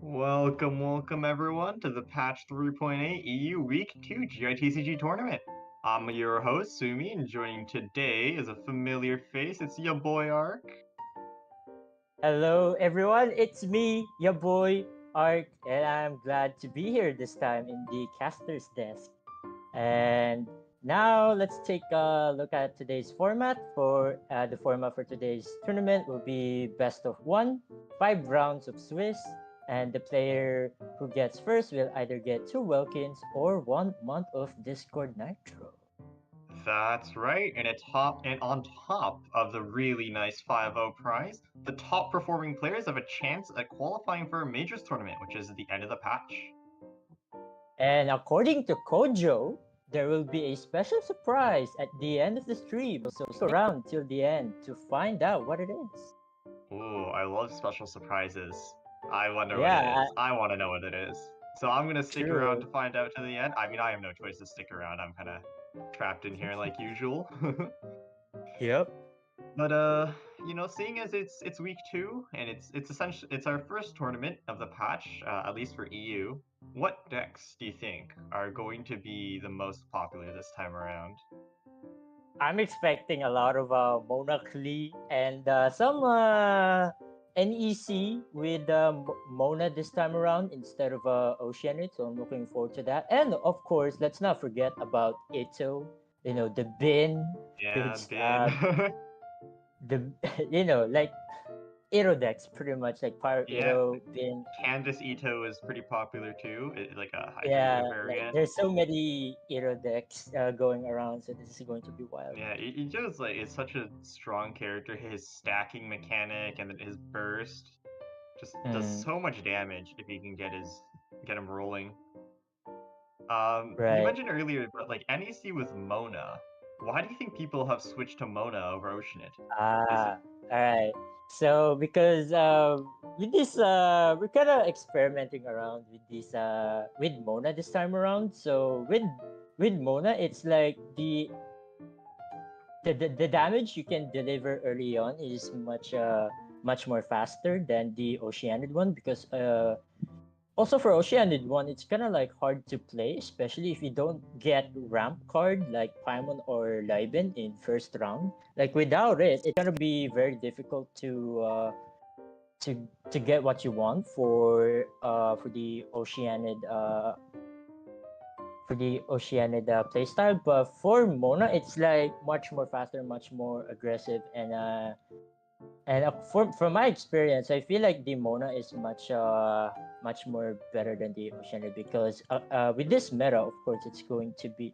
Welcome everyone to the Patch 3.8 EU Week 2 GITCG tournament. I'm your host, Sumi, and joining today is a familiar face. It's your boy Ark. Hello everyone, it's me, your boy Ark, and I'm glad to be here this time in the caster's desk. And now let's take a look at today's format. The format for today's tournament will be best of 1, 5 rounds of Swiss, and the player who gets first will either get 2 Welkins or 1 month of Discord Nitro. That's right, and on top of the really nice 5-0 prize, the top performing players have a chance at qualifying for a majors tournament, which is at the end of the patch. And according to Kojo, there will be a special surprise at the end of the stream, so stick around till the end to find out what it is. Ooh, I love special surprises. I wonder what Yeah, it is. I want to know what it is. So I'm gonna stick true. around to find out to the end. I mean, I have no choice to stick around. I'm kind of trapped in here like usual. Yep. But seeing as it's week 2 and it's essentially it's our first tournament of the patch, at least for EU. What decks do you think are going to be the most popular this time around? I'm expecting a lot of Mona Clee and some NEC with Mona this time around instead of Oceanic, so I'm looking forward to that. And of course, let's not forget about Ito, the bin. Yeah, Which, Bin. the like Iro decks, pretty much like Pyro Yeah, Iro, being Candace Ito is pretty popular too, like a yeah, Hydreigo like variant. there's so many Iro decks going around, so this is going to be wild. Yeah, Ijo's like is such a strong character. His stacking mechanic and then his burst just does Mm, so much damage if he can get him rolling. You right. mentioned earlier, but like NEC with Mona. Why do you think people have switched to Mona over Oceanid? Is it? Ah, all right. So because with this we're kind of experimenting around with this with Mona this time around. So with Mona, it's like the damage you can deliver early on is much more faster than the Oceanid one, because also for Oceanid one, it's kind of like hard to play, especially if you don't get ramp card like Paimon or Liben in first round. Like without it, it's gonna be very difficult to get what you want for the Oceanid playstyle. But for Mona, it's like much more faster, much more aggressive, and from my experience, I feel like the Mona is much more better than the Oceanid, because with this meta, of course, it's going to be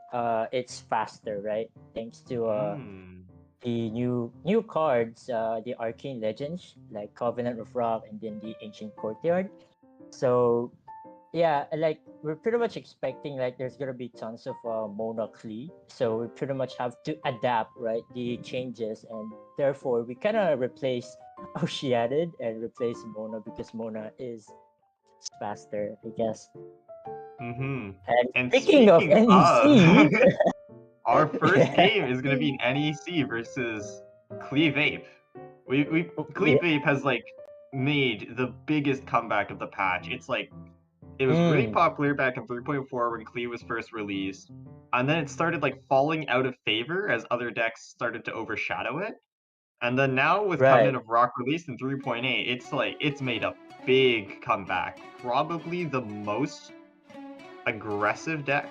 it's faster, right? Thanks to Hmm. the new cards, the arcane legends like Covenant of Rock and then the Ancient Courtyard. So yeah, like we're pretty much expecting like there's gonna be tons of Mona Clee, so we pretty much have to adapt, right, the changes, and therefore we kind of replace Oceanid and replace Mona, because Mona is faster, I guess. Mm-hmm. And And speaking of speaking of, NEC, our first yeah, game is gonna be an NEC versus Clee Vape. We Clee Vape has like made the biggest comeback of the patch. It's like it was really mm, popular back in 3.4 when Clee was first released, and then it started like falling out of favor as other decks started to overshadow it. And then now with right, Covenant of Rock released in 3.8, it's like it's made a big comeback. Probably the most aggressive deck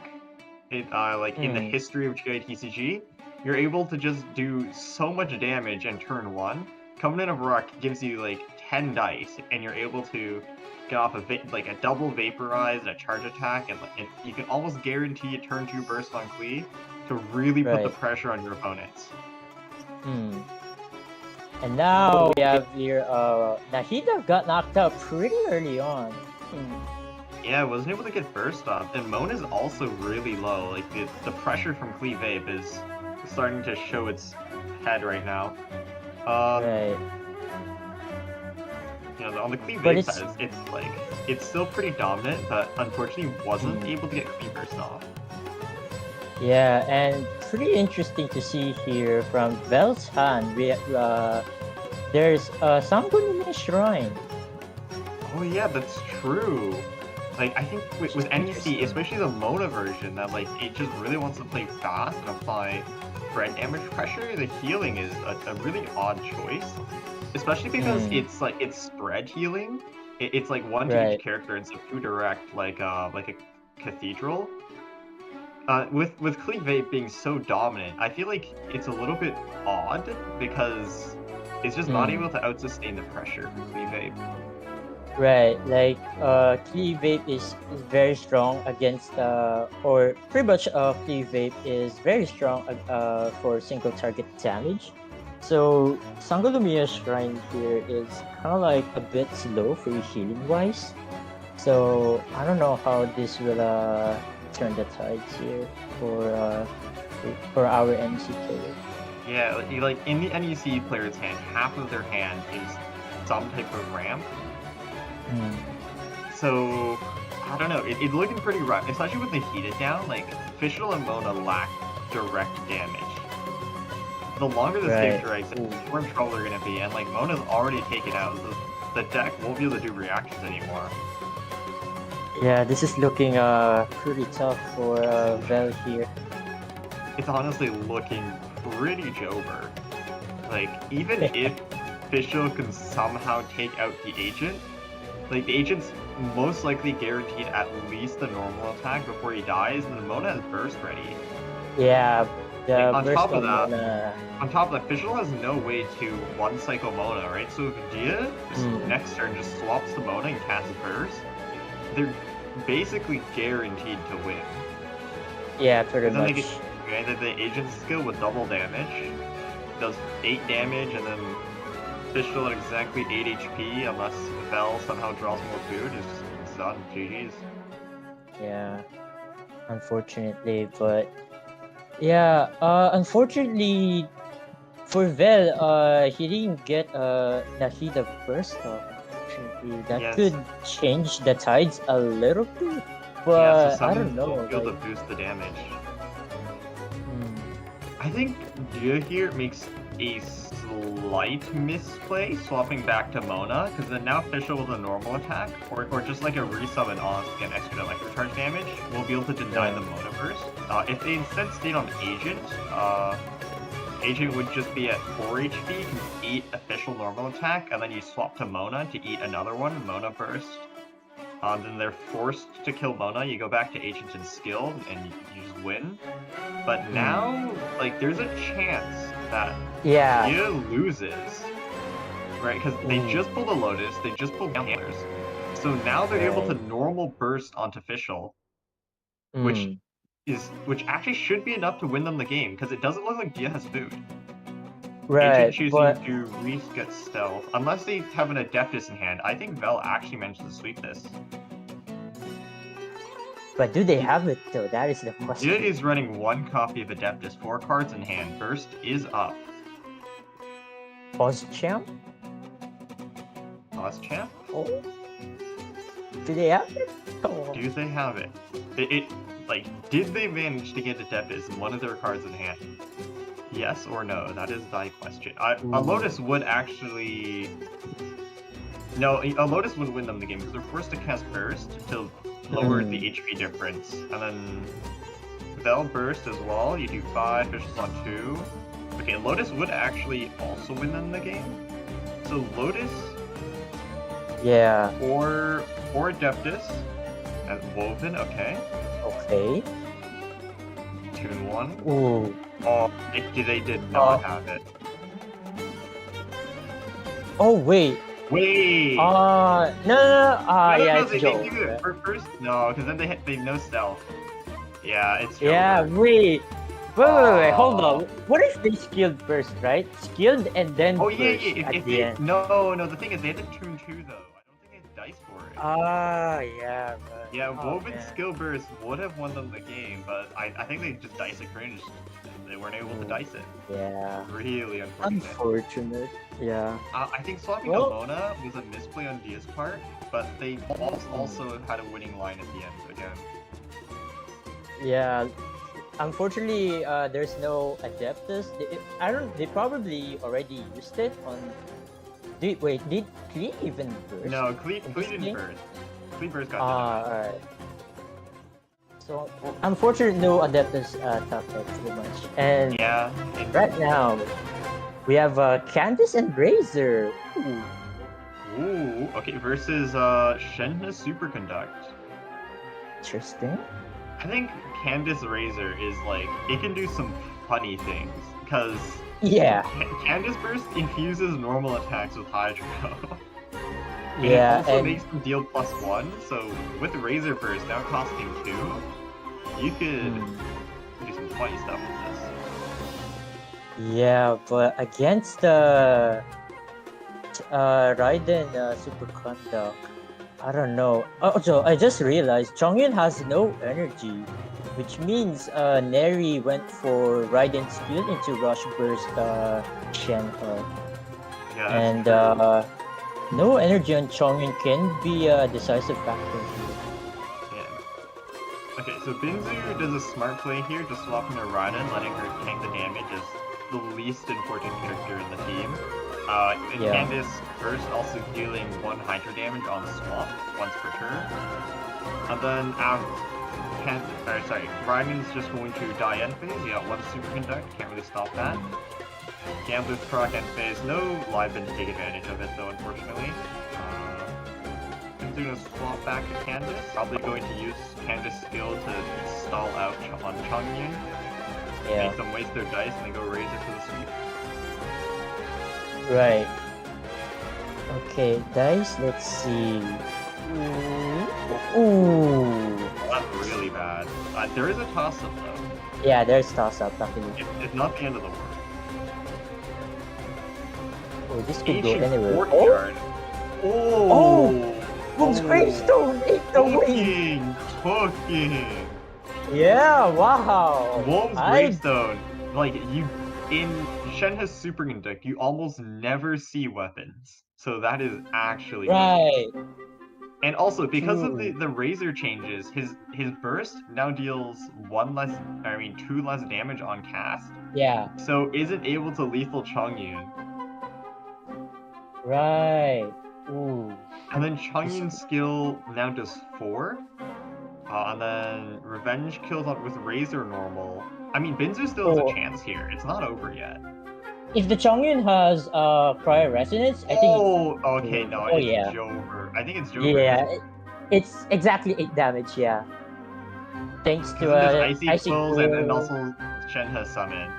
like in the mm, history of GITCG. You're able to just do so much damage in turn one. Covenant of Rock gives you like 10 dice, and you're able to get off like a double vaporize and a charge attack, and you can almost guarantee a turn two burst on Clee to really put the right. pressure on your opponents. Mm. And now we have here Nahida got knocked out pretty early on. Mm, Yeah, I wasn't able to get burst off, and Moan is also really low. Like the pressure from Clee Vape is starting to show its head right now. Um, right. on the Clee But Vape it's side, it's like it's still pretty dominant, but unfortunately wasn't mm, able to get Clee burst off. yeah, and pretty interesting to see here from Vel's hand. There's a Sangonumi Shrine. Oh yeah, that's true. Like I think with NEC, Interesting. especially the Mona version, that like it just really wants to play fast and apply spread damage pressure. The healing is a really odd choice, especially because Mm, it's spread healing. It's like one to each right. character instead of two direct, like a cathedral. With Clee Vape being so dominant, I feel like it's a little bit odd because it's just not Mm, able to outsustain the pressure from Clee Vape. right. Like Clee Vape is very strong against or pretty much Clee Vape is very strong for single target damage. So Sangonomiya Shrine here is kind of like a bit slow for healing wise. So I don't know how this will turn the tides here for our NC player. Yeah, like in the NEC player's hand, half of their hand is some type of ramp. Mm, So I don't know. It's looking pretty rough, especially with the heated down. Like Fischl and Mona lack direct damage. The longer this game right. drags, the Ooh. more in trouble they're gonna be. And like Mona's already taken out. The deck won't be able to do reactions anymore. Yeah, this is looking pretty tough for Vel here. It's honestly looking pretty Jober. Like even if Fischl can somehow take out the agent, like the agent's most likely guaranteed at least the normal attack before he dies, and then Mona has burst ready. Yeah, The on burst top of of that, mana. Fischl has no way to one cycle Mona, right? So if Dia just next turn just swaps the Mona and casts Burst, they're basically guaranteed to win. Yeah, pretty And then much. they get the agent skill with double damage, does 8 damage, and then Fischl at exactly 8 HP, unless Vel somehow draws more food, is done. GG's. Yeah, unfortunately, but yeah, unfortunately for Vel, he didn't get Nahida burst off. Unfortunately, that Yes. could change the tides a little bit, Yeah, but so I summons don't know. won't be able Like, to boost the damage. hmm, I think Dia here makes a slight misplay swapping back to Mona, because then now Fischl with a normal attack, or just like a resummon on to get extra electro charge damage, will be able to deny Yeah. the Mona burst. If they instead stayed on Agent, Agent would just be at 4 HP, can eat official normal attack, and then you swap to Mona to eat another one, Mona burst. Then they're forced to kill Mona, you go back to Agent and skill, and you just win. But now, like, there's a chance that yeah, Dia loses, right? Because they just pulled a Lotus, they just pulled Hammers. So now they're able to normal burst onto Fischl, which actually should be enough to win them the game, because it doesn't look like Dia has food. right. Agent choosing to get stealth, unless they have an Adeptus in hand. I think Vel actually managed to sweep this. But do they have it though? That is the question. Dia is running 1 copy of Adeptus, 4 cards in hand. Burst is up. Champ? Champ? Oh. Do they have it? Oh. Do they have it? Like, did they manage to get Adeptus in one of their cards in hand? Yes or no? That is thy question. A Lotus would actually... No, a Lotus would win them the game, because they're forced to cast Burst to lower the HP difference. And then Vel Burst as well, you do 5, Fischl's on 2. Okay, Lotus would actually also win them the game. So Lotus... Yeah. Or Adeptus as Woven, okay. Okay. Tune 1. Ooh. Oh, they did not have it. Oh, wait. Wait! No. Yeah, it's they Joe. give it first. No, because then they no stealth. Yeah, it's Joe. Yeah, wait. Wait, hold on. What if they skilled first, right? Skilled and then Oh, burst yeah. at the end. No, the thing is, they had to tune 2, though. I don't think they had dice for it. Yeah. But, Yeah, Woven Skill Burst would have won them the game, but I think they just dice it cringed. They weren't able to dice it. Yeah. Really unfortunate. Unfortunate. Yeah. I think swapping to Mona was a misplay on Dia's part, but they also had a winning line at the end again. Yeah. Unfortunately, there's no Adeptus. They probably already used it on. Did Clee even burst? No, Clee didn't burst. Clee burst got denied. Alright. So, unfortunately, no Adeptus top deck pretty much. And yeah. Right now, we have Candace and Razor. Ooh. Okay, versus Shen Superconduct. Interesting. I think Candace Razor is like, it can do some funny things, because Candace Burst infuses normal attacks with Hydro. And it also makes them deal +1, so with Razor Burst now costing 2, you could do some funny stuff with this. Yeah, but against the Raiden Superconduct, I don't know. Also, I just realized Chongyun has no energy, which means Neri went for Raiden skill into Rush Burst Shen. And no energy on Chongyun can be a decisive factor here. Yeah. Okay, so Binzu does a smart play here, just swapping to Raiden, letting her tank the damage as the least important character in the team. And Candace first also dealing 1 Hydro damage on the swap, once per turn. And then Raiden's just going to die end phase, you got 1 Superconduct, can't really stop that. Gambler's proc end phase, no Libin to take advantage of it though, unfortunately. Binzu gonna swap back to Candace, probably going to use Candace's skill to stall out on Chongyun. Yeah. make them waste their dice and then go raise it for the sweep. Right. Okay, dice. Let's see. Ooh. That's really bad. There is a toss-up though. Yeah, there's toss up. Definitely. It's not the end of the world. Oh, this could go Ancient anywhere. Oh, courtyard. Oh. Wolf's gravestone ate the wing. Cooking. Yeah. Wow. Wolf's gravestone. Like in Shen has super conduct, you almost never see weapons. So that is actually Right. good. And also because of True. the razor changes, his burst now deals 2 less damage on cast. Yeah. So isn't able to lethal Chongyun. Right. Ooh. And then Chongyun's skill now does 4. And then revenge kills up with razor normal. I mean, Binzu still has a chance here. It's not over yet. If the Chongyun has prior resonance, I think. Oh, okay, no, it's yeah. Jover. I think it's Jover. Yeah, it's exactly 8 damage. Yeah. Thanks to Icy Quills, and then also Shen has summon.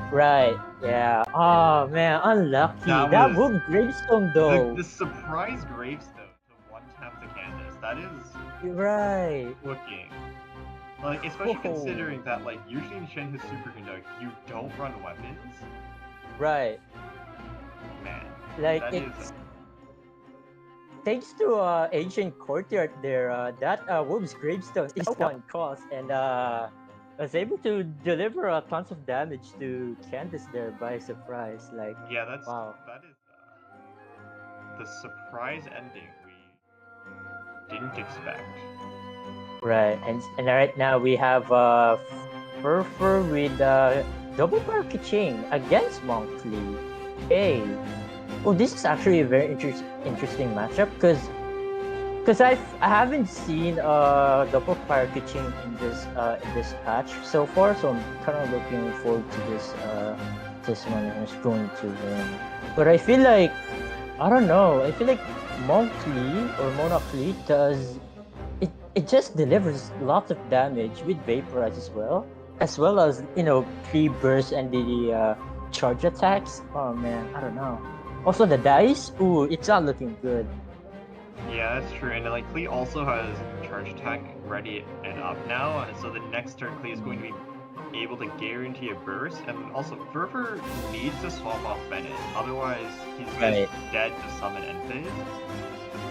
Right. Yeah. Oh man, unlucky. That would gravestone though. The surprise gravestone to 1-tap the Candace. That is right. looking. Like, especially considering that, like, usually in Shen his superconduct, you don't run weapons. Right. Man. Like it's thanks to ancient courtyard there, that Wolf's gravestone is 1 cost and was able to deliver tons of damage to Candace there by surprise. Like, yeah, that is the surprise ending we didn't expect. Right, and right now we have Fervor with double power Quicken against Clee. Hey, oh, this is actually a very interesting matchup because I haven't seen double power Quicken in this patch so far, so I'm kind of looking forward to this one who's going to win. But I feel like I don't know. I feel like Clee or Mona Clee does. It just delivers lots of damage with Vaporize as well as Clee burst and the charge attacks. Oh man, I don't know. Also the dice, ooh, it's not looking good. Yeah, that's true. And like Clee also has charge attack ready and up now, and so the next turn Clee is going to be able to guarantee a burst, and also Fervor needs to swap off Bennett, otherwise he's just dead to summon Yanfei.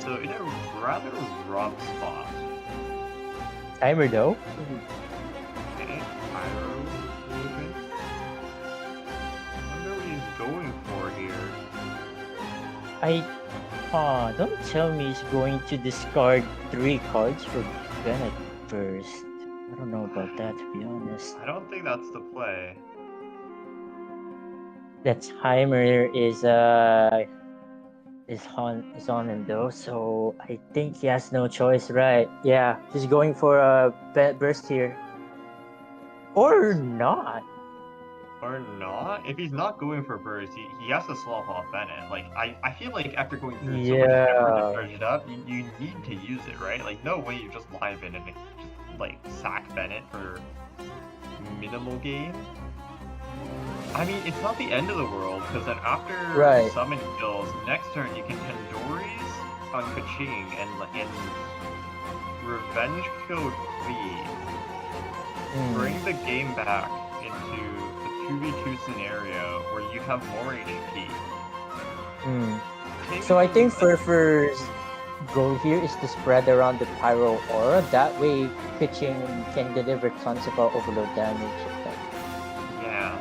So in a rather rough spot. Timer though. Okay, Pyro movement. Wonder what he's going for here. Don't tell me he's going to discard 3 cards for Bennett first. I don't know about that, to be honest. I don't think that's the play. That timer is on him though, so I think he has no choice, right? Yeah, he's going for a burst here. Or not. Or not? If he's not going for burst, he has to swap off Bennett. Like, I feel like after going through so much effort to charge it up, you need to use it, right? Like, no way you just live in and just, like, sack Bennett for minimal gain. I mean, it's not the end of the world, because then after summon kills, next turn you can Tandoori's on Kaching and revenge kill Clee. Bring the game back into the 2v2 scenario where you have more HP. So I think Fervor's goal here is to spread around the Pyro Aura. That way, Kaching can deliver tons of overload damage. Yeah.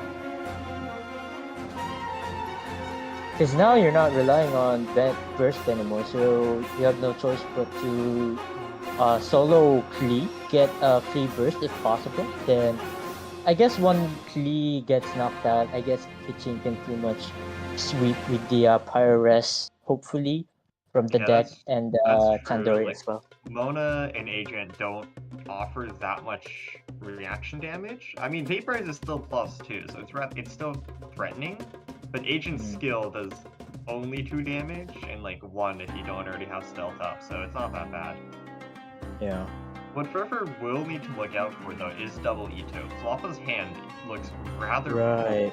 Because now you're not relying on burst anymore, so you have no choice but to solo Clee, get a Clee burst if possible. Then I guess when Clee gets knocked out, I guess Kachin can pretty much sweep with the Pyro-Res, hopefully, from the deck and Tandoori like, as well. Mona and Agent don't offer that much reaction damage. I mean, Vaporize is still +2, so it's still threatening. But Agent's skill does only 2 damage, and like 1 if you don't already have stealth up, so it's not that bad. Yeah. What Fervor will need to look out for though is double Ito. Floppa's hand looks rather Right.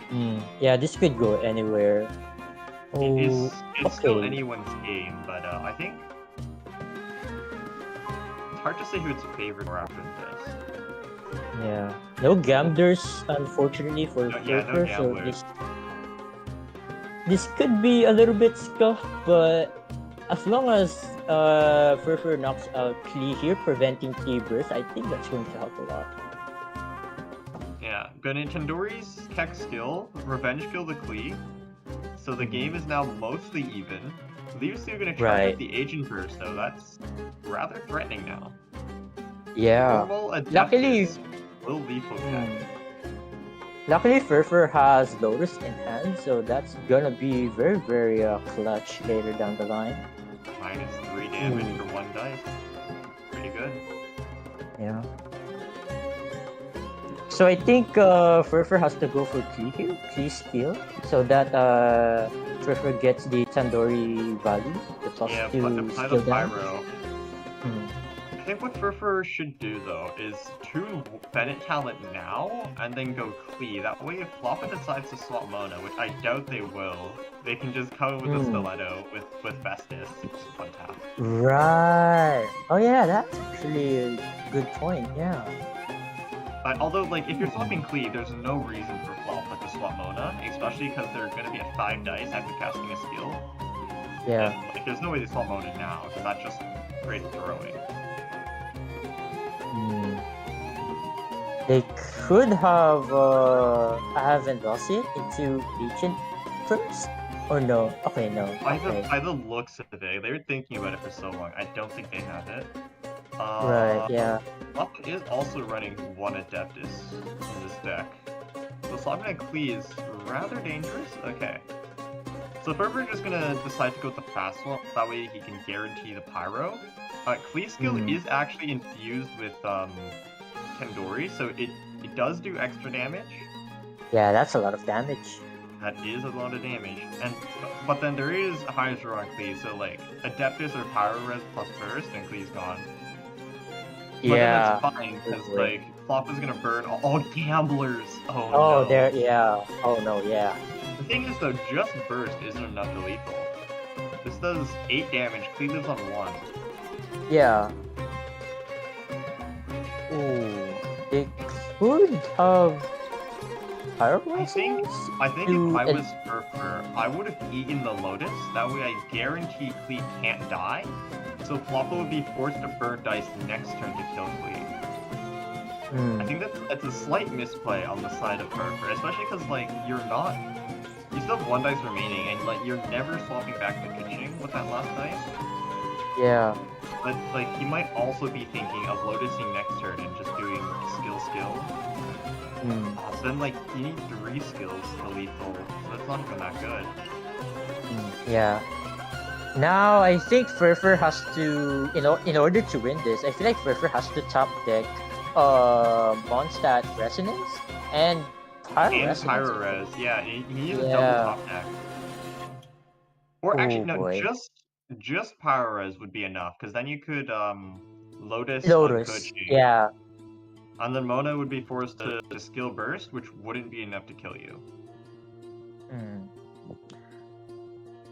full. Yeah, this could go anywhere. Oh, It's still okay. anyone's game, but I think it's hard to say who it's favored for after this. Yeah. No gamblers, unfortunately, for No Fervor, so gamblers. this could be a little bit scuffed, but as long as Fervor knocks out Clee here, preventing Clee burst, I think that's going to help a lot. Yeah, but Nintendori's tech skill, revenge kill the Clee, so the game is now mostly even. Leaves you gonna try Right. the agent burst though, that's rather threatening now. Yeah. Normal Luckily- Adeptus will lethal tech. Luckily, Fervor has Lotus in hand, so that's gonna be very, very clutch later down the line. Minus 3 damage for 1 dice. Pretty good. Yeah. So I think Fervor has to go for Clee here, Clee skill, so that Fervor gets the Tandoori value, the plus Yeah, 2 apply skill the damage. pyro. I think what Fervor should do though is tune Bennett talent now and then go Clee. That way if Floppa decides to swap Mona, which I doubt they will, they can just come with a stiletto with Festus. It's one tap. Right. Oh yeah, that's actually a good point. Yeah. Although, like, if you're swapping Clee, there's no reason for Floppa to swap Mona, especially because they're going to be at 5 dice after casting a skill. Yeah. And, like, there's no way they swap Mona now, because that's just great throwing. They could have I haven't lost it into Agent first? Or no? Okay, no. Okay. By the looks of it, they were thinking about it for so long. I don't think they have it. Right, yeah. Floppa is also running 1 Adeptus in this deck. So swapping a Clee is rather dangerous. Okay. So Fervor just gonna decide to go with the fast swap, that way he can guarantee the pyro. Clee skill is actually infused with Tandoori, so it does do extra damage. Yeah, that's a lot of damage. That is a lot of damage. But then there is a high draw on Clee, so like Adeptus or Pyro Res plus burst and Clee's gone. But Yeah. then that's fine, because like Floppa's gonna burn all gamblers. Oh Oh, no. there, yeah. Oh no, yeah. The thing is though, just burst isn't enough to lethal. This does 8 damage, Clee lives on 1. Yeah. Ooh, they could have I Pyroblast? think to if I ad- was Fervor, I would have eaten the Lotus. That way I guarantee Clee can't die. So Floppa would be forced to burn dice next turn to kill Clee. I think that's a slight misplay on the side of Fervor, especially because like you still have 1 dice remaining, and like you're never swapping back the pitching with that last dice. Yeah. But like he might also be thinking of Lotusing next turn and just doing skill. Then like you need 3 skills to lethal, so that's not even that good. Yeah. Now I think Fervor has to, in order to win this, I feel like Fervor has to top deck Mondstadt Resonance and Pyro And Resonance. Pyro Res, yeah, he needs a Yeah. double top deck. Or actually, Oh, no, boy. just Pyro Res would be enough, because then you could Lotus on Lotus. Kochi. Yeah. And then Mona would be forced to skill burst, which wouldn't be enough to kill you.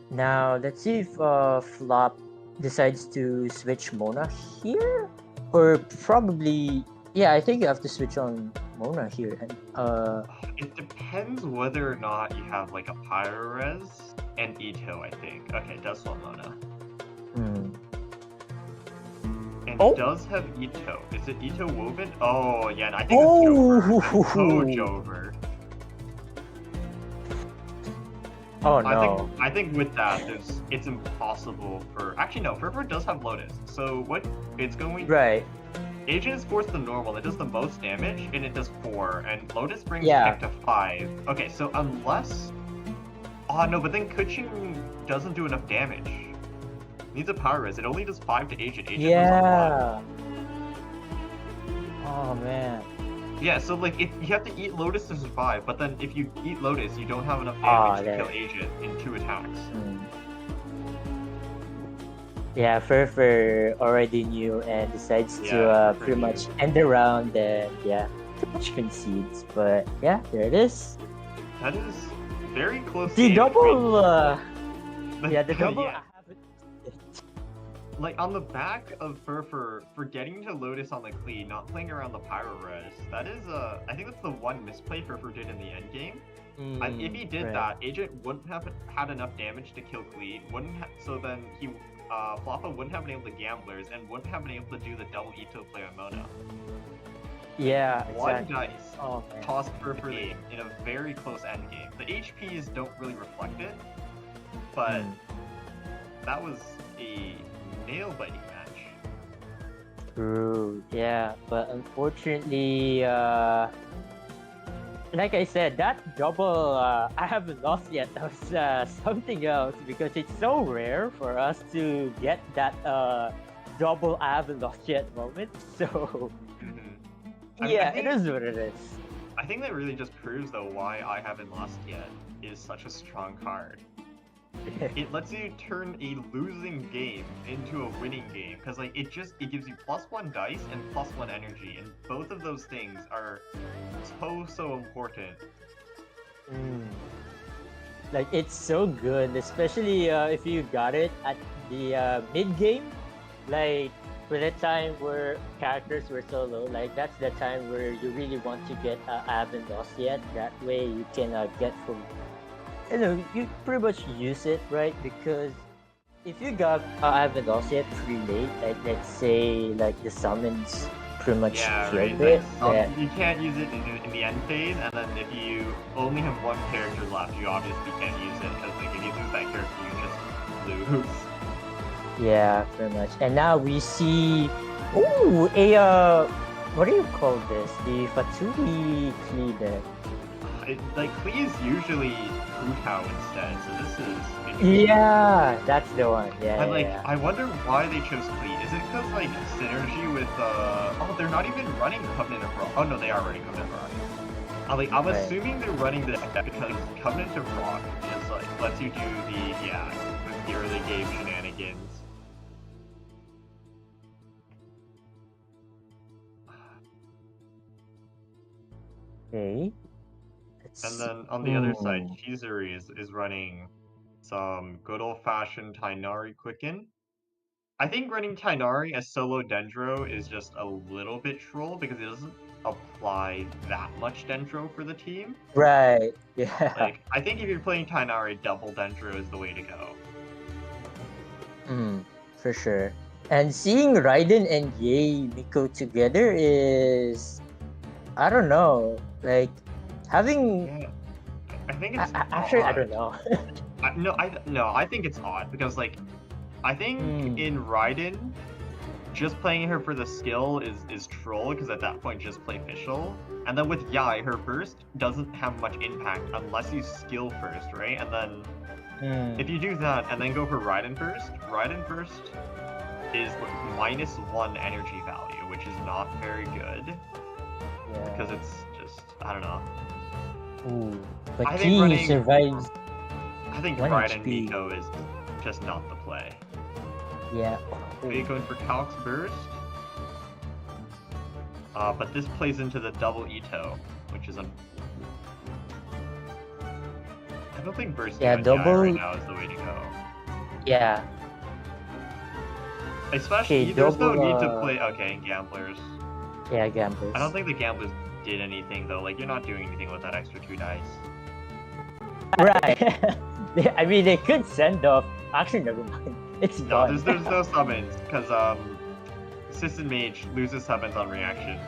Now let's see if Flop decides to switch Mona here, or probably I think you have to switch on Mona here. And It depends whether or not you have like a Pyro Res and Ito, I think. Okay, it does swap Mona. And it does have Ito. Is it Ito woven? Oh yeah, and I think it's Jover. Jover. Oh no. I think with that, it's impossible for. Actually, no. Fervor does have Lotus, so what it's going. Right. Agent is forced to normal. It does the most damage, and it does 4. And Lotus brings Yeah. tech to 5. Okay, so unless. Oh no, but then Kuching doesn't do enough damage. It needs a power res. It only does 5 to Agent. Agent does Yeah. Oh man. Yeah, so like if you have to eat Lotus to survive, but then if you eat Lotus, you don't have enough damage to kill Agent in 2 attacks. Yeah, Fervor already knew and decides to Yeah, Fervor pretty knew. much end the round and yeah, pretty much concedes. But yeah, there it is. That is very close The game between. double, yeah, the double. Yeah, I haven't. like on the back of Fervor forgetting to Lotus on the Clee, not playing around the Pyro Res. That is I think that's the one misplay Fervor did in the end game. If he did Right. that, Agent wouldn't have had enough damage to kill Clee. So then he Floppa wouldn't have been able to gamblers and wouldn't have been able to do the double Ito play on Mona. Yeah, One exactly. dice Oh man. tossed for the game in a very close end game. The HPs don't really reflect it, but that was a nail-biting match. True. Yeah, but unfortunately, like I said, that double I haven't lost yet. That was something else because it's so rare for us to get that double I haven't lost yet moment. So I mean, yeah, it is what it is. I think that really just proves though why I haven't lost yet is such a strong card. It lets you turn a losing game into a winning game because like it gives you +1 dice and +1 energy, and both of those things are so important. Like it's so good, especially if you got it at the mid game. Like for the time where characters were so low, like that's the time where you really want to get I haven't lost yet. That way you can get from, you pretty much use it, right? Because if you got I haven't lost yet pretty late, like let's say like the summons pretty much Yeah, killed right. it. Yeah. You can't use it in the end phase, and then if you only have one character left, you obviously can't use it because like if you lose that character, you just lose. Yeah, pretty much. And now we see, ooh, what do you call this? The Fatui Clee deck. Like Clee is usually Hu-Tao instead, so this is interesting. Yeah, that's the one. Yeah, But yeah. I wonder why they chose Clee. Is it because like synergy with oh, they're not even running Covenant of Rock. Oh no, they are running Covenant of Rock. I'm Right. assuming they're running this deck because Covenant of Rock is like lets you do the early game shenanigans. Okay. And then on the other side, Chizuri is running some good old-fashioned Tainari Quicken. I think running Tainari as solo Dendro is just a little bit troll because it doesn't apply that much Dendro for the team. Right. Yeah. Like, I think if you're playing Tainari, double Dendro is the way to go. For sure. And seeing Raiden and Yae Miko together is, I don't know, like having. Yeah. I think it's Actually, I odd. don't know. I think it's odd because like I think in Raiden, just playing her for the skill is troll because at that point just play Fischl. And then with Yae, her burst doesn't have much impact unless you skill first, right? And then if you do that and then go for Raiden burst is -1 energy value, which is not very good. Yeah. Because it's just I don't know. Ooh, but I think he running- survives. I think 1 Raiden HP. Miko is just not the play. Yeah. Are you going for Calx burst? But this plays into the double Ito, which is I don't think bursting on double- Yae right now is the way to go. Yeah. Especially, Okay, there's no double, need to play. Okay, gamblers. Yeah, gamblers. I don't think the gamblers did anything though. Like you're not doing anything with that extra 2 dice. Right. I mean, they could send off. Actually, never mind. It's No, gone. there's no summons because Assistant Mage loses summons on reaction.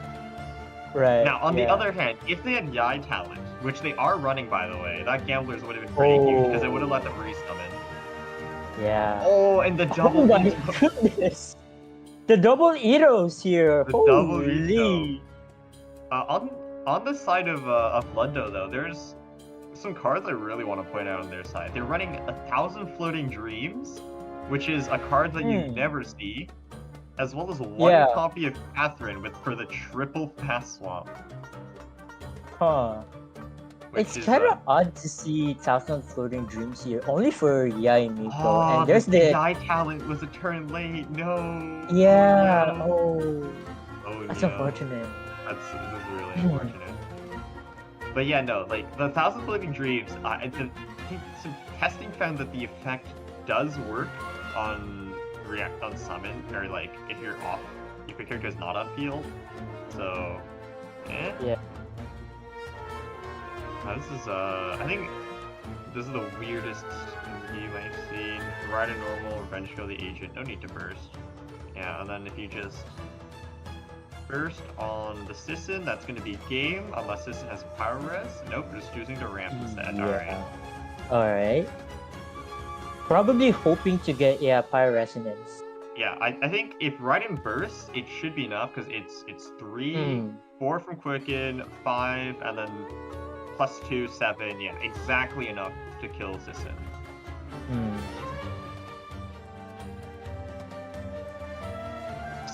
Right. Now, on the yeah. other hand, if they had Yae talent, which they are running by the way, that gamblers would have been pretty huge because it would have let them resummon. Yeah. Oh, and the double. Oh my goodness! The double Eros here. The double Holy. on the side of Lundo though, there's some cards I really want to point out on their side. They're running 1,000 Floating Dreams, which is a card that you never see, as well as one copy of Catherine for the triple fast swap. Huh. which It's is kind of odd to see Thousand Floating Dreams here, only for Yai Miko. oh, And there's the the Yai talent was a turn late. No. Oh yeah. no. Oh, Oh that's no. unfortunate. This is really unfortunate. But yeah, no, like the Thousand Floating Dreams, I think some testing found that the effect does work on react on summon, or like if your character is not on field. So, Yeah. This is I think this is the weirdest game I've seen. Ride a normal, revenge kill the agent, no need to burst. Yeah, and then if you just burst on the Sisson, that's going to be game, unless Sisson has power res. Nope, just choosing to ramp instead. Yeah. Alright. Probably hoping to get Pyro Resonance. Yeah, I think if Raiden bursts, it should be enough because it's 3, 4 from Quicken, 5, and then +2, 7. Yeah, exactly enough to kill Sisson.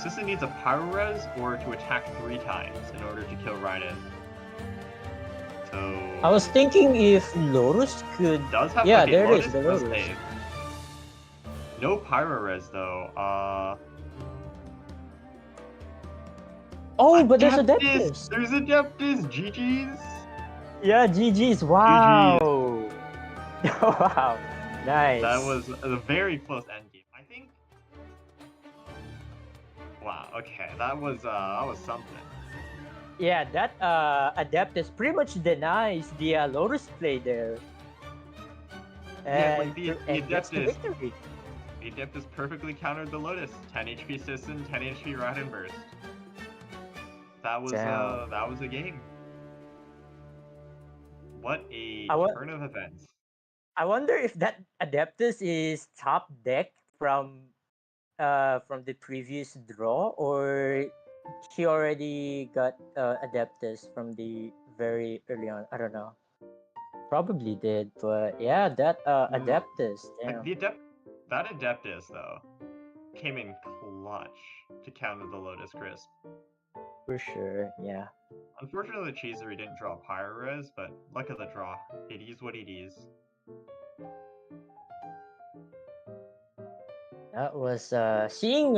Sisson needs a power res or to attack 3 times in order to kill Raiden. So I was thinking if Lotus could. Does have yeah, okay, there Lotus it is. The does Lotus. save. No pyro res though. Oh, but there's Adeptus! Adeptus. There's Adeptus. GG's. Yeah, GG's. Wow. Wow. Nice. That was a very close end game. I think. Wow. Okay, that was something. Yeah, that Adeptus pretty much denies the Lotus play there. Yeah, like And gets the victory. The Adeptus perfectly countered the Lotus. 10 HP Sisson, 10 HP Raiden Burst. That was a game. What a turn of events. I wonder if that Adeptus is top deck from the previous draw, or he already got Adeptus from the very early on. I don't know. Probably did, but yeah, that Adeptus. Damn. That Adeptus though came in clutch to counter the Lotus Crisp. For sure, yeah. Unfortunately, the Cheesery didn't draw Pyro Res, but luck of the draw. It is what it is. That was seeing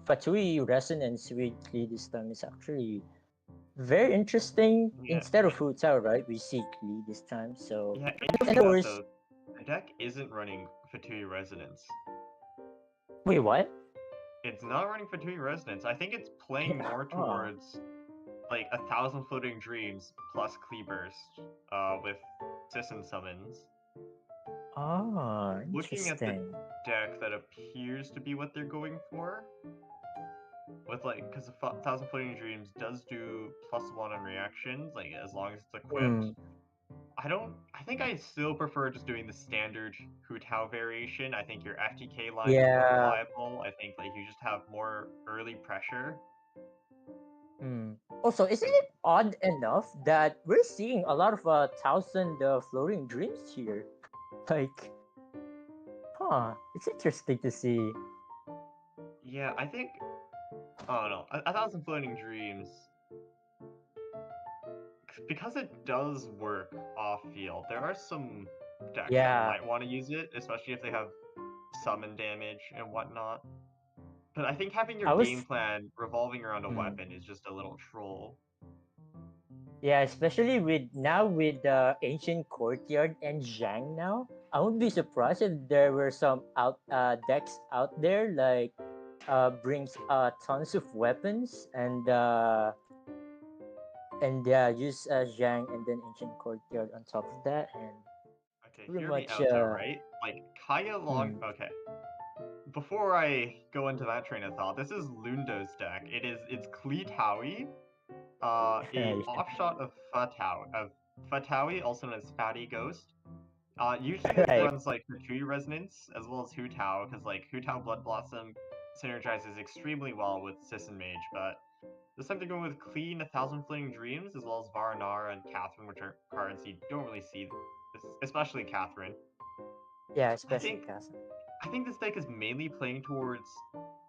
Fatui resonance with Clee this time is actually very interesting. Yeah. Instead of Hu Tao, right? We see Clee this time, so yeah. and of course, the deck isn't running Fatui Resonance. Wait, what? It's not running Fatui Resonance. I think it's playing more towards like 1,000 Floating Dreams plus Clee Burst with Sisson summons. Oh, Looking at the deck, that appears to be what they're going for. With like, because 1,000 Floating Dreams does do +1 on reactions, like as long as it's equipped. I think I still prefer just doing the standard Hu Tao variation. I think your FTK line is more reliable. I think like you just have more early pressure. Also, isn't it odd enough that we're seeing a lot of 1,000 Floating Dreams here? Like, it's interesting to see. Yeah, I think. Oh no, 1,000 Floating Dreams. Because it does work off field, there are some decks that might want to use it, especially if they have summon damage and whatnot. But I think having your game plan revolving around a weapon is just a little troll. Yeah, especially with Ancient Courtyard and Zhang now. I wouldn't be surprised if there were some decks out there like brings tons of weapons and use Zhang and then Ancient Courtyard on top of that, and okay, hear me out though, right? Like Kaya Long. Okay. Before I go into that train of thought, this is Lundo's deck. It's Clee Taui, a offshot of Fatawi, also known as Fatty Ghost. Usually this runs like Fatui Resonance as well as Hu Tao, because like Hu Tao Blood Blossom synergizes extremely well with Sisson Mage, but this time they're going with Clee and 1,000 Fleeting Dreams, as well as Varanara and Catherine, which are cards you don't really see, especially Catherine. Yeah, especially Catherine. I think this deck is mainly playing towards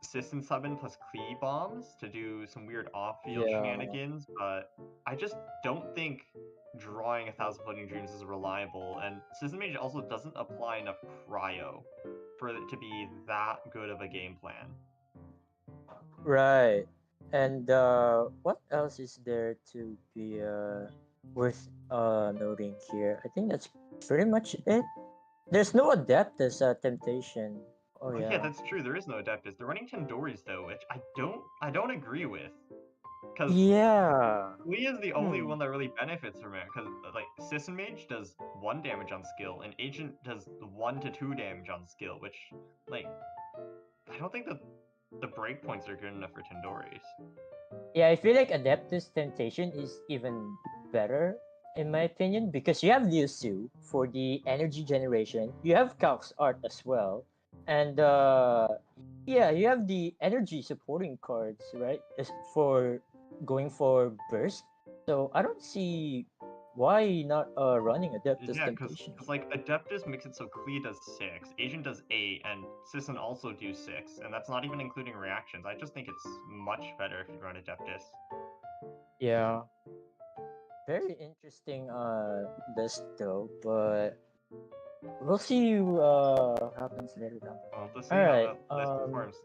System Summon plus Clee bombs to do some weird off-field Yeah. shenanigans, but I just don't think drawing 1,000 Floating Dreams is reliable, and System Mage also doesn't apply enough cryo for it to be that good of a game plan. Right. And what else is there to be worth noting here? I think that's pretty much it. There's no Adeptus Temptation. Oh Oh yeah, yeah. that's true. There is no Adeptus. They're running Tandoris though, which I don't agree with, because Yeah. Lee is the only one that really benefits from it, because like System Mage does 1 damage on skill, and Agent does 1 to 2 damage on skill, which like I don't think that the breakpoints are good enough for Tandoris. Yeah, I feel like Adeptus Temptation is even better in my opinion because you have Liu Su for the energy generation. You have Calc's art as well. And yeah, you have the energy supporting cards, right? For going for burst. So I don't see why not running Adeptus Yeah, because Temptation. like Adeptus makes it so Clee does 6, Agent does 8, and Sisson also do 6, and that's not even including reactions. I just think it's much better if you run Adeptus. Yeah. Very interesting list though, but we'll see what happens later down. Well, to see All how right. the list performs.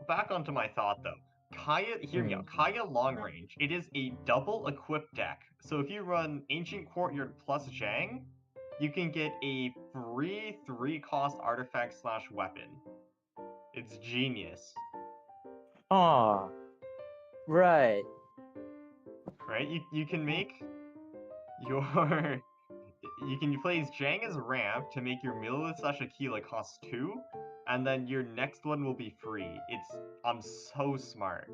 Back onto my thought though. Kaya, hear me out. Kaya Long Range. It is a double equip deck. So if you run Ancient Courtyard plus Zhang, you can get a free 3-cost artifact / weapon. It's genius. Ah, right. Right? You can make your you can play Zhang as ramp to make your Mililith / Aquila cost 2, and then your next one will be free. I'm so smart.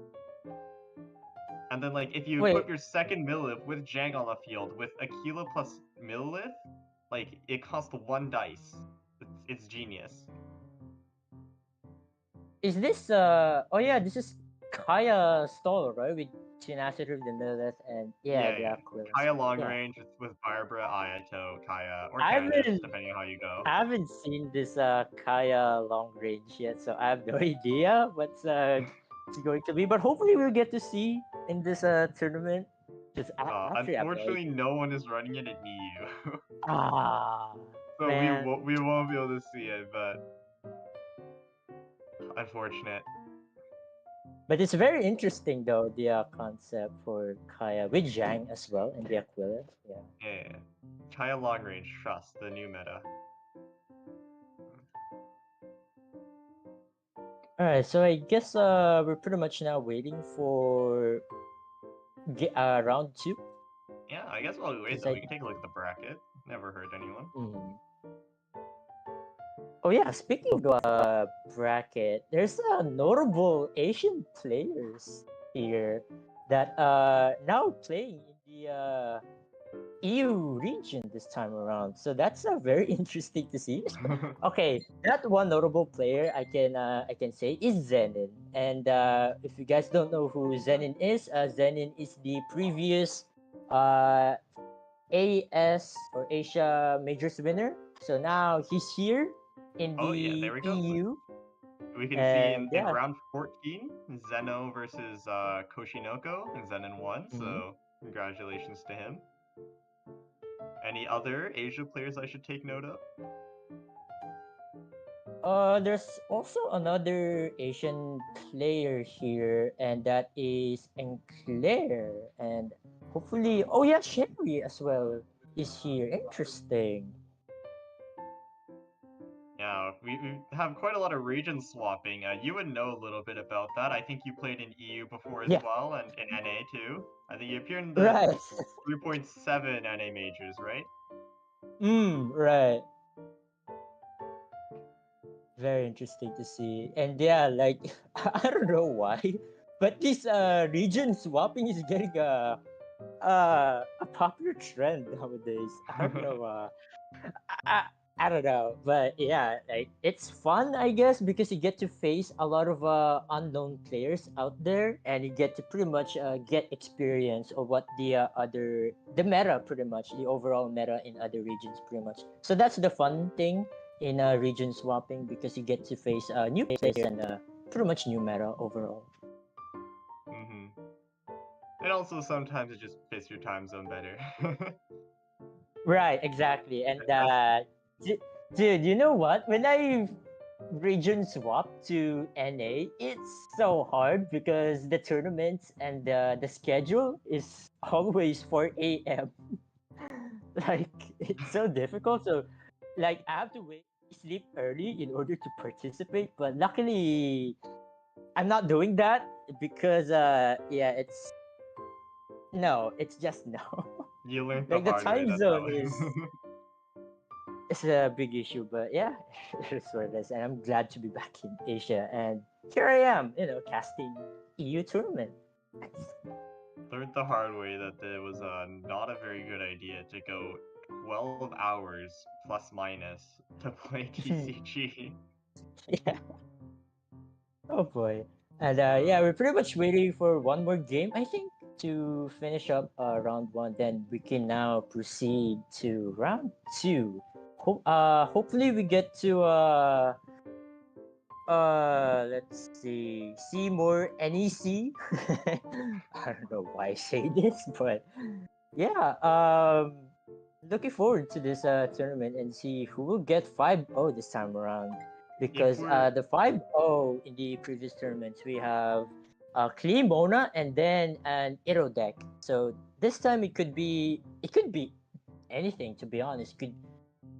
And then like if you Wait, equip your second Mililith with Zhang on the field with Aquila plus Mililith, like it costs 1 dice. It's genius. is this oh yeah, this is Kaya Stall, right? With Tenacity of the Millith and yeah, the Yeah. Aquila. Kaya long Yeah. range with Barbara, Ayato, Kaya, or I Candace, haven't depending on how you go. I haven't seen this Kaya long range yet, so I have no idea what's it's going to be. But hopefully we'll get to see in this tournament. Just actually I have no Unfortunately, idea. no one is running it in EU. Ah, So man. we won't be able to see it, but unfortunate. But it's very interesting though, the concept for Kaya with Zhang as well and the Aquila. Yeah. Yeah. Kaya long range, trust the new meta. Alright, so I guess we're pretty much now waiting for round 2. Yeah, I guess while we wait Is though, that- we can take a look at the bracket. Never hurt anyone. Oh yeah, speaking of bracket, there's notable Asian players here that now playing in the EU region this time around. So that's very interesting to see. Okay, that one notable player I can say is Zenin. And if you guys don't know who Zenin is the previous AS or Asia Majors winner. So now he's here in Oh yeah, the there we go. EU. We can see And in yeah, round 14, Zeno versus Koshinoko, and Zenin won, so congratulations to him. Any other Asia players I should take note of? there's also another Asian player here, and that is Enclair. And hopefully, oh yeah, Sherry as well is here. Interesting. Yeah, we have quite a lot of region swapping. You would know a little bit about that. I think you played in EU before as Yeah. well, and in NA too. I think you appeared in the Right. 3.7 NA majors, right? Right. Very interesting to see. And yeah, like I don't know why, but this region swapping is getting a popular trend nowadays. I don't know. I, I don't know, but yeah, like it's fun, I guess, because you get to face a lot of unknown players out there, and you get to pretty much get experience of what the meta, pretty much the overall meta in other regions, pretty much. So that's the fun thing in region swapping because you get to face new players and pretty much new meta overall. Mm-hmm. And also sometimes it just fits your time zone better. Right, exactly. And That's dude, you know what? When I region swap to NA, it's so hard because the tournaments and the schedule is always 4 a.m. Like it's so difficult. So like I have to sleep early in order to participate. But luckily I'm not doing that because yeah, it's just no. you learned the Like the hard way. time That's how. zone is a big issue, but yeah, it's what it is. And I'm glad to be back in Asia. And here I am, casting EU tournament. Nice. Learned the hard way that it was not a very good idea to go 12 hours plus minus to play TCG. Yeah. Oh boy. And yeah, we're pretty much waiting for one more game, I think, to finish up round one. Then we can now proceed to round two. Hopefully we get to let's see more NEC. I don't know why I say this, but yeah, looking forward to this tournament and see who will get 5-0 this time around. If Because we're the 5-0 in the previous tournaments, we have Clee Mona and then an Iro deck. So this time it could be anything, to be honest.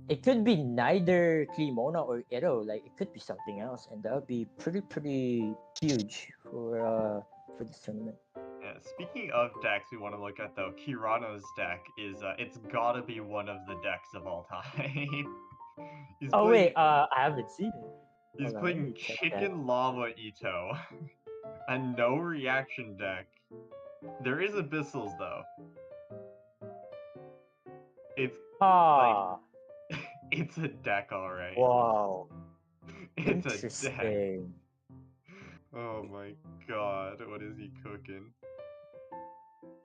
It could be neither Clemona or Iro. Like it could be something else, and that would be pretty huge for this tournament. speaking of decks, we want to look at though. Kirano's deck is it's gotta be one of the decks of all time. he's Oh playing wait, I haven't seen it. he's Hold on, let playing me check that. Chicken Lava Ito, a no reaction deck. There is abyssals though. It's like Ah, it's a deck, alright. wow, It's a deck. interesting. Oh my god, what is he cooking?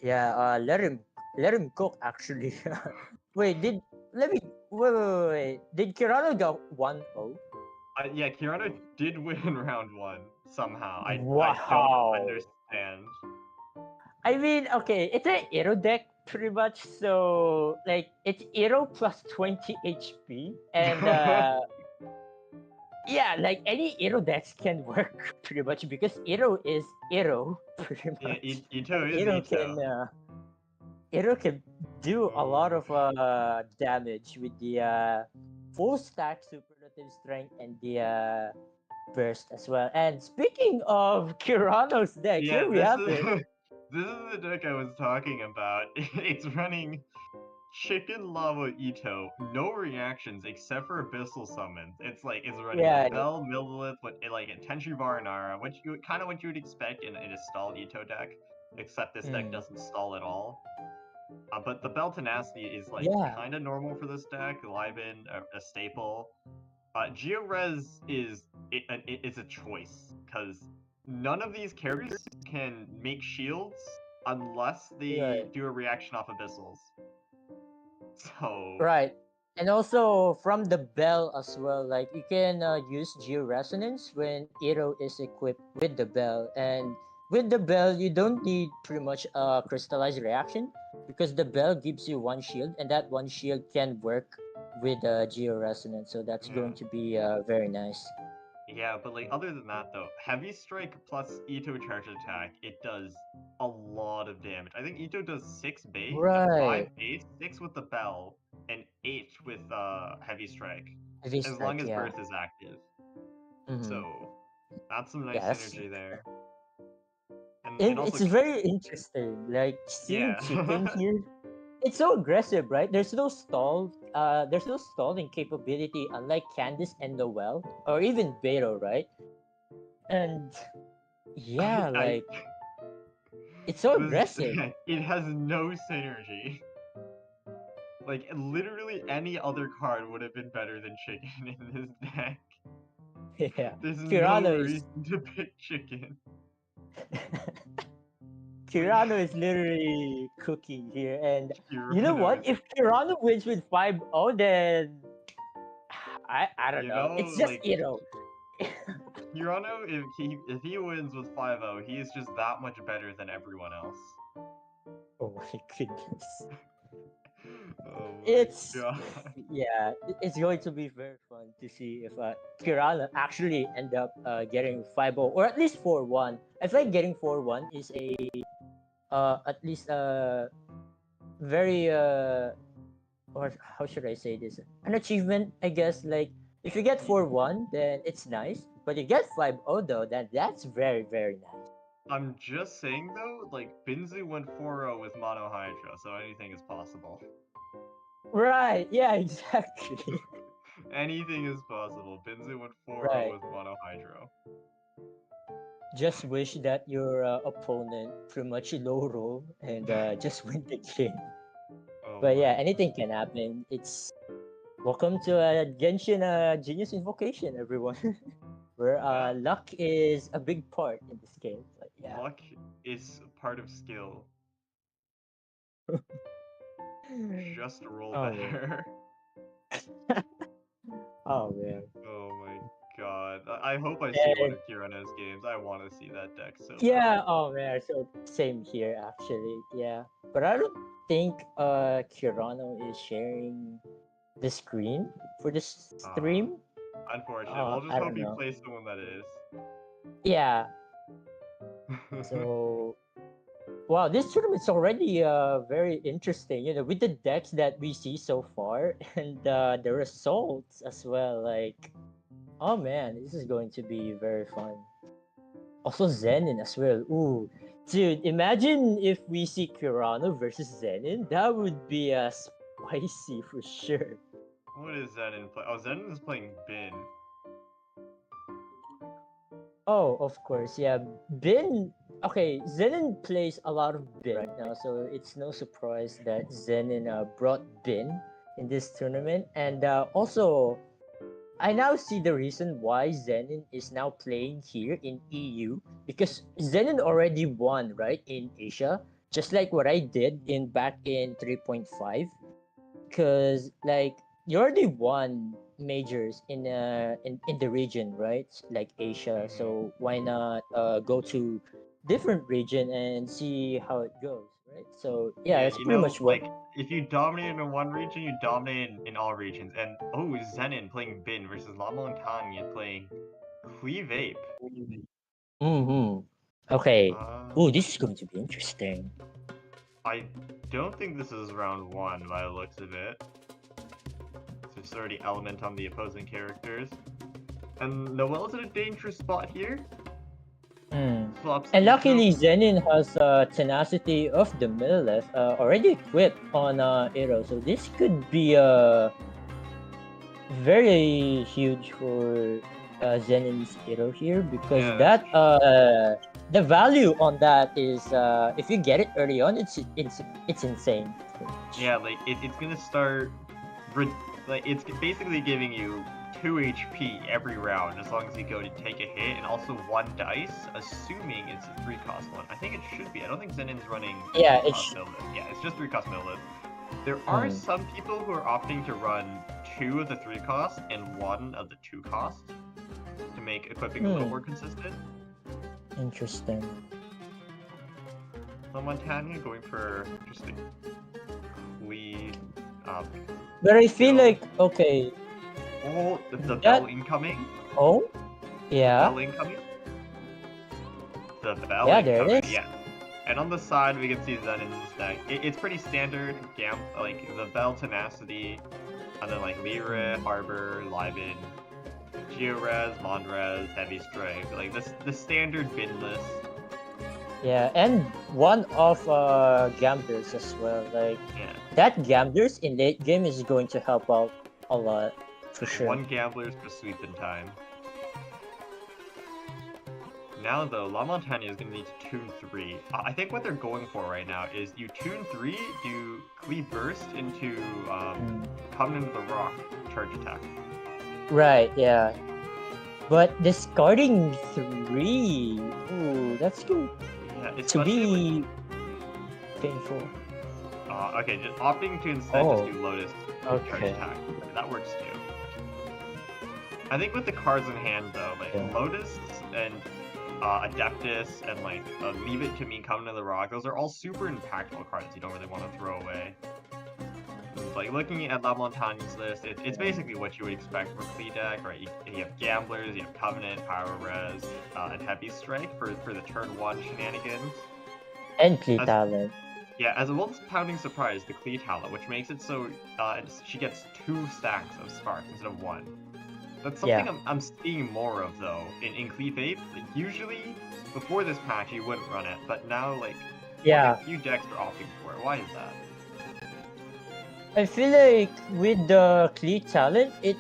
Yeah, let him cook. Actually, wait, let me wait. Did Kirano go 1-0? Yeah, Kirano did win round one somehow. I don't Wow. understand. I mean, okay, it's an Iro deck pretty much. So like it's Iro plus 20 HP, and yeah, like any Iro decks can work pretty much because Iro is Iro pretty Yeah, much, Ito and is Ito. Iro can do a Oh lot my. of damage with the full stack superlative strength and the burst as well. And speaking of Kirano's deck, Yeah, here we this have is it. this is the deck I was talking about. It's running Chicken Lava Ito, no reactions except for Abyssal Summons. It's running Yeah, Bell, Millilith, with like Tenshi Varanara, which you kind of what you would expect in a stalled Ito deck, except this deck mm, doesn't stall at all. But the Bell Tenacity is like yeah. kind of normal for this deck. Liven, a staple. Geores is a choice because none of these characters can make shields unless they Right. do a reaction off abyssals. So Right. And also from the bell as well, like you can use geo resonance when Iro is equipped with the bell. And with the bell, you don't need pretty much a crystallized reaction because the bell gives you one shield, and that one shield can work with geo resonance. So that's yeah, going to be very nice. yeah, but like other than that though, Heavy Strike plus Ito charge attack, it does a lot of damage. I think Ito does Right. five base, 6 with the bell, and 8 with Heavy Strike, Heavy as long strike, as yeah. Birth is active. Mm-hmm. So that's some Yeah, nice that's synergy there. And also it's very interesting. Like seeing yeah. chicken here, it's so aggressive, right? There's no stalling capability, unlike Candice and Noel, or even Beto, right? And yeah, I like it's so this aggressive. it has no synergy. Like literally any other card would have been better than Chicken in this deck. Yeah, There's no Kirano is reason to pick Chicken. Like Kirano is literally cooking here, and you know Hirano what? is If Kirano wins with 5-0, then I don't you know. know It's just like you know. Hirano, if he wins with 5-0, he is just that much better than everyone else. Oh my goodness. Oh my It's god. yeah, it's going to be very fun to see if Kirana actually end up getting 5-0 or at least 4-1. I feel like getting 4-1 is a at least very or how should I say this? An achievement, I guess. Like if you get 4-1, then it's nice. But you get 5-0 though, then that's very very nice. I'm just saying though, like Binzu went 4-0 with Mono Hydra, so anything is possible. Right? Yeah, exactly. Anything is possible. Binzu went 4-0 Right. with Mono Hydro. Just wish that your opponent pretty much low roll and just win the game. Oh But yeah, my. anything can happen. It's welcome to Genshin Genius Invocation, everyone. Where Yeah. luck is a big part in this game. But yeah. Luck is part of skill. Just roll Oh man. better. Oh man. Oh my god. I hope I see one And of Kirana's games. I want to see that deck so yeah, bad. oh man. So same here actually. Yeah. But I don't think Kirano is sharing the screen for this stream. Unfortunate. We'll just I hope don't he know. plays someone that is. Yeah. So wow, this tournament's already very interesting. You know, with the decks that we see so far and the results as well. Like, oh man, this is going to be very fun. Also Zenin as well. Ooh, dude, imagine if we see Kirano versus Zenin. That would be spicy for sure. What is Zenin play? Oh, Zenin is playing Bin. Oh, of course, yeah. Bin. Okay, Zenin plays a lot of Bin right now, so it's no surprise that Zenin brought Bin in this tournament. And also, I now see the reason why Zenin is now playing here in EU because Zenin already won, right, in Asia, just like what I did in back in 3.5. Because like you already won majors in the region, right? Like Asia. Mm-hmm. So why not go to different region and see how it goes, right? So yeah, Yeah, that's pretty much what. like if you dominate in one region, you dominate in all regions. And oh, Zenin playing Bin versus La Montagne playing Clee Vape. Mm-hmm. Okay. Oh, Uh, this is going to be interesting. I don't think this is round one by the looks of it. There's already element on the opposing characters. And Noel's in a dangerous spot here. Mm. Flops And Izo. luckily, Zenin has tenacity of the Millilith already equipped on Arrow, so this could be very huge for Zenin's Arrow here because Yeah, that the value on that is if you get it early on, it's insane. yeah, like it's gonna start, like it's basically giving you 2 HP every round as long as you go to take a hit, and also 1 dice, assuming it's a 3-cost one. I think it should be. I don't think Zenin's running Yeah, 3-cost Millilith. Yeah, it's just 3-cost Millilith. There are some people who are opting to run 2 of the 3-cost and 1 of the 2-cost to make equipping a little more consistent. Interesting. So Montagna going for just a Clee. But I feel skill. like okay. Oh, the That- bell incoming. Oh, yeah. Bell incoming. The bell Yeah, there incoming. it is. Yeah. And on the side, we can see Zenin's deck. It's pretty standard. Like the Bell Tenacity, and then like Lyra, Harbor, Liven, Geores, Mondres, Heavy Strike. Like the standard bin list. Yeah, and one of gamblers as well. Like Yeah. that gamblers in late game is going to help out a lot for sure. 1 Gambler's for sweep in time. Now though, La Montagne is going to need to tune 3. I think what they're going for right now is you tune 3, do Clee Burst into Covenant of the Rock charge attack. Right, yeah. But discarding 3, ooh, that's good Yeah, to especially be painful. okay, just opting to instead just do Lotus charge Okay. attack. That works too. I think with the cards in hand though, like Yeah. Lotus and Adeptus and like Leave It to Me, Come to the Rock, those are all super impactful cards you don't really want to throw away. Like looking at La Montagne's list, it's basically what you would expect from a Clee deck, right? You have Gamblers, you have Covenant, Pyro Res, and Heavy Strike for the turn 1 shenanigans. And Clee As- talent. Yeah, as well as Pounding Surprise, the Clee talent, which makes it so she gets 2 stacks of Sparks instead of 1. That's something I'm seeing more of though in Clee Vape. Like, usually before this patch you wouldn't run it, but now like Yeah. a few decks are opting for it. Why is that? I feel like with the Clee talent, it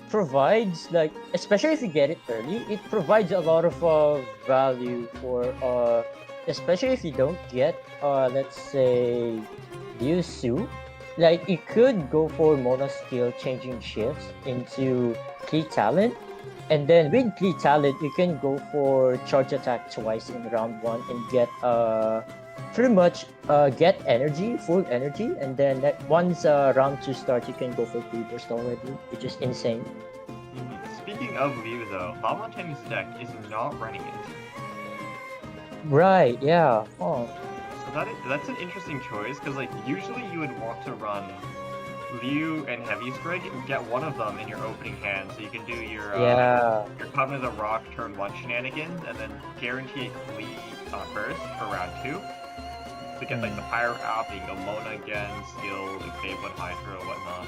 provides like, especially if you get it early, it provides a lot of value for especially if you don't get let's say Liu. Like you could go for mono skill changing shifts into Clee talent, and then with Clee talent you can go for charge attack twice in round 1 and get pretty much get energy, full energy, and then once round 2 starts, you can go for free burst already, which is insane. Speaking of Liu though, La Montagne's deck is not running it. Right, yeah. Oh. So that's an interesting choice, because like usually you would want to run Liu and Heavy Strike and get one of them in your opening hand, so you can do your Covenant of the Rock turn 1 shenanigans, and then guarantee a Clee burst for round 2. To get like the Pyro App, you can go Mona again, Skill, like Feywood Hydra, whatnot.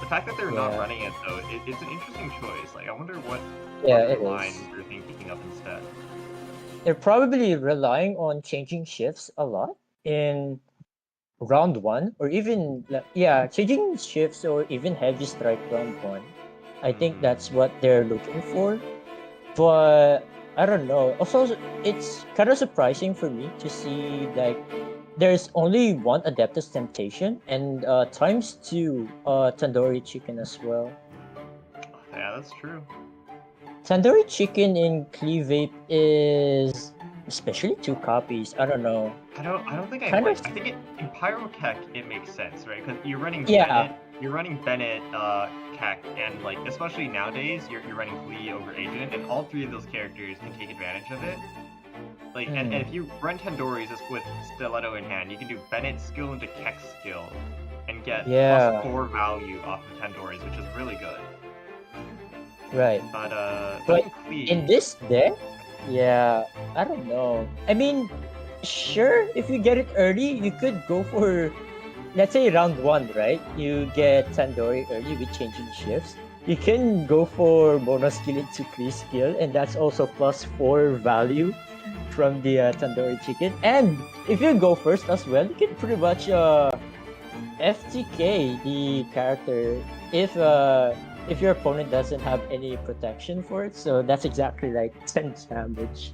The fact that they're not running it though, it's an interesting choice. Like I wonder what line they're thinking of instead. They're probably relying on changing shifts a lot in round 1, or even changing shifts or even Heavy Strike round 1. I think that's what they're looking for. But I don't know. Also, it's kind of surprising for me to see like there's only one Adeptus Temptation and times 2 Tandoori Chicken as well. Yeah, that's true. Tandoori Chicken in Clee Vape is especially 2 copies. I don't know. I don't think I think in Pyrotech it makes sense, right? Because you're running Bennett, Keck, and like especially nowadays you're running Clee over Agent, and all 3 of those characters can take advantage of it. Like and if you run Tandoori's with Stiletto in hand, you can do Bennett's skill into Keck's skill and get plus 4 value off of Tandoori's, which is really good. Right. But Clee, in this deck, I don't know. I mean, sure, if you get it early, you could go for, let's say round 1, right? You get Tandoori early with changing shifts. You can go for mono skill into Clee skill, and that's also plus 4 value from the Tandoori Chicken. And if you go first as well, you can pretty much FTK the character if your opponent doesn't have any protection for it. So that's exactly like 10 damage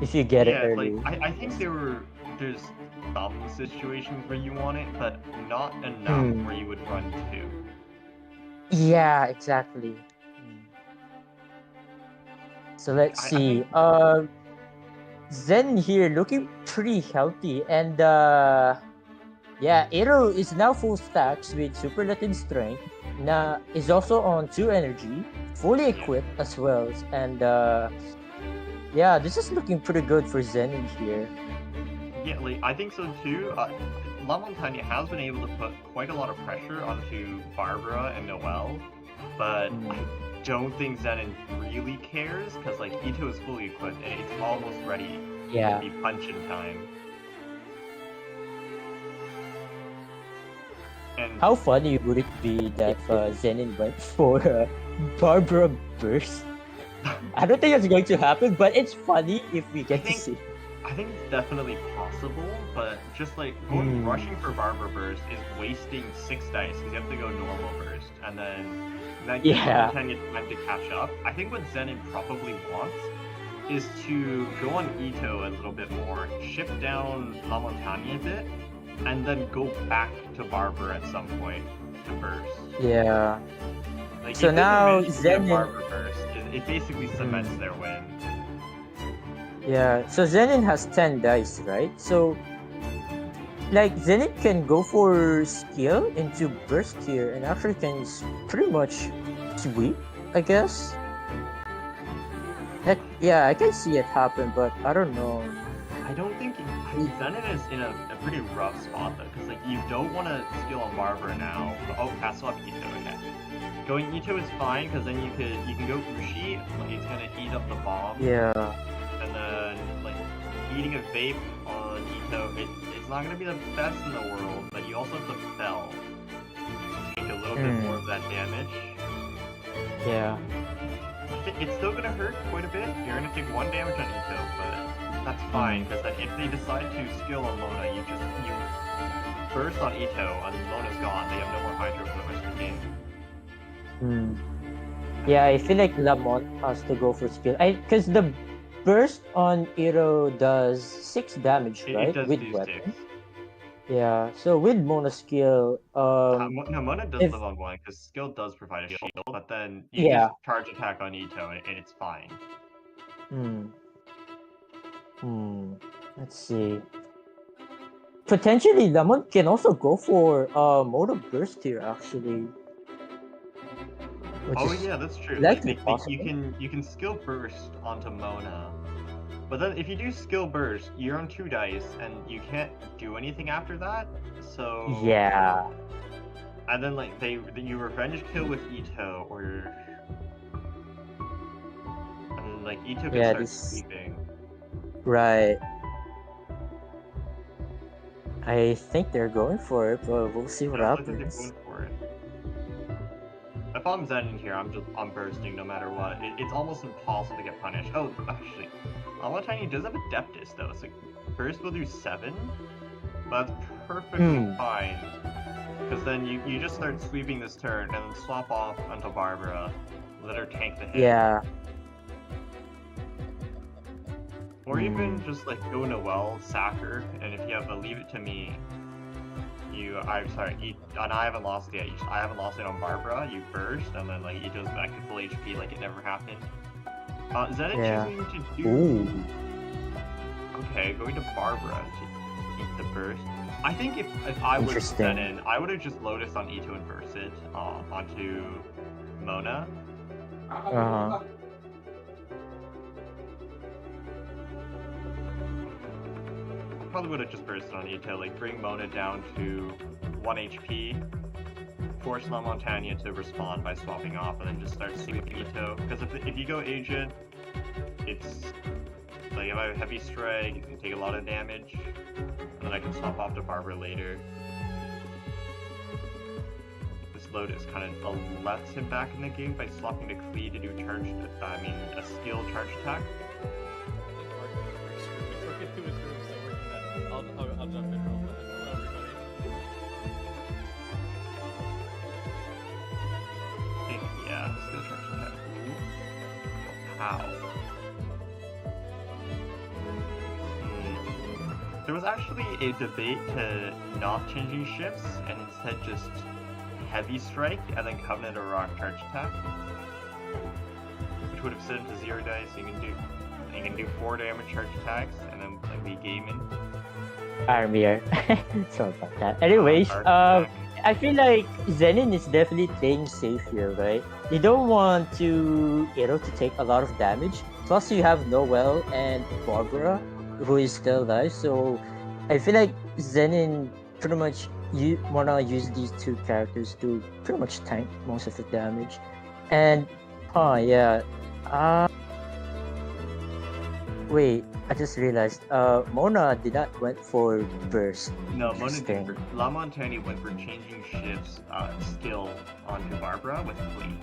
if you get it early. Like I think there's some situations where you want it, but not enough where you would run 2. Yeah, exactly. So let's see. Zen here looking pretty healthy, and Aero is now full stacks with superlative strength. Is also on 2 energy, fully equipped as well, and this is looking pretty good for Zenin here. Yeah, like I think so too. La Montagne has been able to put quite a lot of pressure onto Barbara and Noelle, but I don't think Zenin really cares, because like Ito is fully equipped and it's almost ready to be punch-in time. And how funny would it be that Zenin went for Barbara Burst? I don't think it's going to happen, but it's funny if we get to see. I think it's definitely possible, but just like rushing for Barbara Burst is wasting 6 dice, because you have to go normal burst, and then that gives time to catch up. I think what Zenin probably wants is to go on Ito a little bit more, shift down La Montagne a bit, and then go back to Barbara at some point to burst. Yeah. Like, so now Zenin Barbara burst, it basically cements their win. Yeah. So Zenin has 10 dice, right? So like Zenin can go for skill into burst here and actually can pretty much sweep I guess. Heck, yeah, I can see it happen, but I don't know. I don't think Zenin is in a pretty rough spot though, because like you don't want to skill on Barbara now. Oh, Castle up Ito. Okay, going Ito is fine because then you can go Ushi. Like, it's gonna eat up the bomb. Yeah. And then like eating a vape on Ito, it's not gonna be the best in the world, but you also have the Fell to take a little bit more of that damage. Yeah. It's still gonna hurt quite a bit. You're gonna take 1 damage on Ito, but that's fine, because then if they decide to skill on Lona, you burst on Ito, and Lona's gone. They have no more Hydro for the rest of the game. Yeah, I feel like Lamont has to go for skill. Because the burst on Ito does 6 damage, right? It does with do weapon. 6. Yeah, so with Mona skill, No, Mona does live on 1, because skill does provide a shield, but then you just charge attack on Ito, and it's fine. Let's see. Potentially, Lamont can also go for Mode of Burst here, actually. Oh yeah, that's true. You can skill burst onto Mona, but then if you do skill burst, you're on 2 dice and you can't do anything after that. So yeah, and then like you revenge kill with Ito, or and like Ito can start sleeping. Right. I think they're going for it, but we'll see what happens. If I'm Zenin here, I'm bursting no matter what. It's almost impossible to get punished. Oh, actually, Alatani does have Adeptus though, so burst will do 7. But that's perfectly fine. Because then you just start sweeping this turn and then swap off onto Barbara. Let her tank the hit. Yeah. Or even just like go Noelle, sack her, and if you have a Leave It to Me, and I haven't lost it yet. I haven't lost it on Barbara. You burst, and then like it goes back to full HP like it never happened. Zenin choosing to do. Okay, going to Barbara to eat the burst. I think if I was Zenin, I would have just Lotus on Ito and burst it onto Mona. Probably would have just bursted on Ito, like bring Mona down to 1 HP, force La Montagne to respond by swapping off, and then just start sweeping Ito. Because if you go Agent, it's like if I have Heavy Strike, it's gonna take a lot of damage, and then I can swap off to Barbara later. This Lotus kind of lets him back in the game by swapping to Clee to do a skill charge attack. I'll jump in real fast. Hello, everybody. Yeah, skill charge attack. How? There was actually a debate to not changing shifts and instead just Heavy Strike and then Covenant or Rock charge attack, which would have set him to 0 dice. So you can do 4 damage charge attacks and then like be gaming. Armier. Sorry about that. Anyways, I feel like Zenin is definitely playing safe here, right? You don't want to take a lot of damage. Plus, you have Noelle and Barbara, who is still alive. So, I feel like Zenin pretty much wanna use these 2 characters to pretty much tank most of the damage. And, wait, I just realized, Mona did not went for burst. No, Mona did. La Montagne went for changing shifts skill onto Barbara with Clee.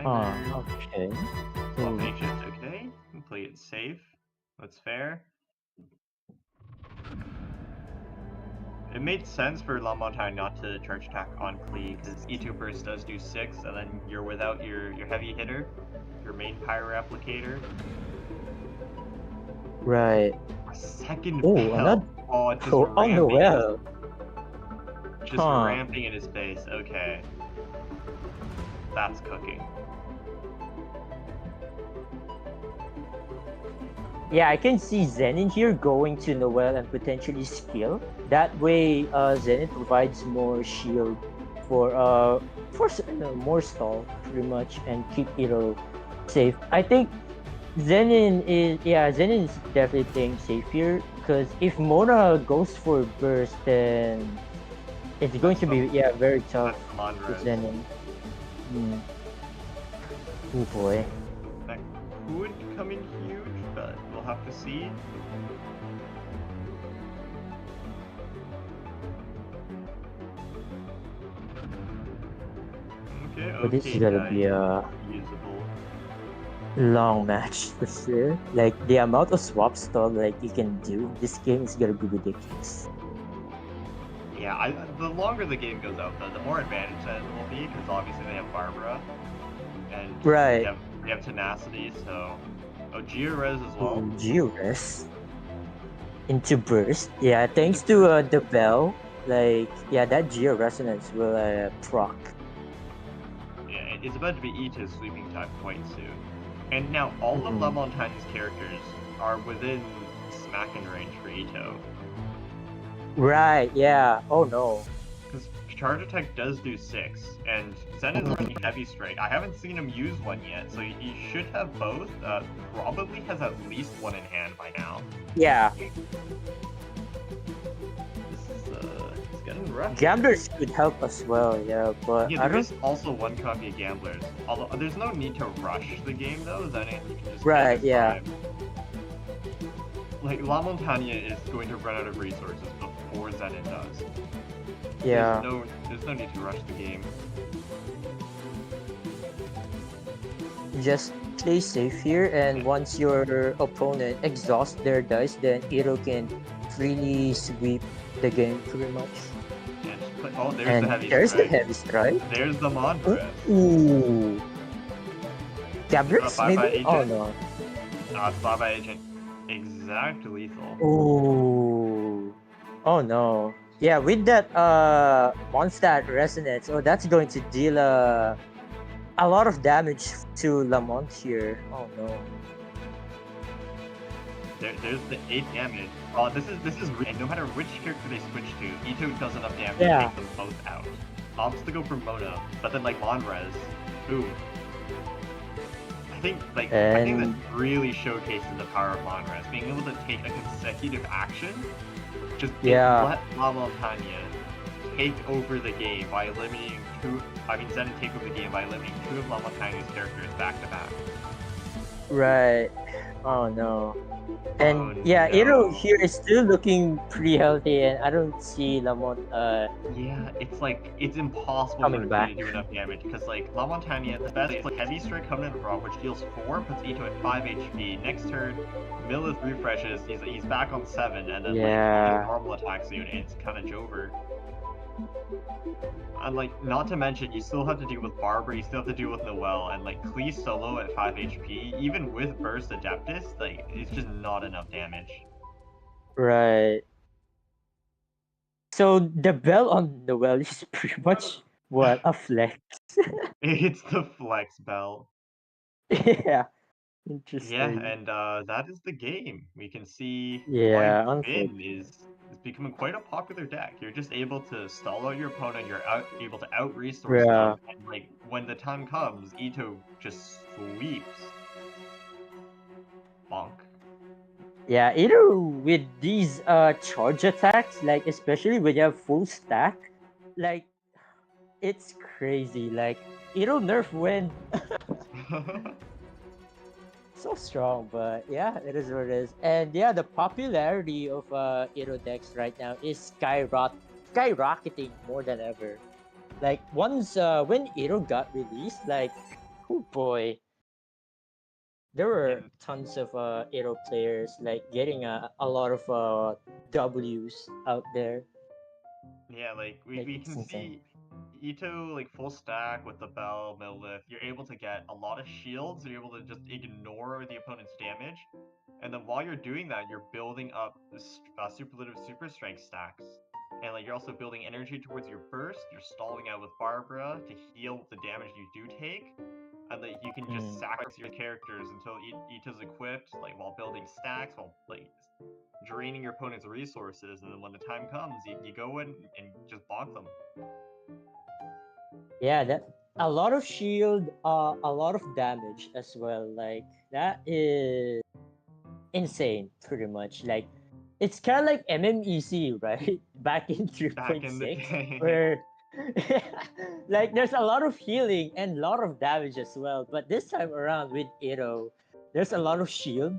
Okay. Swapping shifts, okay. Play it safe. That's fair. It made sense for La Montagne not to charge attack on Clee, because E2 burst does do 6, and then you're without your heavy hitter, your main pyro applicator. Right. A second another... Noelle. Just ramping in his face, okay. That's cooking. Yeah, I can see Zenin here going to Noelle and potentially skill, That way, Zenith provides more shield for more stall pretty much and keep Iro safe. I think Zenin is definitely playing safe here because if Mona goes for burst, then it's going to be very tough That's for Monres. Zenin. Oh boy. That could come in huge, but we'll have to see. Okay, But this is gonna be a usable. long match for sure. Like the amount of swap stall like you can do this game is gonna be ridiculous. Yeah, the longer the game goes out, the more advantage that it will be, because obviously they have Barbara, and Right. they have tenacity, so... Oh, Geo-Res as well? Geo-Res into burst. Yeah, thanks to the bell, like, yeah, that Geo-Resonance will proc. Yeah, it's about to be Ito's sweeping type quite soon. And now, all of La Montagne's characters are within smacking range for Ito. Right, yeah. Oh no. Because charge attack does do 6, and Zen is running heavy strike. I haven't seen him use one yet, so he should have both. Probably has at least one in hand by now. Yeah. This is it's getting rough. Gamblers could help as well, yeah, but yeah, there is also one copy of Gamblers. Although there's no need to rush the game though. Zen you can just right, yeah. time. Like La Montagne is going to run out of resources before Zenin does. Yeah. There's no need to rush the game. Just play safe here, and once your opponent exhausts their dice, then Iro can freely sweep the game pretty much. Oh, there's and the heavy there's strike. the heavy strike. There's the Montres. Ooh. Gabrix, maybe? Oh no. No, it's Baba Agent. Exact lethal. Ooh. Oh no. Yeah, with that Mondstadt Resonance, that's going to deal a lot of damage to Lamont here. Oh no. There's the 8 damage. Oh, this is and no matter which character they switch to, Ito does enough damage to take them both out. Opts to go for Mona, but then like Monres, boom. I think that really showcases the power of Monres, being able to take a consecutive action, just let La Montagne take over the game by eliminating Zenin take over the game by eliminating 2 of La Montagne's characters back to back. Right. Oh no. And Iro here is still looking pretty healthy, and I don't see Lamont. Yeah, it's impossible for him to do enough damage because La Montagne at the best is heavy strike Covenant of Rock, which deals 4, puts Ito at 5 HP. Next turn, Millith refreshes, he's back on 7, and then his normal attack soon, and it's kind of Jover. And not to mention, you still have to deal with Barbara, you still have to deal with Noelle, and Clee solo at 5 HP, even with Burst Adeptus, it's just not enough damage. Right. So the bell on Noelle is pretty much a flex. It's the flex bell. Yeah. Interesting. Yeah, and that is the game. We can see why Finn is becoming quite a popular deck. You're just able to stall out your opponent, you're able to out-resource them, and when the time comes, Ito just sweeps. Bonk. Yeah, Ito with these charge attacks, especially when you have full stack, it's crazy. Ito nerf win. So strong, but yeah, it is what it is. And yeah, the popularity of Iro decks right now is skyrocketing more than ever. Once when Iro got released, oh boy, there were tons of Iro players getting a lot of W's out there. Yeah, we can see Ito full stack with the bell, Millith. You're able to get a lot of shields. You're able to just ignore the opponent's damage, and then while you're doing that, you're building up superlative super strength stacks, and you're also building energy towards your burst. You're stalling out with Barbara to heal the damage you do take, and like you can just sacrifice your characters until Ito's equipped, like while building stacks, while like draining your opponent's resources, and then when the time comes, you go in and just bonk them. Yeah, that a lot of shield, a lot of damage as well. Like that is insane, pretty much. Like it's kind of like MMEC, right? Back in Back in the 3.6, day. where like there's a lot of healing and a lot of damage as well. But this time around with Ito, there's a lot of shield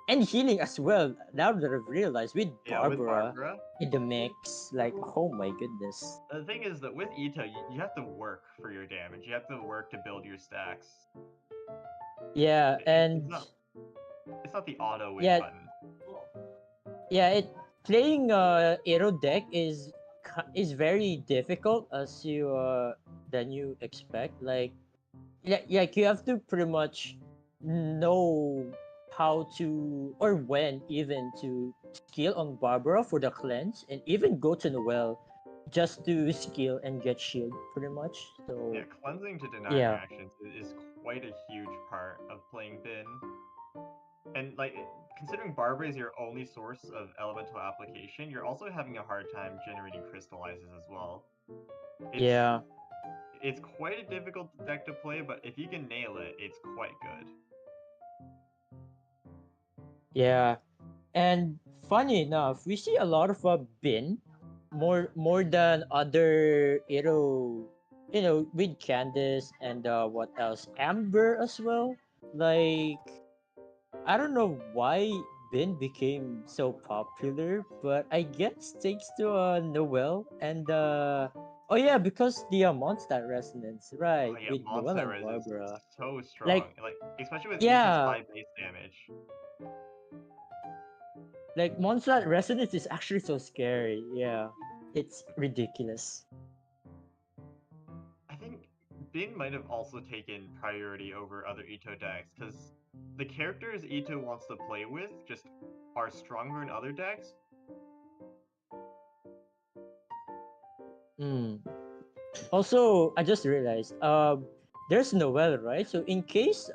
and healing as well. Now that I've realized with Yeah, with Barbara Barbara. in the mix, like oh my goodness. The thing is that with Ito, you have to work for your damage. You have to work to build your stacks. Yeah, and It's not the auto win yeah, button. yeah, playing Aero deck is very difficult as you than you expect. Like you have to pretty much know how to or when even to skill on Barbara for the cleanse and even go to Noel just to skill and get shield pretty much. So Yeah, cleansing to deny yeah. reactions is quite a huge part of playing Bin. And like considering Barbara is your only source of elemental application, you're also having a hard time generating crystallizes as well. It's quite a difficult deck to play, but if you can nail it, it's quite good. Yeah, and funny enough, we see a lot of Bin more than other with Candace and what else, Amber as well. Like I don't know why Bin became so popular, but I guess thanks to Noel and oh yeah, because the Mondstadt resonance, right? Oh yeah, With Noel Monster and Res is Barbara. so strong. Like Like especially with Ito's yeah, high base damage. like Mondstadt resonance is actually so scary. Yeah, it's ridiculous. I think Bin might have also taken priority over other Ito decks because the characters Ito wants to play with just are stronger in other decks. Also, I just realized there's Noel, right? So in case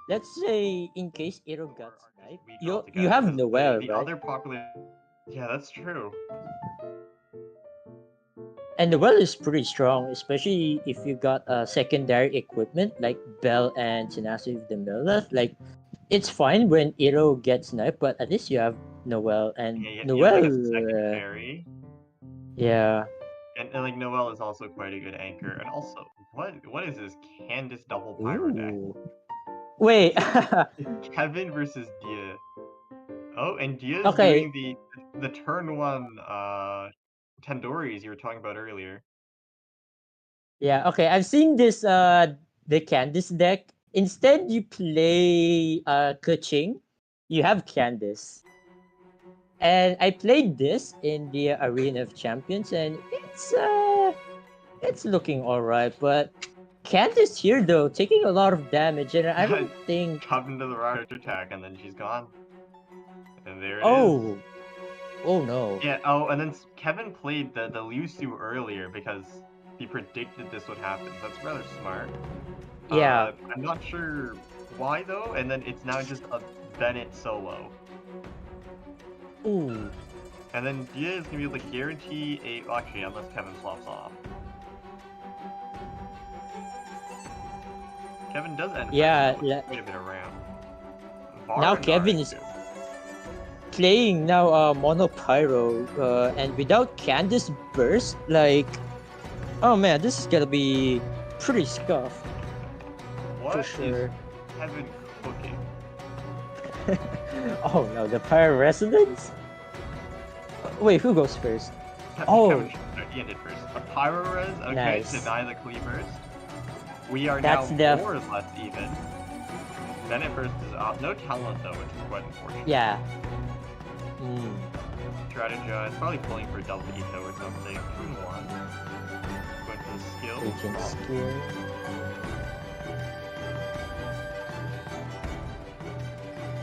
let's say in case Iro got sniped, you have Noel, the right? other popular. Yeah, that's true. And Noel is pretty strong, especially if you got secondary equipment like Bell and Tenacity of the Milleth. Like it's fine when Iro gets sniped, but at least you have Noel and Yeah, Noel. like a second fairy. Yeah. And like Noel is also quite a good anchor. And also, what is this Candice double pyro deck? Wait. Kevin versus Dia. Oh, and Dia's Okay. doing the turn one Tandoori's you were talking about earlier. Yeah, okay. I've seen this the Candice deck. Instead you play Kuching, you have Candice. And I played this in the Arena of Champions and it's looking alright, but Candice here though, taking a lot of damage and I don't think chopped into the rocket attack and then she's gone. And there it is. Oh no. Yeah, oh, and then Kevin played the Liu Su earlier because he predicted this would happen. That's rather smart. Yeah. I'm not sure why though, and then it's now just a Bennett solo. Ooh. And then Dia is gonna be able to guarantee a actually unless Kevin swaps off. Kevin does end quite a bit around. Now Kevin is playing now Mono Pyro and without Candice burst, like oh man, this is gonna be pretty scuffed. What for sure. Is Kevin cooking? Oh no, the Pyro Resonance? Wait, who goes first? Kevin, he ended first. A Pyro Res? Okay, nice. Deny the Clee first. We are That's now 4 left even. Bennett first is off. No talent though, which is quite unfortunate. Yeah. Strategize. Probably pulling for double Ito or something. 2-1. Going for the skill. Agent skill.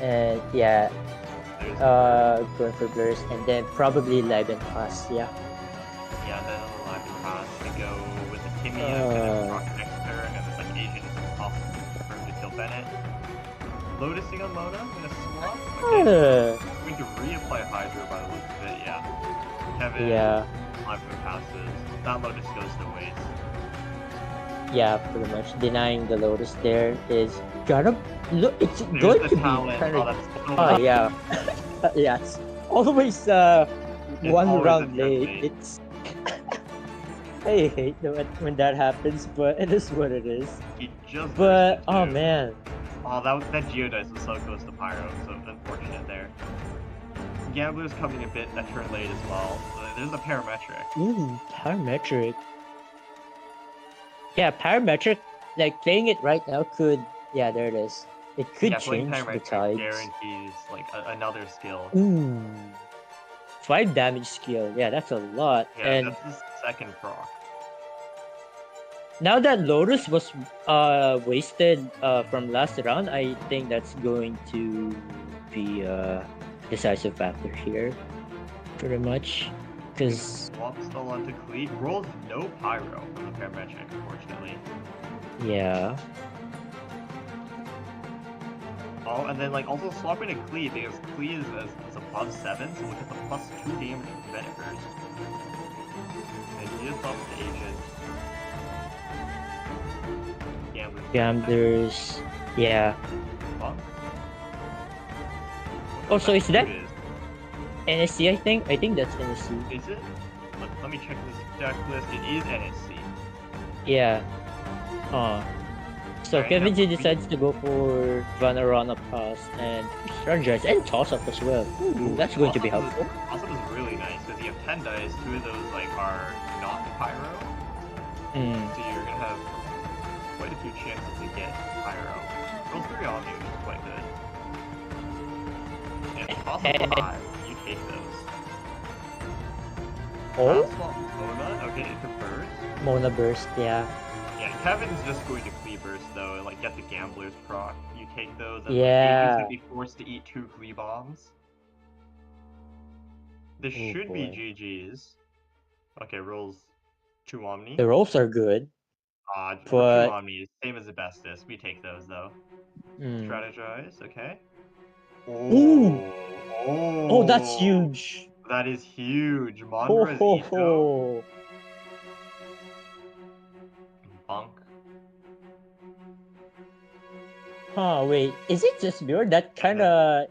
And yeah. Going for blurs and then probably Live and Pass, yeah. Yeah, then Live and Pass to go with the Kimmy and then rocket next turn and then like agent is impossible for him to kill Bennett. Lotusing on Mona in a swap. Okay. Going to reapply Hydra by the looks of it. Yeah. Kevin. Yeah. Time passes. That Lotus goes to waste. Yeah, pretty much denying the Lotus there is gotta look. It's There's going the to talent. be kind Oh, of. that's so Oh yeah, yeah. It's always one always round a turn late. late. It's I hate when that happens, but it is what it is. He just But burst it oh too. man, Oh, that Geodice was so close to Pyro, so unfortunate there. Gambler's coming a bit that turn late as well. There's a parametric. ooh, parametric. Yeah, parametric. Like playing it right now could. Yeah, there it is. It could Yeah, playing change the parametric tides. guarantees like another skill. Ooh, 5 damage skill. Yeah, that's a lot. Yeah, And that's his second proc. now that Lotus was wasted from last round, I think that's going to be a decisive factor here, pretty much, because Swap stall onto Clee. Rolls no Pyro from the parametric, unfortunately. yeah, Oh, and then like also swapping to Clee because Clee is above 7, so look at the plus 2 damage from Bennett Burst. And he just swaps the agent. Gamblers, yeah. Funk. Oh, so is that It is. NSC? I think that's NSC. Is it? Let me check this deck list. It is NSC. Yeah. So Alright, Kevin now- G decides to go for Vanarana Pass and strategize and toss up as well. Ooh, that's going to be Also, helpful. Also, is really nice because you have 10 dice. 2 of those like are not Pyro, Mm. so you're gonna have quite a few chances to get Pyro. Roll 3 on you, which is quite good. Yeah, also 5. You take those. Oh, Swap Mona. Okay, it confers. Mona Burst, yeah. Yeah, Kevin's just going to Clee Burst though, and like get the Gambler's proc. You take those, and Yeah. he's gonna be forced to eat 2 Clee bombs. This Oh, should be boy. GG's. Okay, rolls 2 Omni. The rolls are good, For but 2 Omnis, same as the bestest. We take those though. mm. Strategize, okay. Ooh. Oh, Oh, that's huge. That is huge. Ho Mondra's ho Eco. ho. Bunk. Huh, wait. Is it just me or that's kind of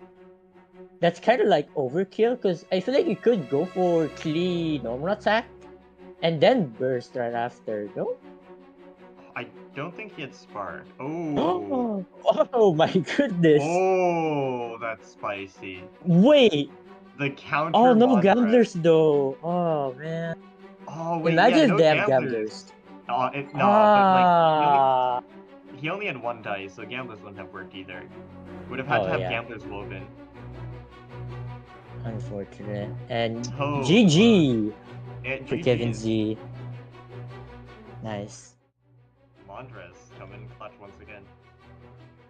like overkill? Because I feel like you could go for Clee normal attack and then burst right after, no? I don't think he had Spark. Oh. Oh my goodness. Oh, that's spicy. Wait. The counter. Oh, no Mondred. gamblers though. Oh, man. Oh, wait. Imagine yeah, if no they have gamblers. gamblers. No, but like he only had 1 dice, so gamblers wouldn't have worked either. Would have had Oh, to have yeah. gamblers woven. Unfortunate. And Oh, GG and for GG Kevin is Z. Nice. Mondres coming clutch once again.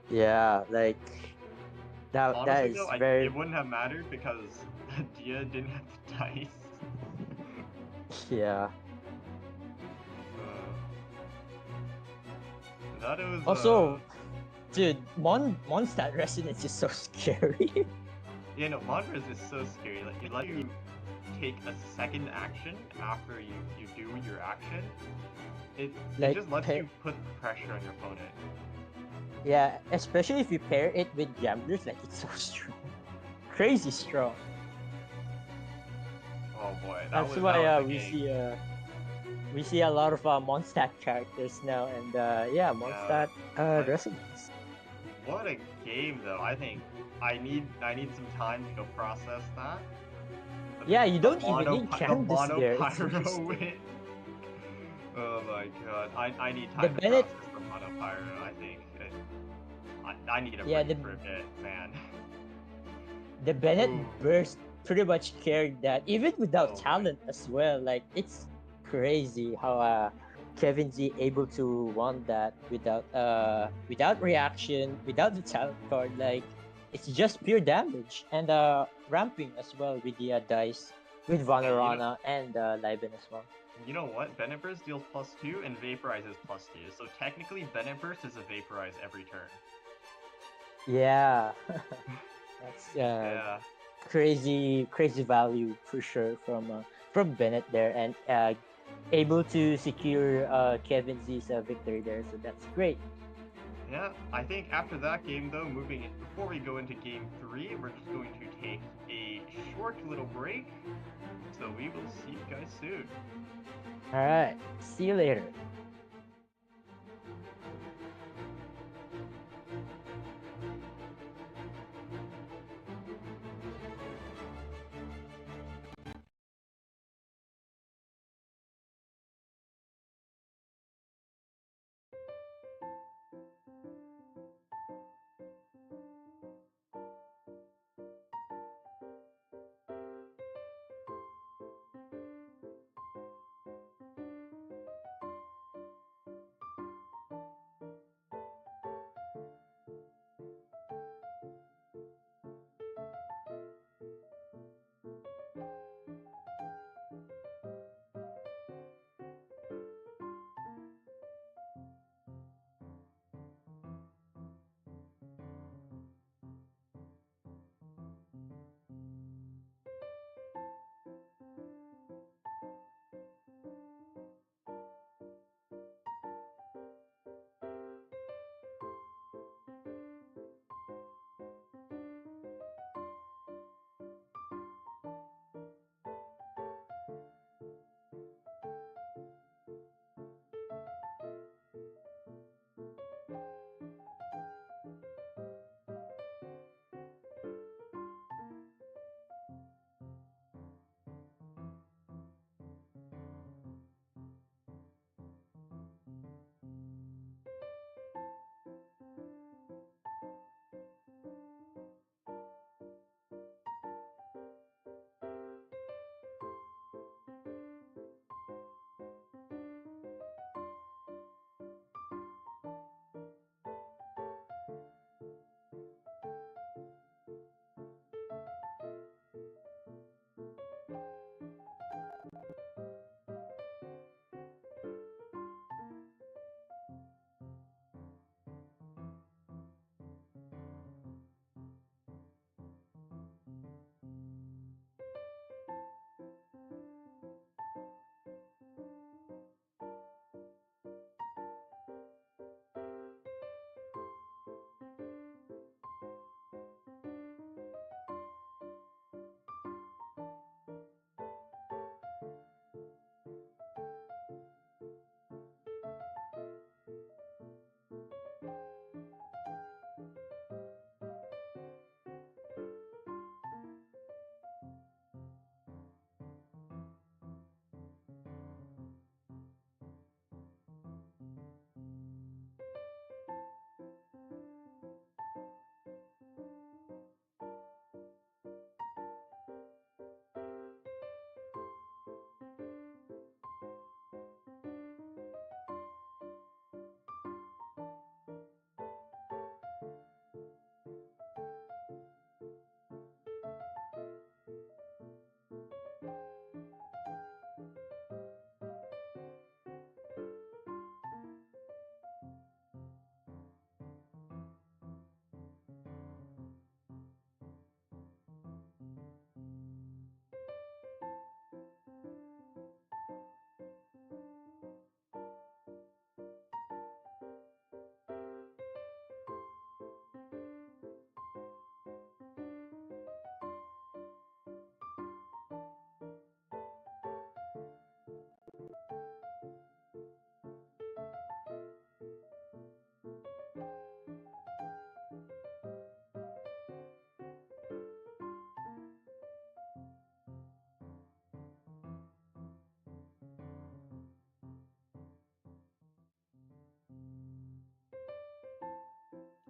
Yeah, like that Honestly, is though, very it wouldn't have mattered because Dia didn't have the dice. yeah. That was Also, dude, Mondstadt resonance is so scary. yeah, no, Mondres is so scary. Like, it lets you take a second action after you do your action. It Like, just lets pair- you put pressure on your opponent. Yeah, especially if you pair it with gamblers, like it's so strong, crazy strong. Oh boy, that That's was, why that was we the game. see a lot of Mondstadt characters now, and yeah, Mondstadt Right. resonance. What a game, though. I think I need some time to go process that. Yeah, you don't even mono- need the Candace mono there. It's pyro interesting. win. Oh my god, I need The time to Bennett- process the mono pyro. I think I need a Yeah, break the- for a bit, man. The Bennett Ooh. burst pretty much carried that, even without Oh my. talent as well. Like it's crazy how Kevin Z able to won that without reaction, without the talent card. Like it's just pure damage and ramping as well with the dice. with Vanarana and Liben as well. You know what? Bennett Burst deals +2 and Vaporize is +2. So technically, Bennett Burst is a Vaporize every turn. Yeah, that's Yeah. crazy value for sure from Bennett there, and able to secure Kevin Z's victory there. So that's great. Yeah, I think after that game, though, before we go into game 3, we're just going to take a short little break. So we will see you guys soon. All right, see you later.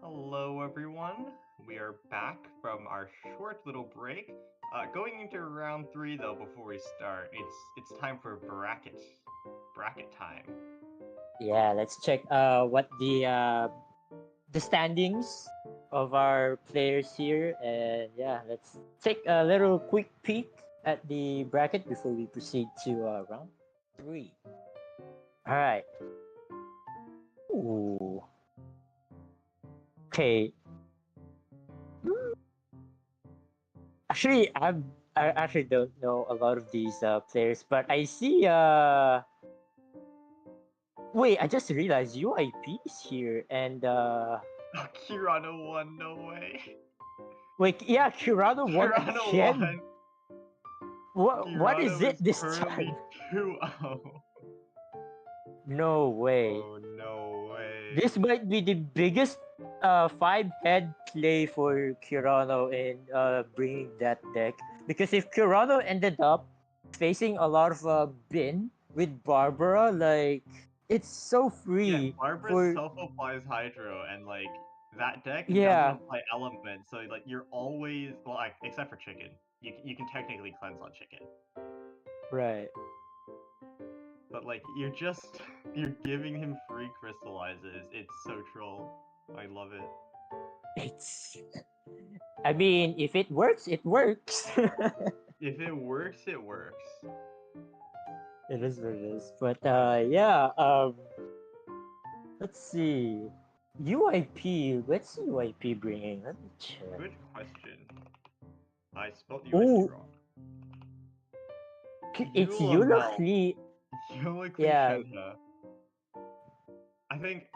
Hello, everyone. We are back from our short little break. Going into round 3, though, before we start, it's time for bracket time. Yeah, let's check what the standings of our players here, and yeah, let's take a little quick peek at the bracket before we proceed to round 3. All right. Ooh. Okay. Actually, I actually don't know a lot of these players, but I see. Wait, I just realized UIP is here, and Kirano won, no way. wait, yeah, Kirano won Kirano again. won. What is Kirano it is this currently time? 2-0. No way. Oh, no way. This might be the biggest 5-head play for Kirano in bringing that deck. Because if Kirano ended up facing a lot of Bin with Barbara, like, it's so Yeah, free Barbara for. self-applies Hydro, and like that deck doesn't Yeah, apply Element, so like you're always except for Chicken, you can technically cleanse on Chicken, right. but like you're giving him free crystallizes. It's so troll. I love it. It's. I mean, if it works, it works. If it works, it works. It is what it is. But yeah, let's see. UIP, what's UIP bringing? Let me check. Good question. I spelled Oh, UIP wrong. it's Yulamel. Eulachli. Yulamel Yeah, Shenhe. I think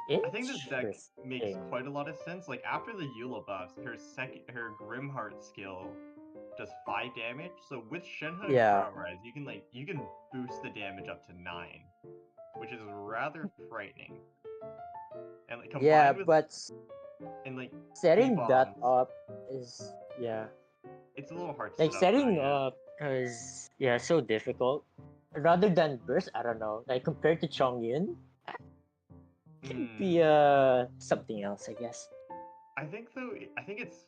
this deck makes interesting. quite a lot of sense. Like after the Eula buffs, her Grimheart skill does 5 damage. So with Shenhe and Yeah, Crow Rise, you can boost the damage up to 9, which is rather frightening. And like yeah, combined with but and like setting that E-bombs, up is, yeah, it's a little hard to like set up now, setting yeah. up is, yeah, so difficult. Rather than burst, I don't know. Like compared to Chongyun, could be something else, I guess. I think it's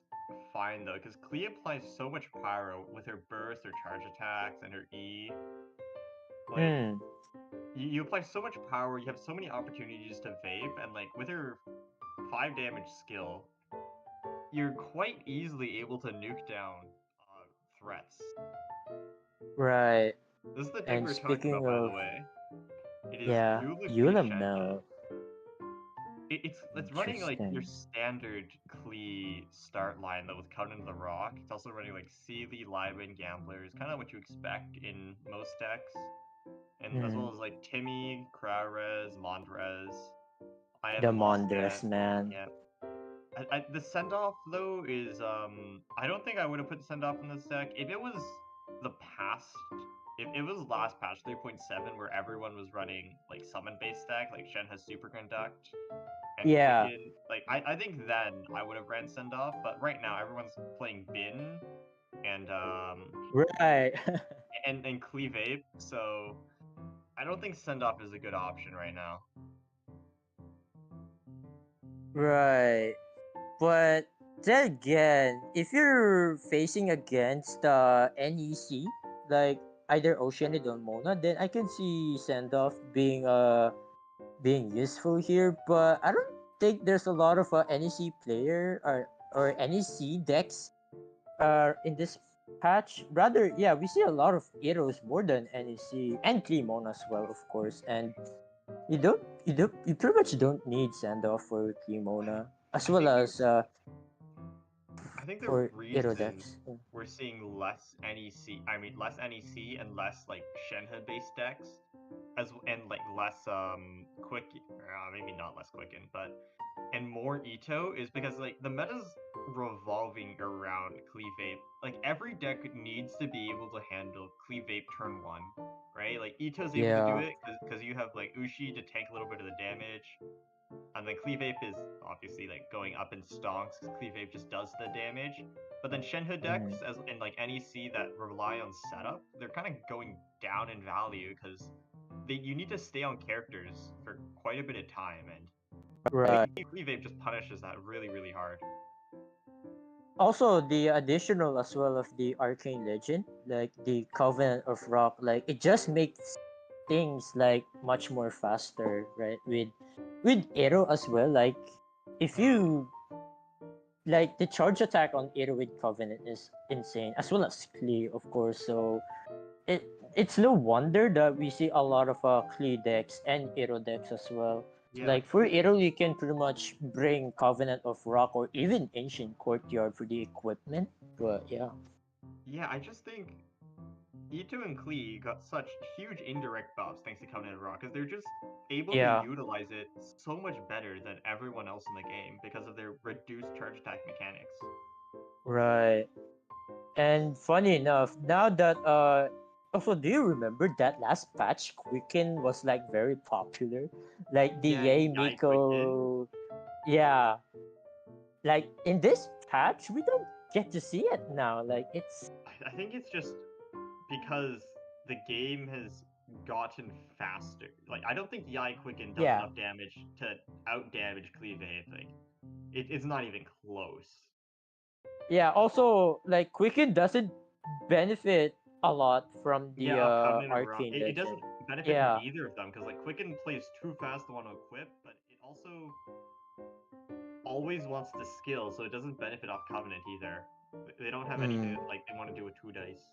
fine though, because Clee applies so much pyro with her burst, her charge attacks, and her E. Like Hmm. you apply so much power, you have so many opportunities to vape, and like with her 5 damage skill, you're quite easily able to nuke down threats. Right. This is the deck we And were talking about, speaking by the of, way. It is yeah, Yulikli Shenhe. Yulamel. It's running like your Interesting. standard Clee start line though with Conan the Rock. It's also running like Sealy, Liven, Gamblers, kind of what you expect in most decks, and as Hmm. well as like Timmy, Crowres, Mondrez. I The haven't lost Mondres, yet. man. Yeah. The send off though is I don't think I would have put send off in this deck if it was the past. If it was last patch 3.7 where everyone was running like summon based deck, like Shen has Superconduct and Yeah. Quicken, like I think then I would have ran send off, but right now everyone's playing Bin and Right. and Cleave Ape, so I don't think send off is a good option right now. Right. But then again, if you're facing against NEC, like either Oceanid or Mona, then I can see send off being useful here. But I don't think there's a lot of NEC player or NEC decks in this patch. Rather, yeah, we see a lot of heroes more than NEC and Clemon as well, of course. And you pretty much don't need send off for Clemona as I well think as I think the for hero reason decks. we're seeing less NEC and less like Shenhe based decks, and like less quick, maybe not less Quicken, but and more Ito is because like the meta's revolving around Cleave Ape. Like every deck needs to be able to handle Cleave Ape turn 1, right? Like Ito's able to do Yeah. it because you have like Ushi to tank a little bit of the damage. And then Cleave Ape is obviously like going up in stonks because Cleave Ape just does the damage. But then Shenhe decks, Mm. as in like NEC that rely on setup, they're kind of going down in value because you need to stay on characters for quite a bit of time, and Right. Cleave Ape just punishes that really, really hard. Also, the additional as well of the Arcane Legend, like the Covenant of Rock, like it just makes things like much more faster, right? With Arrow as well, like if Hmm. you like the charge attack on Aetherwid Covenant is insane, as well as Clee, of course. So it it's no wonder that we see a lot of Clee decks and Aero decks as well. Yeah, Like for Aero, you can pretty much bring Covenant of Rock or even Ancient Courtyard for the equipment. But yeah, yeah. I just think Ito and Klee got such huge indirect buffs thanks to Covenant of Rock, because they're just able to yeah, utilize it so much better than everyone else in the game because of their reduced charge attack mechanics. right. And funny enough, now that also do you remember that last patch Quicken was like very popular? Like the Yeah, Yay Yai Quicken. Miko, yeah. Like in this patch we don't get to see it now. Like it's I think it's just because the game has gotten faster. Like, I don't think Yai Quicken does yeah. enough damage to out damage Cleave. Like, it's not even close. Yeah, also like Quicken doesn't benefit a lot from Yeah, the of Covenant of Rock. Arcane It doesn't Legend. benefit Yeah. neither of them because like Quicken plays too fast to want to equip, but it also always wants the skill, so it doesn't benefit off Covenant either. They don't have anything Mm, that like they want to do with 2 dice.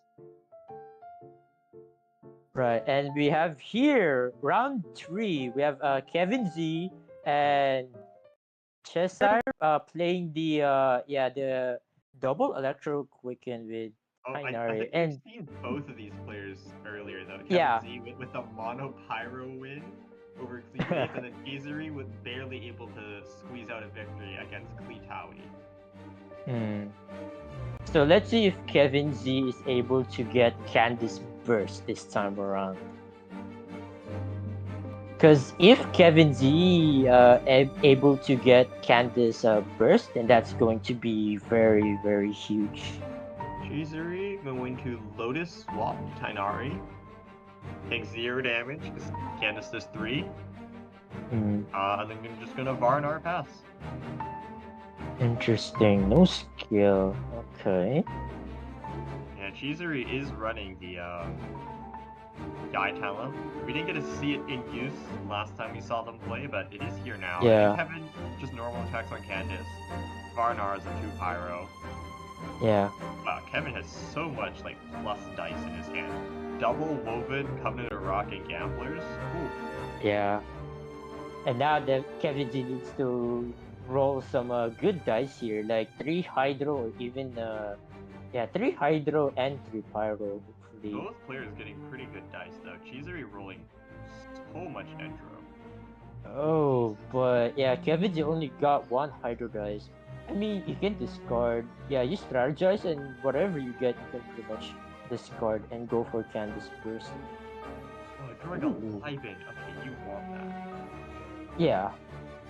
right. And we have here round 3. We have Kevin Z and Cesar playing the the double electro quicken with Oh, I Kainari. think we've And seen both of these players earlier though. Kevin yeah. Z with the mono pyro win over Cleave, and then Kizuri with barely able to squeeze out a victory against Clee Taui. Hmm. So let's see if Kevin Z is able to get Candice burst this time around. Because if Kevin Z able to get Candice burst, then that's going to be very, very huge. Kizuri going to Lotus swap Tainari. Takes 0 damage because Candace does 3. Hmm. And then you're just gonna Varnar pass. Interesting. No skill. Okay. Yeah, Chizuri is running the Guy talent. We didn't get to see it in use last time we saw them play, but it is here now. Yeah. And Kevin just normal attacks on Candace. Varnar is a 2 pyro. Yeah. Wow, Kevin has so much like plus dice in his hand. Double woven Covenant of Rock and Gamblers. Ooh. Yeah. And now that Kevin Z needs to roll some good dice here, like 3 Hydro or even 3 Hydro and 3 Pyro. Hopefully. Both players getting pretty good dice though. Chizuri rolling so much Dendro. Oh, but yeah, Kevin Z only got 1 Hydro dice. I mean, you can discard. Yeah, you strategize and whatever you get, you can pretty much discard and go for Candice Burst. Oh, drawing a Ooh. Liben. Okay, you want that. Yeah.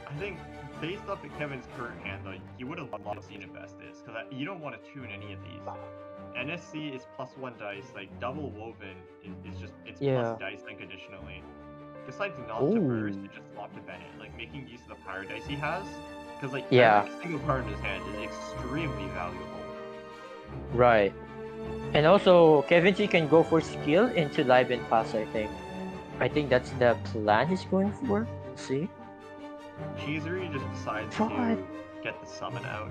I think based off of Kevin's current hand though, you would have loved to see Investis, because you don't want to tune any of these. NSC is +1 dice, like double woven is just it's Yeah. plus dice unconditionally. Decides not to burst and just swap to Bennett, like making use of the power dice he has. Because like Yeah. every single card in his hand is extremely valuable. Right. And also, Kevin Z can go for skill into live and pass, I think. I think that's the plan he's going for. We'll see. Chizuri just decides What? to get the summon out.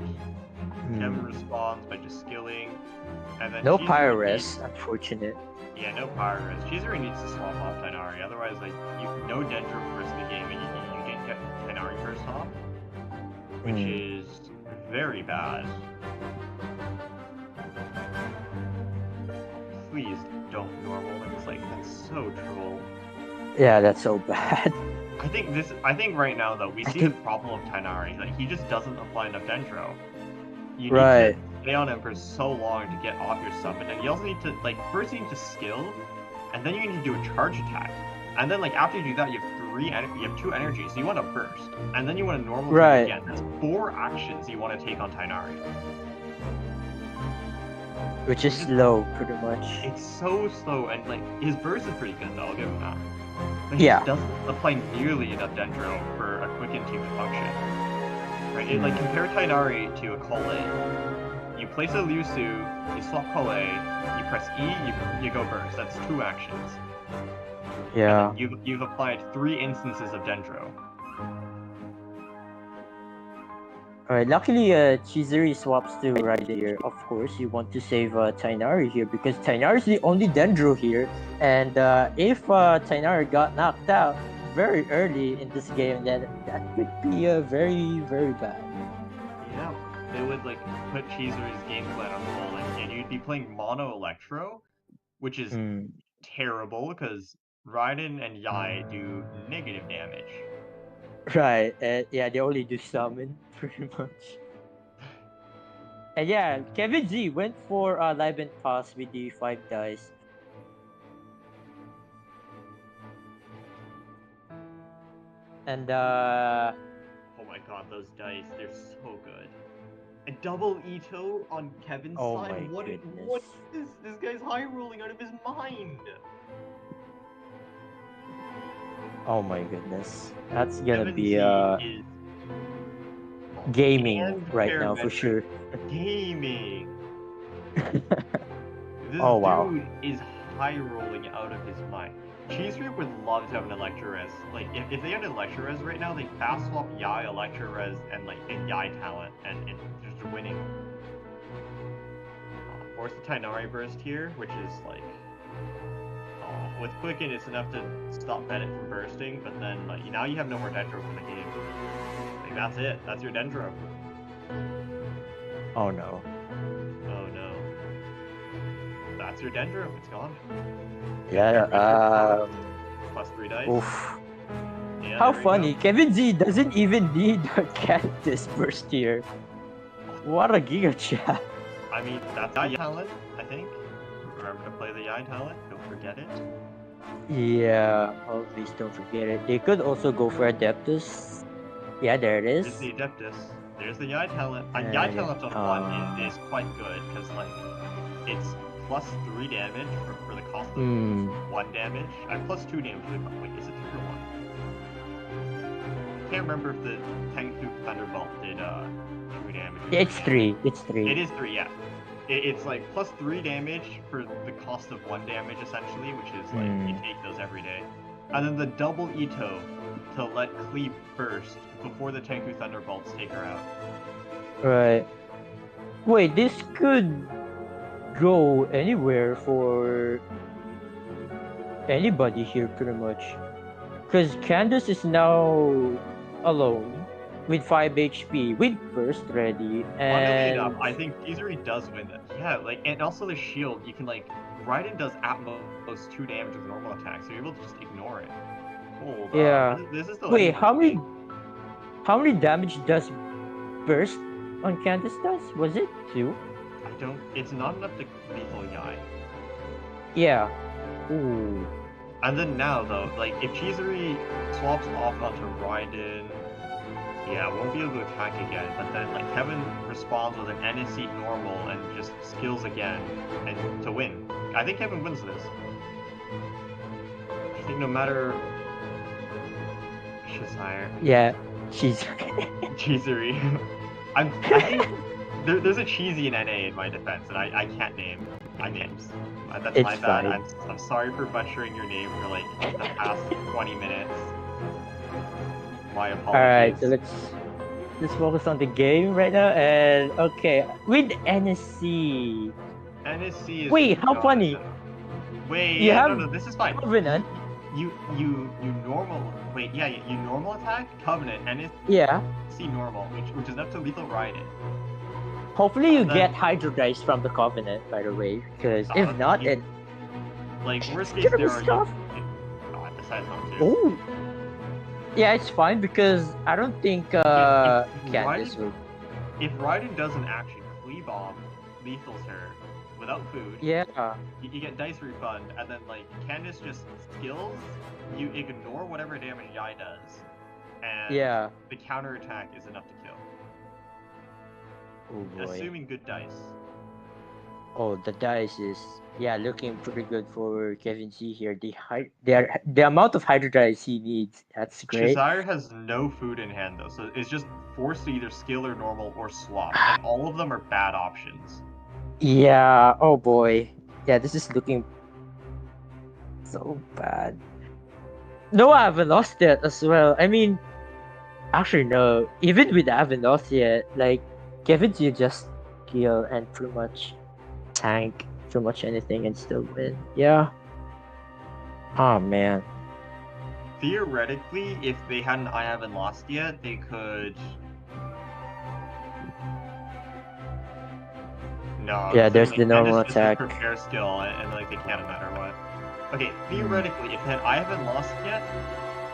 Kevin responds by just skilling. And then No Chizuri Pyres, unfortunate. Yeah, no power res. Chizuri needs to swap off Tainari, otherwise, like, no Dendro first in the game, and you didn't get Tainari first off, which is very bad. Please don't normal. It's like that's so troll. Yeah, that's so bad. I think right now though we see the problem of Tainari. Like he just doesn't apply enough Dendro. You need to stay on him for so long to get off your summon, and you also need to like first you need to skill, and then you need to do a charge attack, and then like after you do that you have 2 energies, so you want to burst, and then you want to normal again. That's 4 actions you want to take on Tainari. Which is slow, pretty much. It's so slow, and like his burst is pretty good though. I'll give him that. But Yeah. he doesn't apply nearly enough Dendro for a Quicken to function. Right? It, like compare Tainari to a Kole. You place a Liusu, you swap Kole, you press E, you go burst. That's 2 actions. Yeah. You've applied 3 instances of Dendro. Alright, luckily Chizuri swaps to right here. Of course, you want to save Tainari here because Tainari is the only Dendro here. And if Tainari got knocked out very early in this game, then that could be very, very bad. Yeah, they would like put Chizuri's game plan on hold, and you'd be playing mono electro, which is Hmm. terrible because Raiden and Yai do negative damage. Right, yeah, they only do summon pretty much. And yeah, Kevin Z went for live and pass with the 5 dice. And Oh my god, those dice, they're so good. A double Ito on Kevin's oh side? my What goodness. is this? This guy's high rolling out of his mind. Oh my goodness. That's gonna Kevin be Z is gaming and right now for parametric sure. gaming. This Oh, wow. dude is high rolling out of his mind. Cheese Group would love to have an Electro Res. Like, if they had an Electro Res right now, they fast swap Yai, Electro Res, and like get Yai talent, and it's just winning. Force the Tainari burst here, which is like, with Quicken, it's enough to stop Bennett from bursting, but then like now you have no more Dendro for the game. Like that's it. That's your Dendro. Oh no. Oh no. That's your Dendro. It's gone. Yeah, Plus 3 dice. oof. Yeah, How there we funny. go. Kevin Z doesn't even need a Candice burst here. What a giga chat. I mean, that's Yai talent, I think. Remember to play the Yai talent. Don't forget it. Yeah, oh, please don't forget it. They could also go for Adeptus. Yeah, there it There's is. the Adeptus. There's the Yai talent. Yai Yeah. talent on 1 is quite good because like it's plus 3 damage for the cost of 1 damage. Plus 2 damage. Wait, is it 3 or 1? I can't remember if the Tenku Thunderbolt did 2 damage. It's 3. It's 3. It is 3, yeah. It's like plus 3 damage for the cost of 1 damage essentially, which is like you take those every day. And then the double Ito to let Clee burst before the Tenku Thunderbolts take her out. Right. Wait, this could go anywhere for anybody here pretty much. Because Candace is now alone with 5 HP with burst ready, Funnily and enough, I think Izuri does win it. Yeah, like, and also the shield, you can like, Raiden does at most 2 damage with normal attacks, so you're able to just ignore it. Hold yeah. on. This is the Wait, how many damage does burst on Candace does? Was it 2? It's not enough to lethal Yai. Yeah. Ooh. And then now though, like if Chizuri swaps off onto Raiden, yeah, won't be able to attack again. But then like Kevin responds with an NSC normal and just skills again, and to win. I think Kevin wins this. I think no matter Shazire. Yeah, she's Chizuri. I think there's a cheesy in NA in my defense, and I can't name names. That's It's my bad. fine. I'm sorry for butchering your name for like the past 20 minutes. My apologies. Alright, so let's focus on the game right now. And okay, with NSC. NSC is Wait, how not- funny. Wait, You have no, this is fine. Covenant. You normal. Wait, yeah, you normal attack Covenant NSC Yeah. normal, which is enough to lethal Raiden. Hopefully you And then- get Hydro Dice from the Covenant, by the way. Because if not, you- it Like worst case gonna be there are. tough. Oh, I decided not to. Oh. Yeah, it's fine because I don't think if Candace Raiden- will. If Raiden does an action, Clee Bomb lethals her without food. Yeah. You get dice refund, and then like Candace just skills. You ignore whatever damage Yai does, and Yeah. the counter attack is enough to kill. Oh boy. Assuming good dice. Oh, the dice is looking pretty good for Kevin C here. The amount of Hydro Dice he needs, that's great. Shazire has no food in hand though, so it's just forced to either skill or normal or swap, and all of them are bad options. Yeah. Oh boy. Yeah, this is looking so bad. No, I haven't lost it as well. I mean, Actually, no. Even with Avenosia, like, Kevin, you just kill and pretty much tank pretty much anything and still win. Yeah. Oh man. Theoretically, if they hadn't I haven't lost yet, they could. No. Yeah, there's like, the normal Candace just has attack. prepare skill, and like they can't no matter what. Okay, theoretically, if had I haven't lost yet,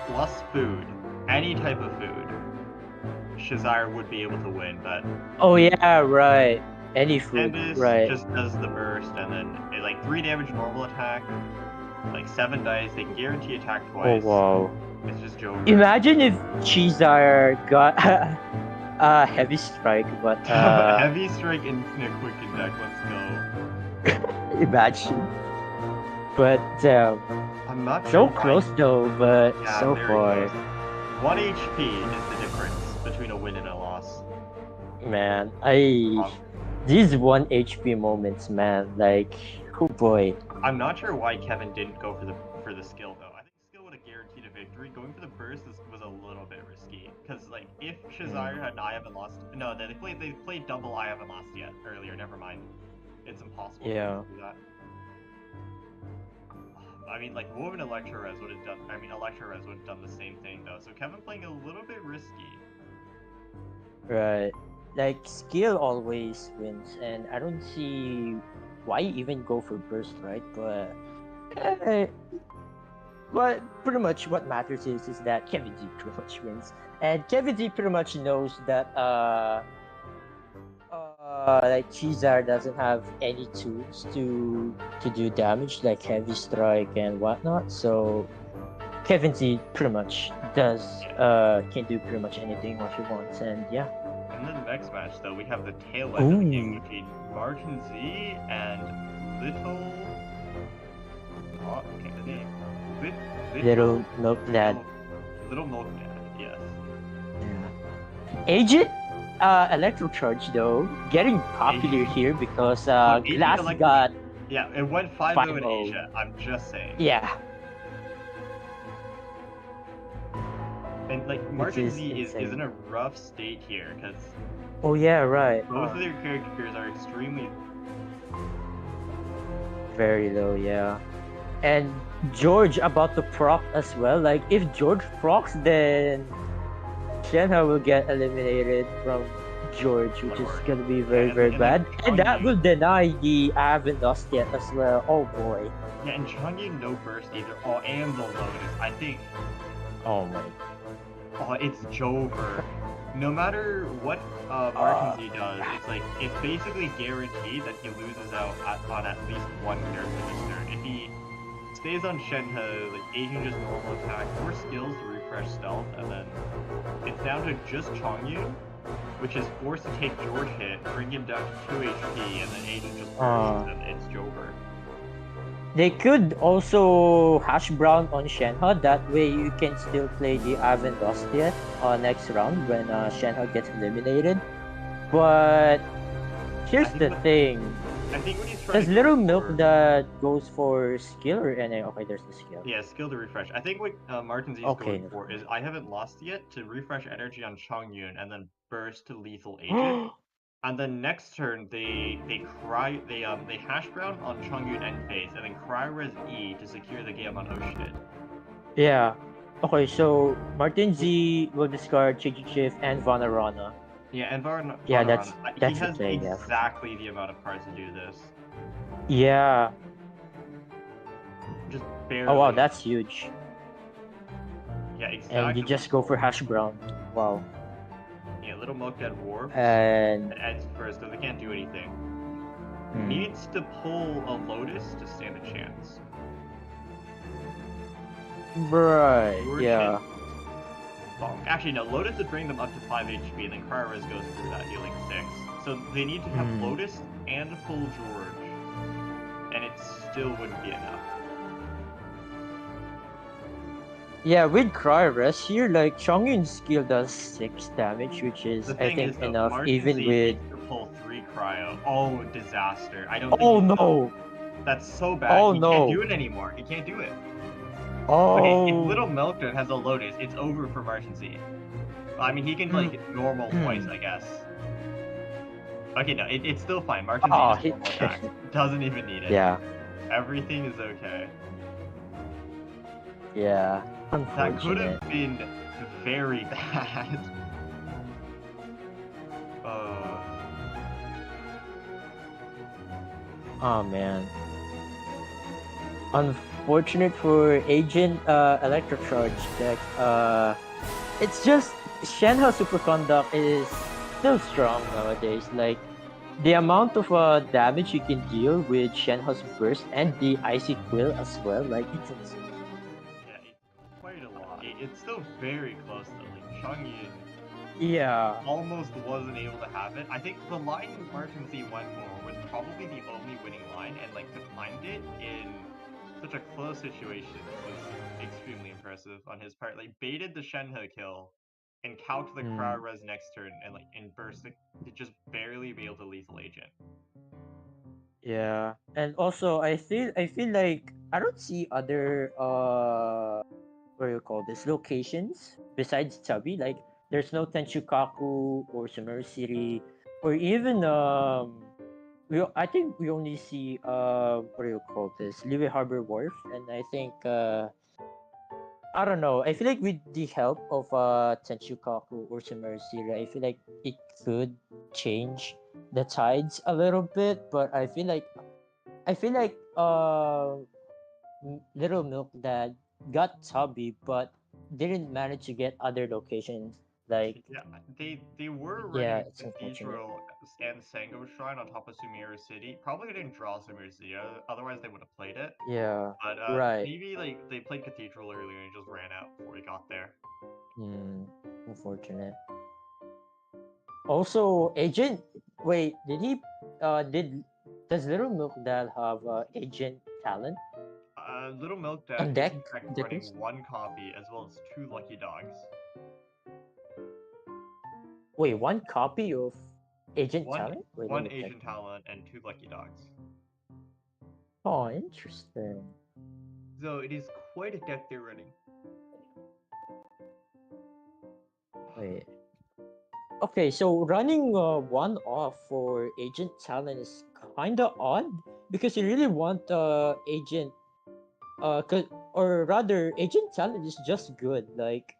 plus food, any type of food, Shazire would be able to win, but Oh yeah, right. Any food, Candace right? just does the burst, and then it, like 3 damage normal attack, like 7 dice. They can guarantee attack Oh twice. wow. It's just Joker. Imagine if Chizar got heavy strike, but Heavy strike infinite quicken deck. Let's go. imagine. But I'm not so sure why- close though, but Yeah, so very far. close. 1 HP is the difference between a win and a loss. Man, Um, these 1 HP moments, man, like, oh boy. I'm not sure why Kevin didn't go for the skill though. I think skill would have guaranteed a victory. Going for the burst was a little bit risky because like if Shazire had I haven't lost, no, they played double I haven't lost yet earlier. Never mind, it's impossible Yeah. to do that. I mean, like Woven Electro Res would have done. I mean, Electro Res would have done the same thing though. So Kevin playing a little bit risky. Right. Like, skill always wins, and I don't see why even go for burst, right? But pretty much what matters is that Kevin D pretty much wins, and Kevin D pretty much knows that like Chizar doesn't have any tools to do damage like heavy strike and whatnot. So Kevin D pretty much can do pretty much anything what he wants, and yeah. And then the next match though, we have the tail end of the game Ooh. between Martin Z and Little. Oh, okay, the name. Little Milk Dad. Little Milk Dad, yes. Agent Electro Charge though, getting popular here because Agent Glass Electro- got Yeah, it went 5-0 in 5-0. Asia. I'm just saying. yeah. And like Martin is Z is insane. in a rough state here because Oh yeah, right. both of their characters are extremely. Very low, yeah. And George about to proc as well. Like if George procs, then Shenha will get eliminated from George, which is gonna be very Yeah, very and bad. then And that Changyu. will deny the I haven't lost yet as well. Oh boy. Yeah, and Changyu no burst either. Oh, and the Lotus. I think. Oh my. Oh, it's Jover. No matter what Martin Z does, it's like it's basically guaranteed that he loses out on at least one character this turn. If he stays on Shenhe, like Asian just normal attack, 4 skills to refresh stealth, and then it's down to just Changyu, which is forced to take George hit, bring him down to 2 HP, and then Asian just bursts, and it's Jover. They could also hash brown on Shenhe. That way you can still play the I haven't lost yet next round when Shenhe gets eliminated. But here's I think the what- thing. I think when he's trying There's to Little go Milk for- that goes for skill or NA. Okay, there's the skill. Yeah, skill to refresh. I think what Martin Z is Okay. going for is I haven't lost yet to refresh energy on Chongyun and then burst to lethal agent. And then next turn they hash brown on Chongyun end phase and then cry res E to secure the game on Oshid. Yeah. Okay, so Martin Z will discard Chichi Chief and Vanarana. Yeah, and Yeah, that's he the has thing, yeah. exactly the amount of cards to do this. Yeah. Just barely. Oh wow, that's huge. yeah, exactly. And you just go for hash brown. Wow. Yeah, Little Milk Dead War. And And Ed's first, so they can't do anything. hmm. Needs to pull a Lotus to stand a chance. Right. George Yeah. hit bonk. Actually, no, Lotus would bring them up to 5 HP, and then Cryores goes through that, dealing 6. So they need to have Hmm. Lotus and full George, and it still wouldn't be enough. Yeah, with Cryores here, like Chongyun's skill does 6 damage, which is The I thing think is, though, enough Martin even Z with. needs to pull 3 Cryo. Oh, disaster. I don't think Oh he- no! That's so bad. Oh, he no. can't do it anymore. He can't do it. Oh. Okay, if Little Milkdud has a Lotus, it's over for Martin Z. I mean, he can like normal twice, I guess. Okay, no, it's still fine. Martin's Oh, just normal attacks. Doesn't even need it. yeah, Everything is okay. yeah. That could have Unfortunate. been very bad. Oh man. Unfortunate for Agent Electrocharge deck. It's just Shenhe Superconduct is still strong nowadays. Like the amount of damage you can deal with Shenhe's burst and the Icy Quill as well. Like it's insane. Yeah, quite a lot. It's still very close though. Like Changyin Yeah. almost wasn't able to have it. I think the line Martin Z went for was probably the only winning line, and like to find it in such a close situation was extremely impressive on his part. Like baited the Shenhe kill and calced the crowd res next turn and like in burst to just barely be able to lethal agent. Yeah. And also I feel like I don't see other what do you call this locations besides Chubby. Like there's no Tenshukaku or Sumeru City or even I think we only see what do you call this Liyue Harbor Wharf, and I think I don't know. I feel like with the help of Tenshukaku or Sumeru City, I feel like it could change the tides a little bit, but I feel like Little Milk Dad got Tubby, but didn't manage to get other locations. Like, Yeah, they were yeah, running it's unfortunate. Cathedral and Sango Shrine on top of Sumeru City. Probably didn't draw Sumeru City, otherwise they would have played it. Yeah, But right. maybe like they played Cathedral earlier and just ran out before he got there. Unfortunate. Also, Agent. Wait, did he? Does Little Milk Dad have Agent talent Little Milk Dad on is deck? in fact running Deckers? one copy as well as 2 Lucky Dogs. Wait, one copy of Agent One talent? Wait, let one me check. Asian Talent and 2 Lucky Dogs. Oh, interesting. So it is quite a deck they're running. Wait. Okay, so running one off for agent talent is kinda odd because you really want agent or rather agent talent is just good. Like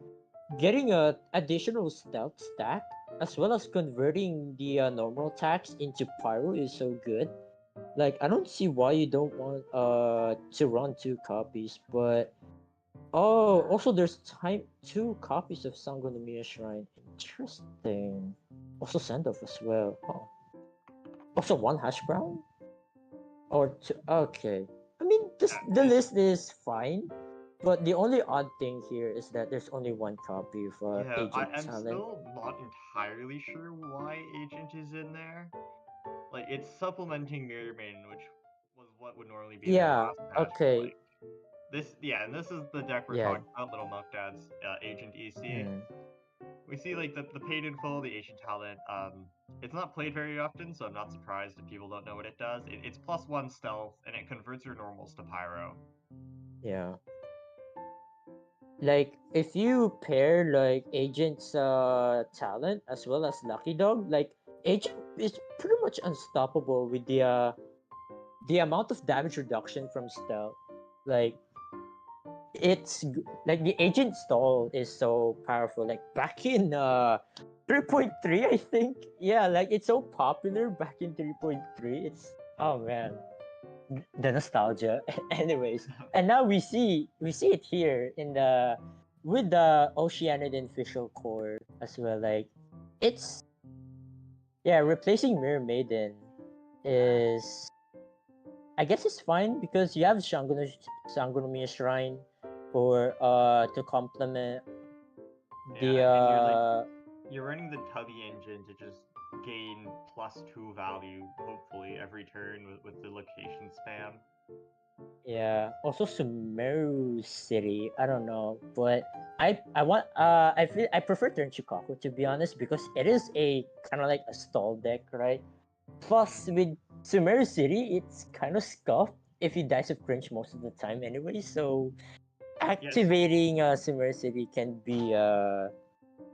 getting a additional stealth stack as well as converting the normal attacks into pyro is so good. Like I don't see why you don't want to run 2 copies, but oh, also there's 2 copies of Sangonomiya Shrine. Interesting. Also send off as well. Oh. Also one hash brown? Or two okay. I mean the list is fine, but the only odd thing here is that there's only one copy of Yeah, Agent I'm Talent. still not entirely sure why Agent is in there. Like it's supplementing Mirror Maiden, which was what would normally be there Yeah, last patch. But, okay. like this, yeah, and this is the deck we're Yeah. talking about, Little Milk Dad's Agent EC. Hmm. We see like the paid in full, the Asian talent. It's not played very often, so I'm not surprised if people don't know what it does. It's +1 stealth, and it converts your normals to pyro. Yeah. Like if you pair like Agent's talent as well as Lucky Dog, like Agent is pretty much unstoppable with the amount of damage reduction from stealth. Like like the Agent stall is so powerful. Like back in 3.3 I think. Yeah, like it's so popular back in 3.3. It's oh man, the nostalgia. Anyways, and now we see it here in the with the Oceanid official core as well. Like it's yeah, replacing Mirror Maiden is I guess it's fine because you have Sangonomiya Shrine for to complement the Yeah, and you're running the Tubby engine to just gain +2 value, hopefully every turn with the location spam. yeah, also Sumeru City. I don't know, but I want I prefer Turn Chikaku to be honest because it is a kind of like a stall deck, right? Plus with Sumeru City, it's kind of scuffed if you dice of cringe most of the time anyway. So Yes, activating Sumeru City can be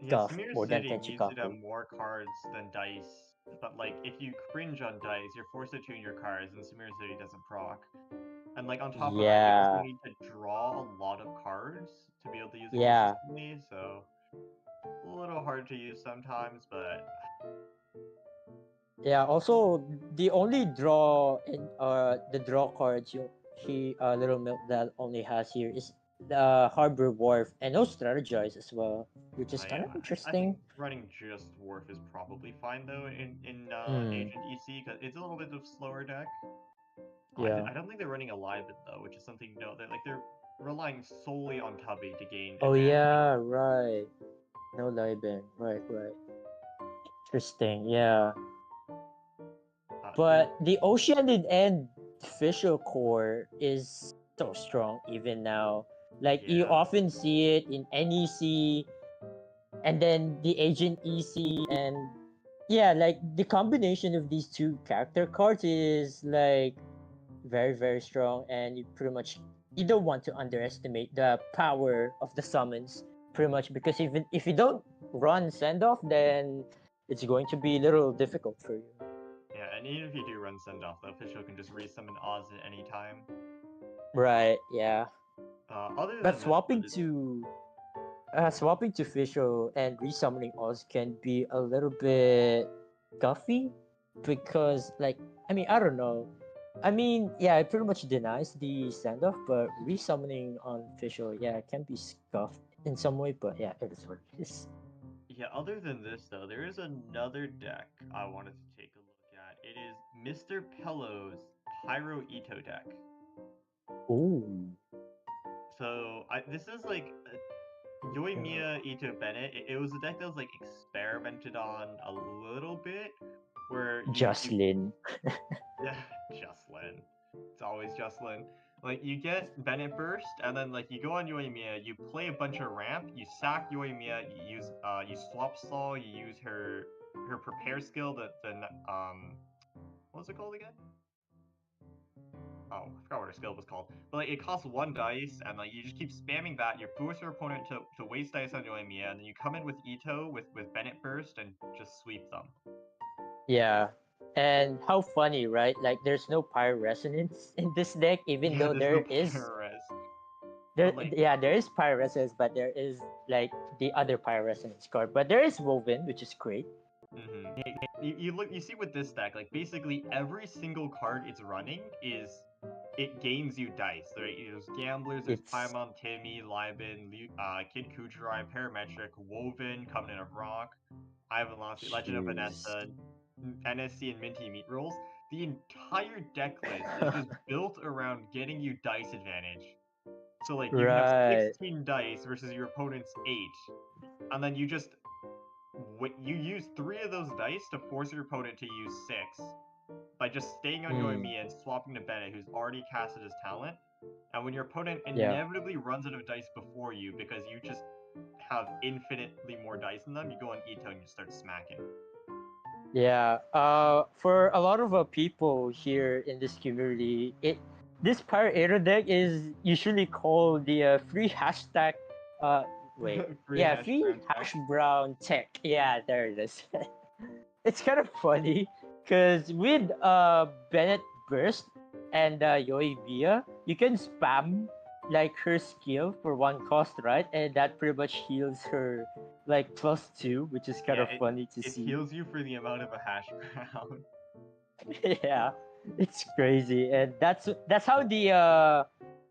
Yeah, Scuff Samir more than City needs to have Tenchikaku. more cards than dice. But like, if you cringe on dice, you're forced to tune your cards, and Samir City doesn't proc. And like on top of that, you also Yeah, need to draw a lot of cards to be able to use it yeah, consistently. So a little hard to use sometimes, but yeah. Also, the only draw in the draw cards Little Milk that only has here is the Harbor Wharf and no strategize as well, which is kind yeah, of I think interesting. running just Wharf is probably fine though in Hmm. Agent EC because it's a little bit of slower deck. Yeah. I don't think they're running Aliven though, which is something to note. They're relying solely on Tubby to gain Oh advantage. yeah, right. No Liben. Right, right. Interesting. Yeah. There's But the Oceanic and Official Core is so strong even now. Like you yeah, often see it in NEC and then the Agent EC and yeah, like the combination of these two character cards is like very very strong and you don't want to underestimate the power of the summons pretty much because even if you don't run send off then it's going to be a little difficult for you. yeah, and even if you do run send off, the official can just resummon Oz at any time. Right, yeah. Other But than this, swapping to Fischl and resummoning Oz can be a little bit guffy because, like, I mean, I don't know. I mean, yeah, it pretty much denies the send off, but resummoning on Fischl, yeah, it can be scuffed in some way, but yeah, it is what it is. yeah, other than this though, there is another deck I wanted to take a look at. It is Mr. Pillow's Pyro Ito deck. Ooh. So this is like Yoimiya Ito Bennett. It was a deck that was like experimented on a little bit, where you Jocelyn. yeah, Jocelyn. It's always Jocelyn. Like you get Bennett Burst, and then like you go on Yoimiya, you play a bunch of ramp, you sack Yoimiya, you swap Saw, you use her prepare skill, the what was it called again? Oh, I forgot what her skill was called. But like it costs one dice, and like you just keep spamming that. You force your opponent to waste dice on Yoimiya, and then you come in with Ito with Bennett Burst and just sweep them. Yeah. And how funny, right? Like, there's no pyro resonance in this deck, even Yeah, though there's no there is Pyres. there But like yeah there is pyrescence but there is like the other pyrescence card but there is woven which is great. You look, you see with this deck, like basically every single card it's running is it gains you dice. There's Gamblers, there's It's Paimon, Timmy, Liben, Kid Kujirai, Parametric, Woven, Covenant of Rock, Ivan Lassie, Legend of jeez. Vanessa, NSC, and Minty Meat Rolls. The entire deck list is just built around getting you dice advantage. So like you have Right. 16 dice versus your opponent's 8, and then you use 3 of those dice to force your opponent to use 6 by just staying on Mm, Yoimiya and swapping to Bennett, who's already casted his talent. And when your opponent yeah. inevitably runs out of dice before you because you just have infinitely more dice than them, you go on Ito and you start smacking. Yeah. For a lot of people here in this community, this Pyre Aero deck is usually called the free hashtag. Uh, wait. Free Yeah, hash free brown tech. hash brown tech. Yeah, there it is. It's kind of funny because with Bennett Burst and Yoimiya, you can spam like her skill for one cost, right? And that pretty much heals her like +2, which is kind Yeah, of funny to it see. heals you for the amount of a hash brown. Yeah, it's crazy, and that's how the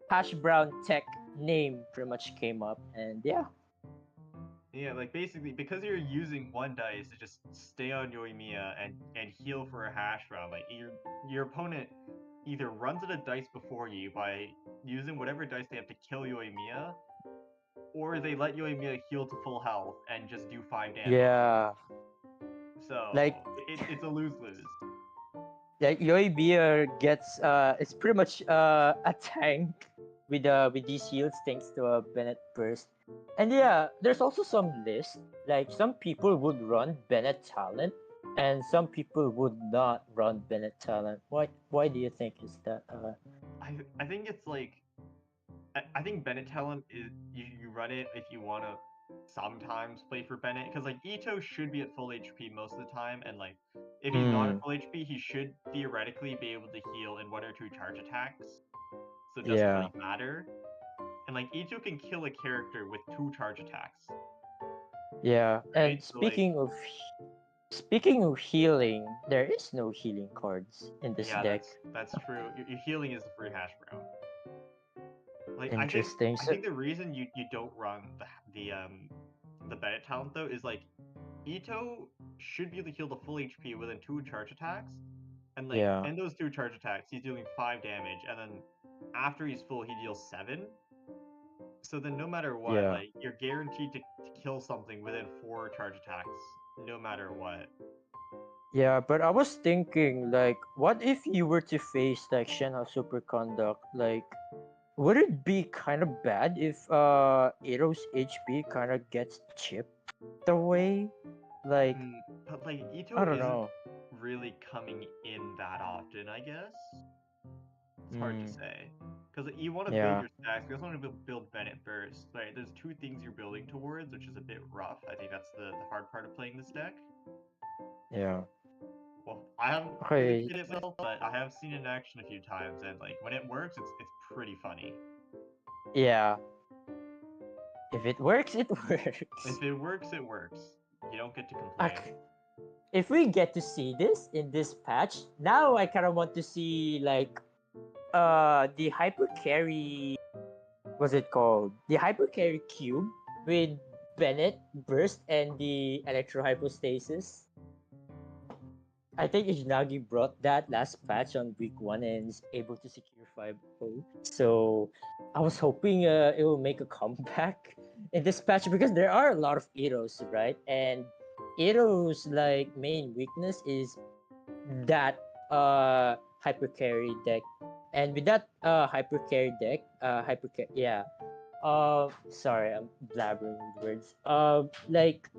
hash brown tech name pretty much came up, and yeah. Yeah, like basically because you're using one dice to just stay on Yoimiya and heal for a hash brown, like your opponent either runs out of dice before you by using whatever dice they have to kill Yoimiya, or they let Yoimiya heal to full health and just do 5 damage. Yeah, like So it's a lose lose. like Yoi Beer gets it's pretty much a tank with these heals thanks to a Bennett burst. And yeah, there's also some list. Like some people would run Bennett talent and some people would not run Bennett talent. Why do you think is that? I think it's like I think Bennett talent is you run it if you want to sometimes play for Bennett because like Ito should be at full HP most of the time, and like if he's not at full HP, he should theoretically be able to heal in 1 or 2 charge attacks. So it doesn't Yeah. really matter. And like Ito can kill a character with 2 charge attacks. Yeah. Right? And So, like, speaking of healing, there is no healing cards in this yeah, deck. that's true. Your healing is the free hash brown. Like Interesting. I So think the reason you don't run the Bennett talent though is like Ito should be able to heal the full HP within 2 charge attacks, and like yeah. in those 2 charge attacks he's dealing 5 damage, and then after he's full he deals 7. So then no matter what, Yeah. like you're guaranteed to kill something within 4 charge attacks, no matter what. Yeah, but I was thinking, like, what if you were to face like Shenna Superconduct? Like, would it be kind of bad if Ito's HP kind of gets chipped away? Like, But like Ito I don't isn't know. really coming in that often, I guess. It's hard to Mm, say. Because you want to build yeah, your stacks, you also want to build Bennett Burst. Right? There's 2 things you're building towards, which is a bit rough. I think that's the hard part of playing this deck. yeah. Well, I haven't really Okay. played it myself, but I have seen it in action a few times, and like when it works, it's pretty funny. Yeah. If it works, it works. If it works, it works. You don't get to complain. If we get to see this in this patch, now I kind of want to see like the hyper carry. What's it called? The hyper carry cube with Bennett burst and the electro hypostasis. I think Ishinagi brought that last patch on week 1 and is able to secure 5-0. So I was hoping it will make a comeback in this patch because there are a lot of Itos, right? And Ito's like main weakness is that hyper carry deck. And with that hyper carry deck, sorry, I'm blabbering with words. Like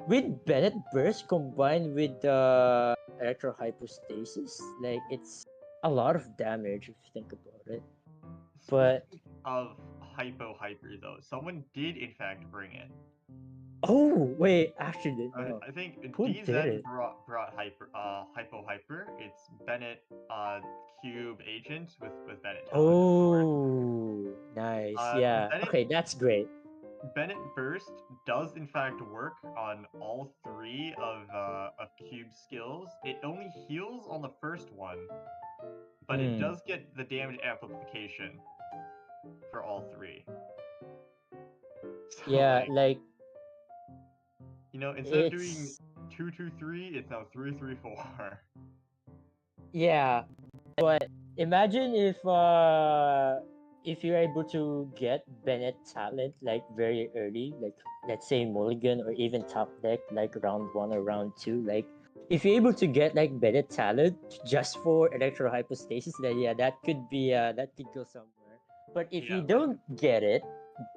with Bennett Burst combined with the electro hypostasis, like it's a lot of damage if you think about it. But Speaking of hyper though, someone did in fact bring it. oh wait, actually didn't I, know. I think Who did DZ it? brought hyper. It's Bennett cube agent with Bennett talent. Oh, nice. Yeah. Bennett Okay, that's great. Bennett burst does in fact work on all 3 of cube skills. It only heals on the first one, but it Mm, does get the damage amplification for all 3. So yeah, like, like instead of doing it's 2-2-3, it's now 3-3-4. yeah. But imagine if you're able to get Bennett talent like very early, like let's say Mulligan or even top deck like round 1 or round 2, like if you're able to get like Bennett talent just for electro hypostasis, then yeah, that could be that could go somewhere. But if Yeah, you like, don't get it,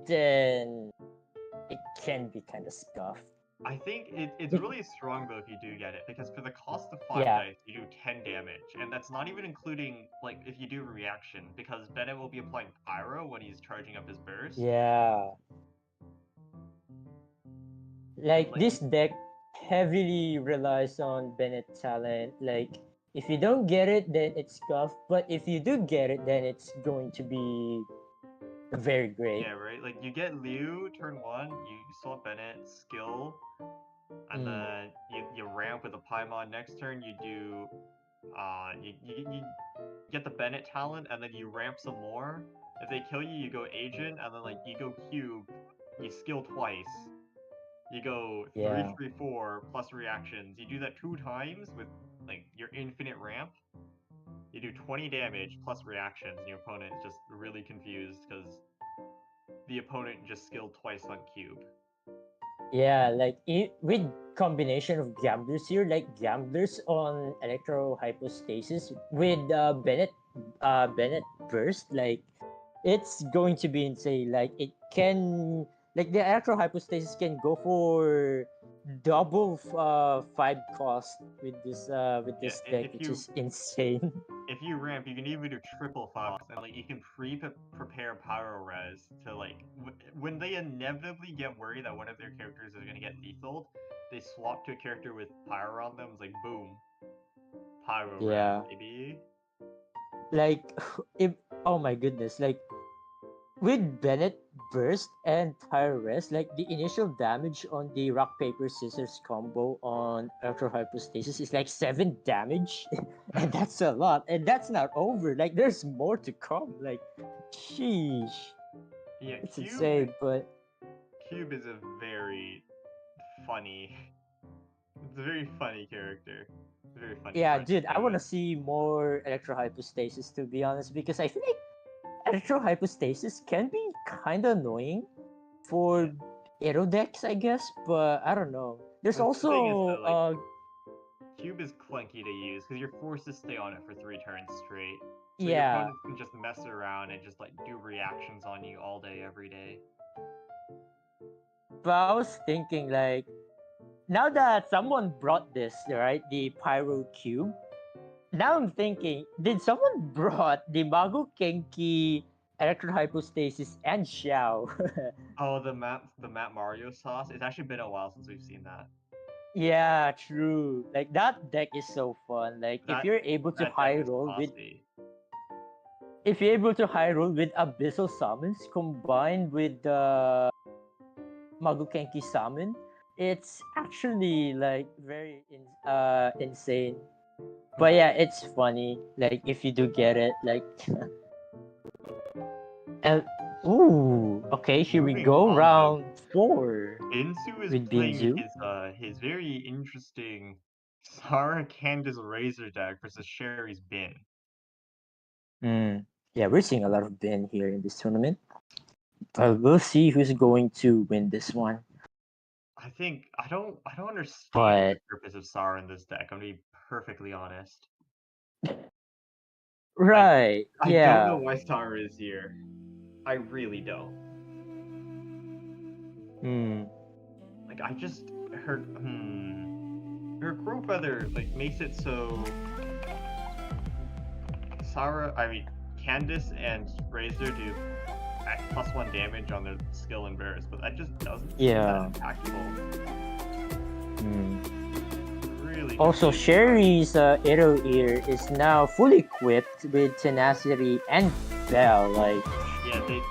then it can be kind of scuffed. I think it's really strong though if you do get it, because for the cost of 5 Yeah, dice, you do 10 damage, and that's not even including like if you do a reaction, because Bennett will be applying pyro when he's charging up his burst. yeah. Like Like, this deck heavily relies on Bennett talent. Like if you don't get it, then it's scuffed. But if you do get it, then it's going to be very great. yeah, right. Like you get Liu turn 1, you swap Bennett skill, and Mm, then you ramp with a Paimon. Next turn you do you get the Bennett talent, and then you ramp some more. If they kill you, you go agent, and then like you go cube, you skill twice. You go three yeah. three four plus reactions. You do that 2 times with like your infinite ramp. You do 20 damage plus reactions, and your opponent is just really confused because the opponent just skilled twice on cube. Yeah, like with combination of gamblers here, like gamblers on electro hypostasis with Bennett burst, like it's going to be insane. Like it can Like the electro hypostasis can go for double 5 cost with Yeah, this deck, which is insane. if you ramp, you can even do triple files, and like you can prepare pyro res to like when they inevitably get worried that one of their characters is gonna get lethal, they swap to a character with pyro on them. It's like boom, pyro res, Yeah. baby. Like if oh my goodness, like with Bennett burst and Pyres, like the initial damage on the rock paper scissors combo on electro hypostasis is like 7 damage, and that's a lot, and that's not over. Like there's more to come. Like, sheesh, Yeah, it's insane. But Cube is a very funny. It's a very funny character. Very funny. yeah, friend to dude, I play want to with. see more electro hypostasis, to be honest, because I feel like electro hypostasis can be kind of annoying for aero decks, I guess, but I don't know. There's The thing is, also though, like, Cube is clunky to use because you're forced to stay on it for 3 turns straight. So your yeah, opponents can just mess around and just like do reactions on you all day, every day. but I was thinking like now that someone brought this, right, the Pyro Cube, now I'm thinking, did someone brought the Mago Kenki Electro Hypostasis and Xiao? Oh, the map Mario sauce. It's actually been a while since we've seen that. Yeah, true. Like that deck is so fun. Like if That you're able to that high deck is roll with classy. if you're able to high roll with Abyssal Summons combined with the Magukenki Summon, it's actually like very insane. But yeah, it's funny. Like if you do get it, like and ooh, okay, here we Moving go, on, round 4 Binzu is with playing Binzu. his very interesting Sarah Candace Razor deck versus Sherry's Bin. Yeah, we're seeing a lot of Ben here in this tournament. But we'll see who's going to win this one. I don't understand But the purpose of Sarah in this deck. I'm gonna be perfectly honest. right, I don't know yeah. why Sarah is here. I really don't. Like I just her her crow feather like makes it so Candace and Razor do +1 damage on their skill and burst, but that just doesn't seem Yeah. that impactful. Really. Also, confusing. Sherry's Arrow Ear is now fully equipped with Tenacity and Bell. Like, Yeah, they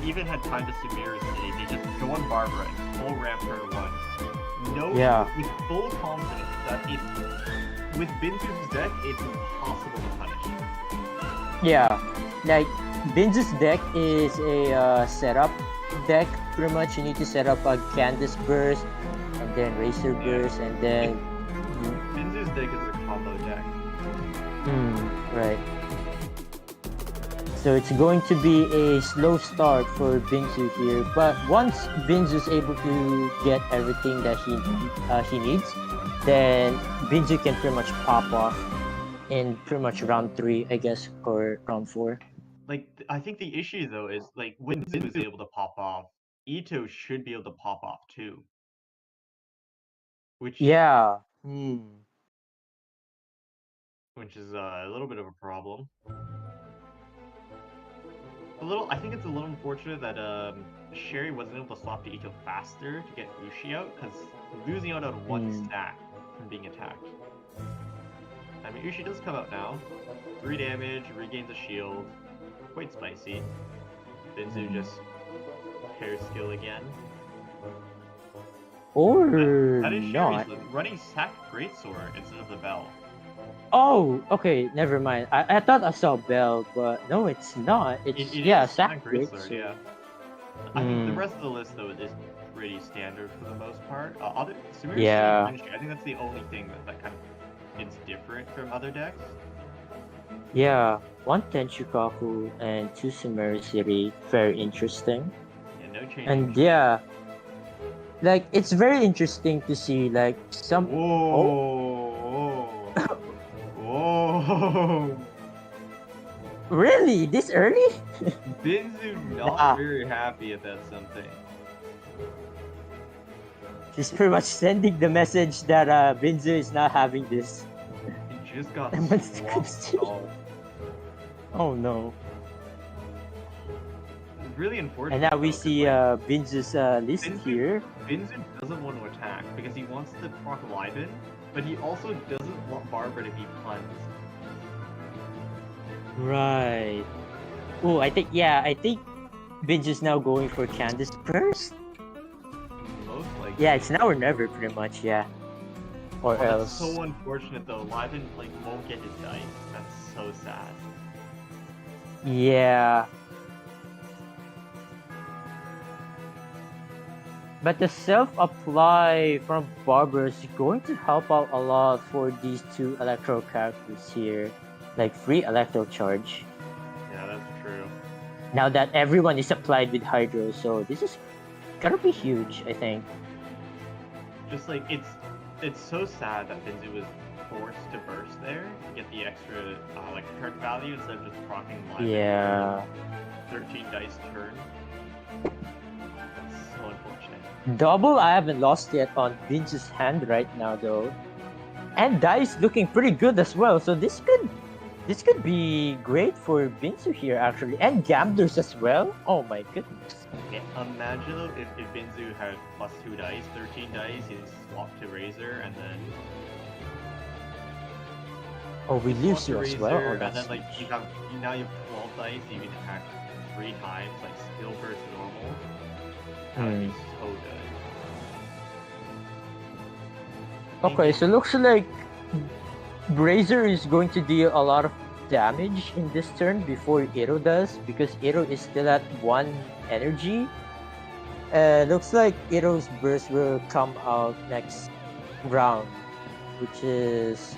even had time to Sumeru City. They just go on Barbara and full ramp her 1. No, Yeah. with full confidence that it's with Binzu's deck, it's impossible to punish. yeah, like Binzu's deck is a setup deck. Pretty much, you need to set up a Candice burst, and then Racer burst, and then Binzu's deck is a combo deck. right. So it's going to be a slow start for Binzu here, but once Binzu's able to get everything that he needs, then Binzu can pretty much pop off in pretty much round 3, I guess, or round 4. Like I think the issue though is like when Binzu is able to pop off, Ito should be able to pop off too. Which Yeah. which is a little bit of a problem. I think it's a little unfortunate that Sherry wasn't able to swap to Ito faster to get Ushi out, because losing out on 1 stack from being attacked. I mean, Ushi does come out now. 3 damage, regains a shield. Quite spicy. Binzu just hair skill again. Or That is not. Sherry's running Sack Greatsword instead of the Bell. Oh, okay, never mind. I thought I saw Bell, but no, it's not. It's It yeah, is Sack Greatsword, Greatsword. yeah. I think the rest of the list though is pretty standard for the most part. Sumeru Yeah. City, I think that's the only thing that kind of is different from other decks. Yeah, 1 Tenchukaku and 2 Sumeru City. Very interesting. Yeah, no change. And yeah, like it's very interesting to see like some. Whoa! Whoa! Really, this early? Binzu not Ah. very happy at that something. He's pretty much sending the message that Binzu is not having this. He just got And what's the swapped question? all. Oh no. It's really unfortunate. And now we though, 'cause, see like, Binzu's list Binzu- here. Binzu doesn't want to attack because he wants to proc Liven, but he also doesn't want Barbara to be cleansed. Right. Oh, I think Binzu's now going for Candace first. Most likely. Yeah, it's now or never, pretty much. Yeah. Or Oh, that's else. so unfortunate though. Liven like won't get his dice. That's so sad. Yeah. But the self-apply from Barber is going to help out a lot for these two electro characters here. Like free electro charge. Yeah, that's true. Now that everyone is applied with Hydro, so this is gonna be huge, I think. Just like it's so sad that Binzu was forced to burst there to get the extra like turn value instead of just proccing Liven. Yeah. 13 dice turn. That's so unfortunate. Double I haven't lost yet on Binzu's hand right now though. And Dice looking pretty good as well, so this could be great for Binzu here actually. And Gamblers as well. Oh my goodness. Yeah, imagine though if Binzu had +2 dice, 13 dice, he'd swap to Razor and then Oh, we swap lose to you as well. Razor, Oh, and that's then like now you have 12 dice, you can attack 3 times, like skill versus normal. That would be so good. okay, so looks like Razor is going to deal a lot of damage in this turn before Iro does, because Iro is still at 1 energy. Looks like Iro's burst will come out next round, which is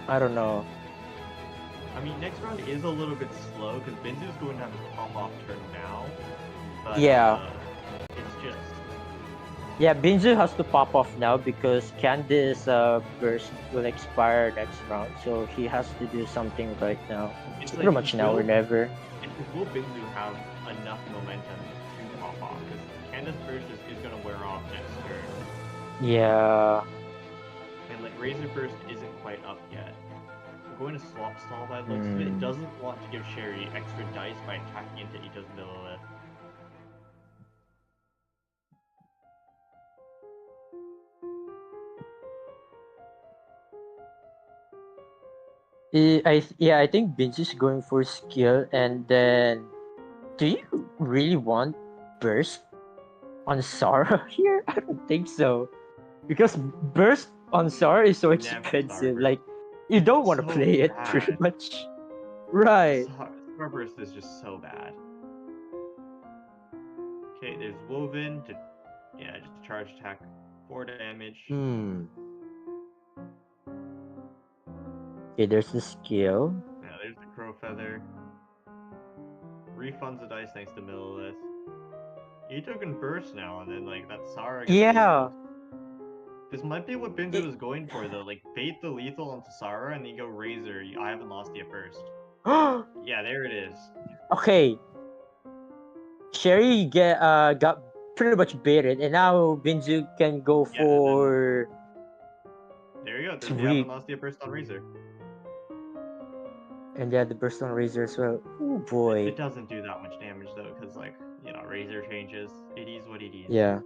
I don't know. I mean, next round is a little bit slow because Binzu's going to have his pop-off turn now. But, Yeah. It's just Yeah, Binzu has to pop off now because Candice burst will expire next round, so he has to do something right now. it's Pretty like much now or never. will Binzu have enough momentum to pop off? Because Candace Burst is going to wear off next turn. Yeah. And like Razor Burst isn't quite up yet. I'm going to swap stall by the looks of it. It doesn't want to give Sherry extra dice by attacking into Ito's Lilith. I think Binzu's going for skill, and then do you really want burst on Sara here? I don't think so, because burst on Sara is so Never expensive. Starburst. Like you don't want to So play it pretty bad. much. Right. Star Burst is just so bad. Okay, there's Woven to just charge attack 4 damage. Okay, there's the skill. Yeah, there's the Crow Feather. Refunds the dice thanks to Millilith. Ito can burst now, and then like that Sara. Yeah. This might be what Binzu was going for though. Like bait the lethal onto Sara, and then go Razor. I haven't lost yet first. Yeah, there it is. Okay. Sherry got pretty much baited, and now Binzu can go Yeah, for. There you go. Then you Sweet. haven't lost yet first on Razor. And yeah, the burst on Razor as well. Oh boy. It doesn't do that much damage though, because like Razor changes. It is what it is. Yeah.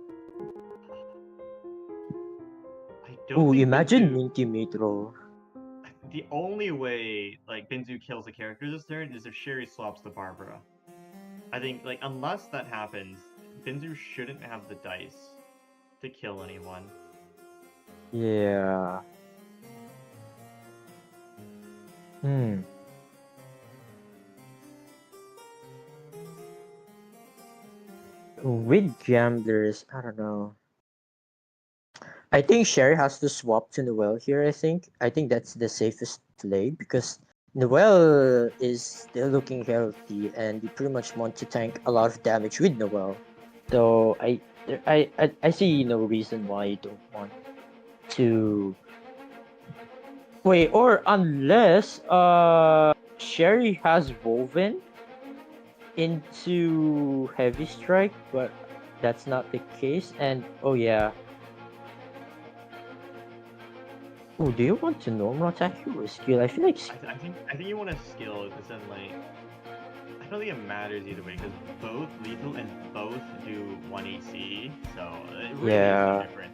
I don't Ooh, think imagine Binzu- Minty Mitro. The only way like Binzu kills a character this turn is if Sherry swaps to Barbara. I think like unless that happens, Binzu shouldn't have the dice to kill anyone. Yeah. With gamblers, I don't know. I think Sherry has to swap to Noel here, I think. I think that's the safest play because Noel is still looking healthy and you pretty much want to tank a lot of damage with Noel. So I see no reason why you don't want to wait, or unless Sherry has woven into heavy strike, but that's not the case. And oh yeah, Oh, do you want to normal attack or skill? I feel like I think you want to skill because then like I don't think it matters either way because both lethal and both do 1 AC, so it really is no yeah. different.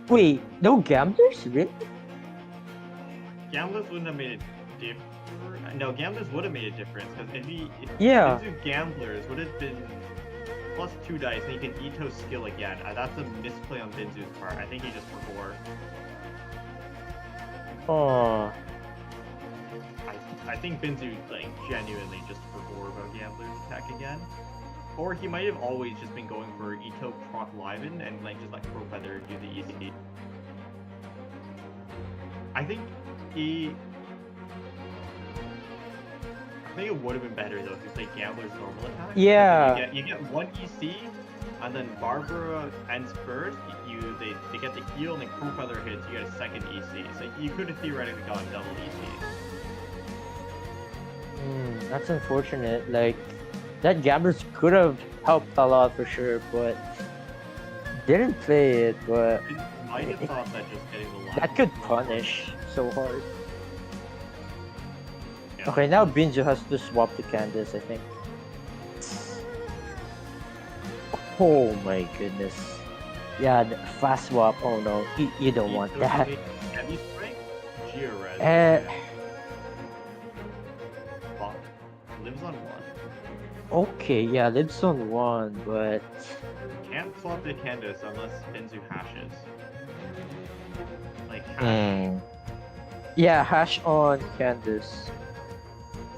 Wait, no gamblers? Really? Gamblers wouldn't have made a difference. No, gamblers would have made a difference because if Yeah. Binzu gamblers would have been plus 2 dice and he can Ito skill again. That's a misplay on Binzu's part. I think he just forgot. Oh. I think Binzu like genuinely just forgot about gamblers attack again. Or he might have always just been going for Ito proc Liven and like just let Crow Feather do the easy. I think it would have been better though if you played Gambler's normal attack. Yeah. You get 1 EC, and then Barbara ends first. They get the heal, and then Crow Feather hits. You get a second EC. So you could have theoretically gotten double EC. That's unfortunate. Like that gamblers could have helped a lot for sure, but didn't play it. But I might have thought that just getting the line that could punish so hard. Yeah. Okay, now Binju has to swap to Candace, I think. Oh my goodness. Yeah, the fast swap. Oh no, you don't want that. Heavy strike, Geores. Fuck. Lives on 1. Okay, yeah, lives on 1, but Can't swap to Candace unless Binzu hashes. Like hash. yeah, hash on Candace.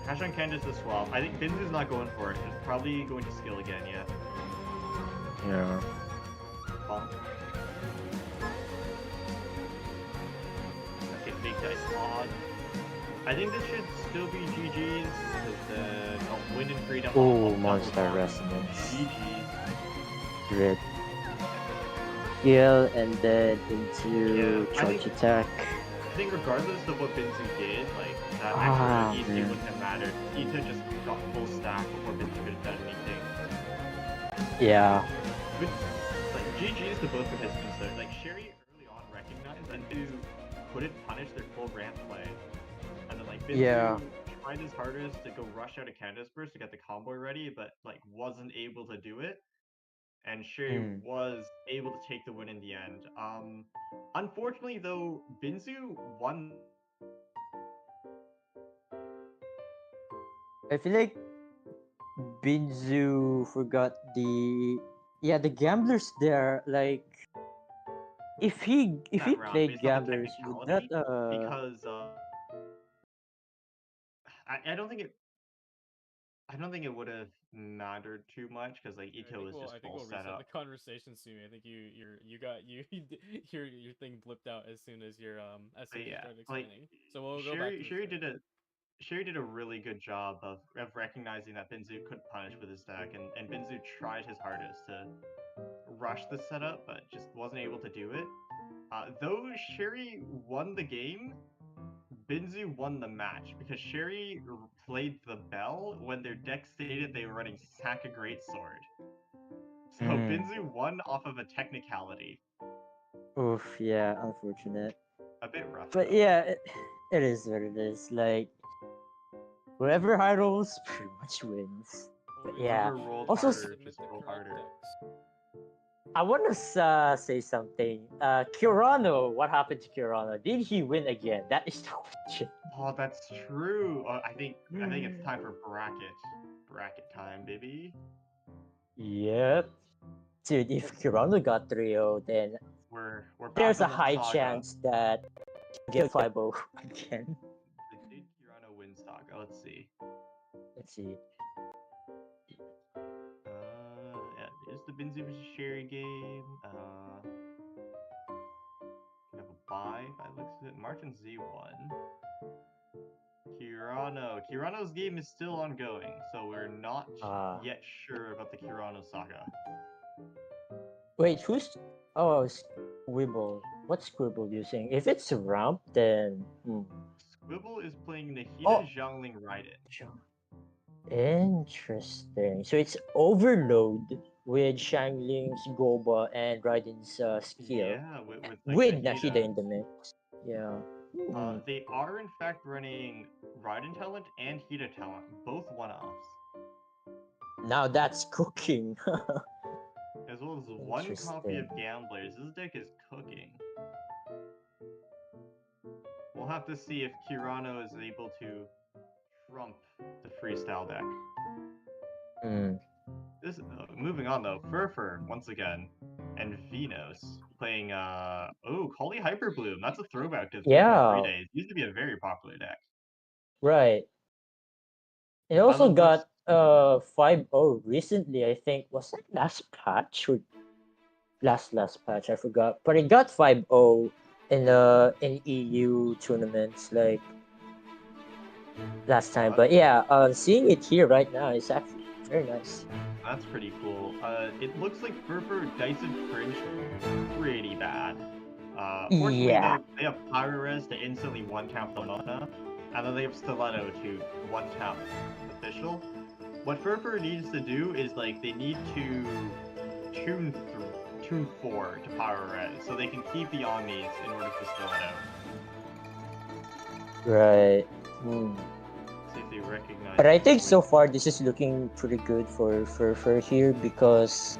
Hash on Candace to swap. I think Binzu's not going for it. He's probably going to skill again, yeah. Yeah. Bonk. Okay, big dice odd. I think this should still be GG's because win and freedom. Oh, monster resonance. GG's. Red. Skill and then into charge attack. I think regardless of what Binzu did, like that extra EC wouldn't have mattered. Ito just got full stack before Binzu could have done anything. Yeah. But, like GG's to both participants there. Like Sherry early on recognized and to couldn't punish their full ramp play. And then like Binzu tried his hardest to go rush out of Candace burst to get the combo ready, but like wasn't able to do it. And Sherry was able to take the win in the end. Unfortunately though, Binzu won. I feel like Binzu forgot the gamblers there. Like if he played gamblers with that because I don't think it would have mattered too much because like Ito was just full setup. The conversation soon. I think your thing blipped out as soon as you started explaining. So we'll go back to Sherry did a really good job of recognizing that Binzu couldn't punish with his deck, and Binzu tried his hardest to rush the setup, but just wasn't able to do it. Though Sherry won the game, Binzu won the match because Sherry played the bell when their deck stated they were running Saka Greatsword. So Binzu won off of a technicality. Oof, yeah, unfortunate. A bit rough. But though. yeah, it is what it is. Like whoever high rolls pretty much wins. But yeah. Also, just roll harder. I want to say something. Kirano, what happened to Kirano? Did he win again? That is the question. Oh, that's true. I think it's time for bracket time, baby. Yep. Dude, if Kirano got 3-0, then we're there's a high chance that he'll get 5-0 again. Did Kirano win Saga? Let's see. Yeah, is the Binzu vs. Sherry game. Can have a bye if I look at it. Martin Z won. Kirano's game is still ongoing, so we're not yet sure about the Kirano saga. Wait, who's Squibble? What's Squibble using? If it's a ramp, then Squibble is playing Nahida Zhangling Raiden. Interesting. So it's Overload with Shangling's Goba and Raiden's skill. Yeah, with Nahida in the mix. Yeah. They are in fact running Raiden talent and Hita talent, both one-offs. Now that's cooking. As well as one copy of Gamblers. This deck is cooking. We'll have to see if Kirano is able to trump the freestyle deck. This moving on though, Fervor once again, and Venus playing Kali Hyper Bloom. That's a throwback to 3.3 days. Used to be a very popular deck. Right. It also got 5-0 recently, I think. Was that last patch or last patch? I forgot. But it got 5-0 in EU tournaments like last time. But yeah, seeing it here right now is actually very nice. That's pretty cool. It looks like Fervor Dice and Cringe pretty bad. Fortunately, though, they have Pyro Res to instantly one-tap the Mona, and then they have Stiletto to one-tap Official. What Fervor needs to do is, like, they need to tune 4 to Pyro Res, so they can keep the Omnis in order for Stiletto. Right. See if they recognize. But I think so far this is looking pretty good for here because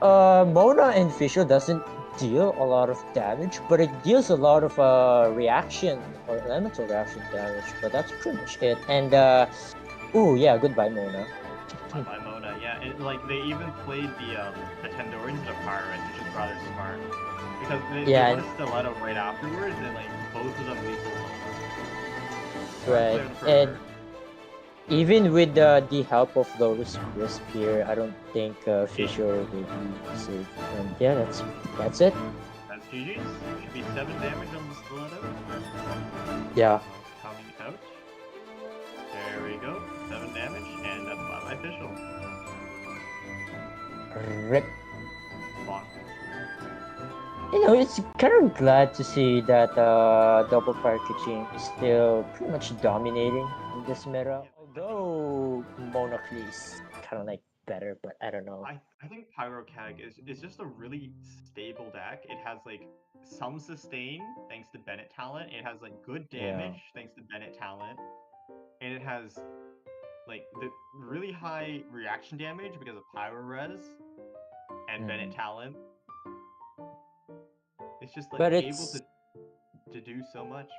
Mona and Official doesn't deal a lot of damage, but it deals a lot of reaction or elemental reaction damage. But that's pretty much it. And goodbye Mona. Bye Mona. Yeah, like they even played the Tendorians to Pirates, which is rather smart because they want a Stiletto right afterwards, and like both of them lethal. Right, and even with the help of Lotus Crisp here, I don't think Fisher will be safe. And yeah, that's it. That's GG's. Should be 7 damage on the Stiletto. Yeah. Coming out. There we go. 7 damage, and that's by Official. Rip. Bonk. You know, it's kind of glad to see that double packaging is still pretty much dominating in this meta. Although Mona Clee is kind of like better, but I don't know. I think Pyrocag is just a really stable deck. It has like some sustain thanks to Bennett talent. It has like good damage thanks to Bennett talent, and it has like the really high reaction damage because of Pyro Res and Bennett talent. It's just like able to do so much.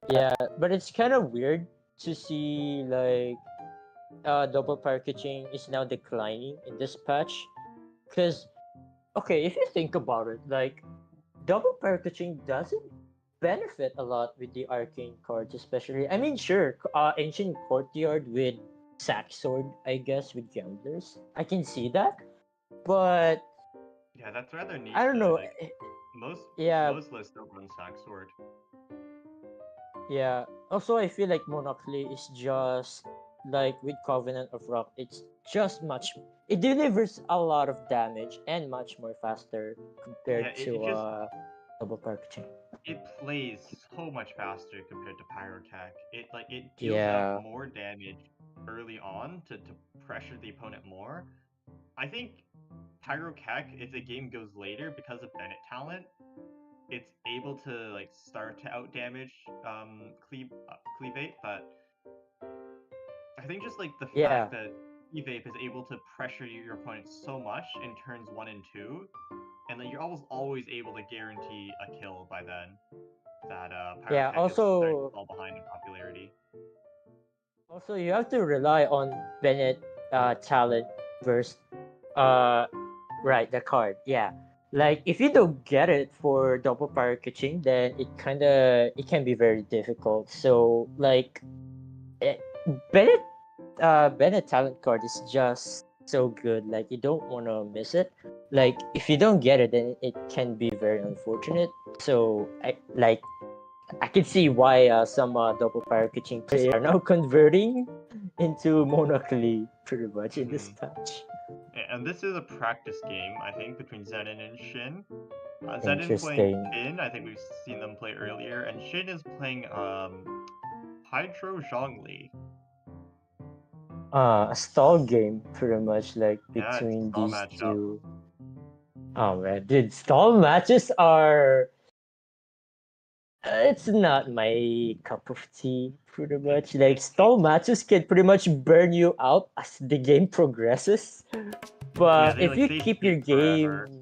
Yeah, but it's kind of weird to see like double packaging is now declining in this patch, because okay, if you think about it, like double packaging doesn't benefit a lot with the arcane cards, especially. I mean, sure, ancient courtyard with sack sword, I guess, with gamblers, I can see that, but yeah, that's rather neat. I don't know. Like, most lists don't run sack sword. Yeah. Also, I feel like Mona Clee is just like with Covenant of Rock. It's just it delivers a lot of damage and much more faster compared to double packaging. It plays so much faster compared to Pyrocag. It deals out more damage early on to pressure the opponent more. I think Pyrocag, if the game goes later because of Bennett talent, it's able to like start to out damage Cleavate, but I think just like the fact that Cleavate is able to pressure your opponent so much in turns 1 and 2, and that you're almost always able to guarantee a kill by then. That Pyrocag is starting to fall behind in popularity. Also, you have to rely on Bennett talent versus the card. Yeah. Like if you don't get it for double packaging, then it can be very difficult. So like Bennett talent card is just so good. Like you don't want to miss it. Like if you don't get it, then it can be very unfortunate. So I can see why some double packaging players are now converting into Mona Clee pretty much in this patch. And this is a practice game, I think, between Zenin and Shen. Zenin playing Shen, I think we've seen them play earlier, and Shen is playing Hydro Zhongli. A stall game, pretty much, like between these two. Oh man, dude, stall matches are It's not my cup of tea, pretty much. Like stall matches can pretty much burn you out as the game progresses. Yeah, But they if like you they keep your take forever. game,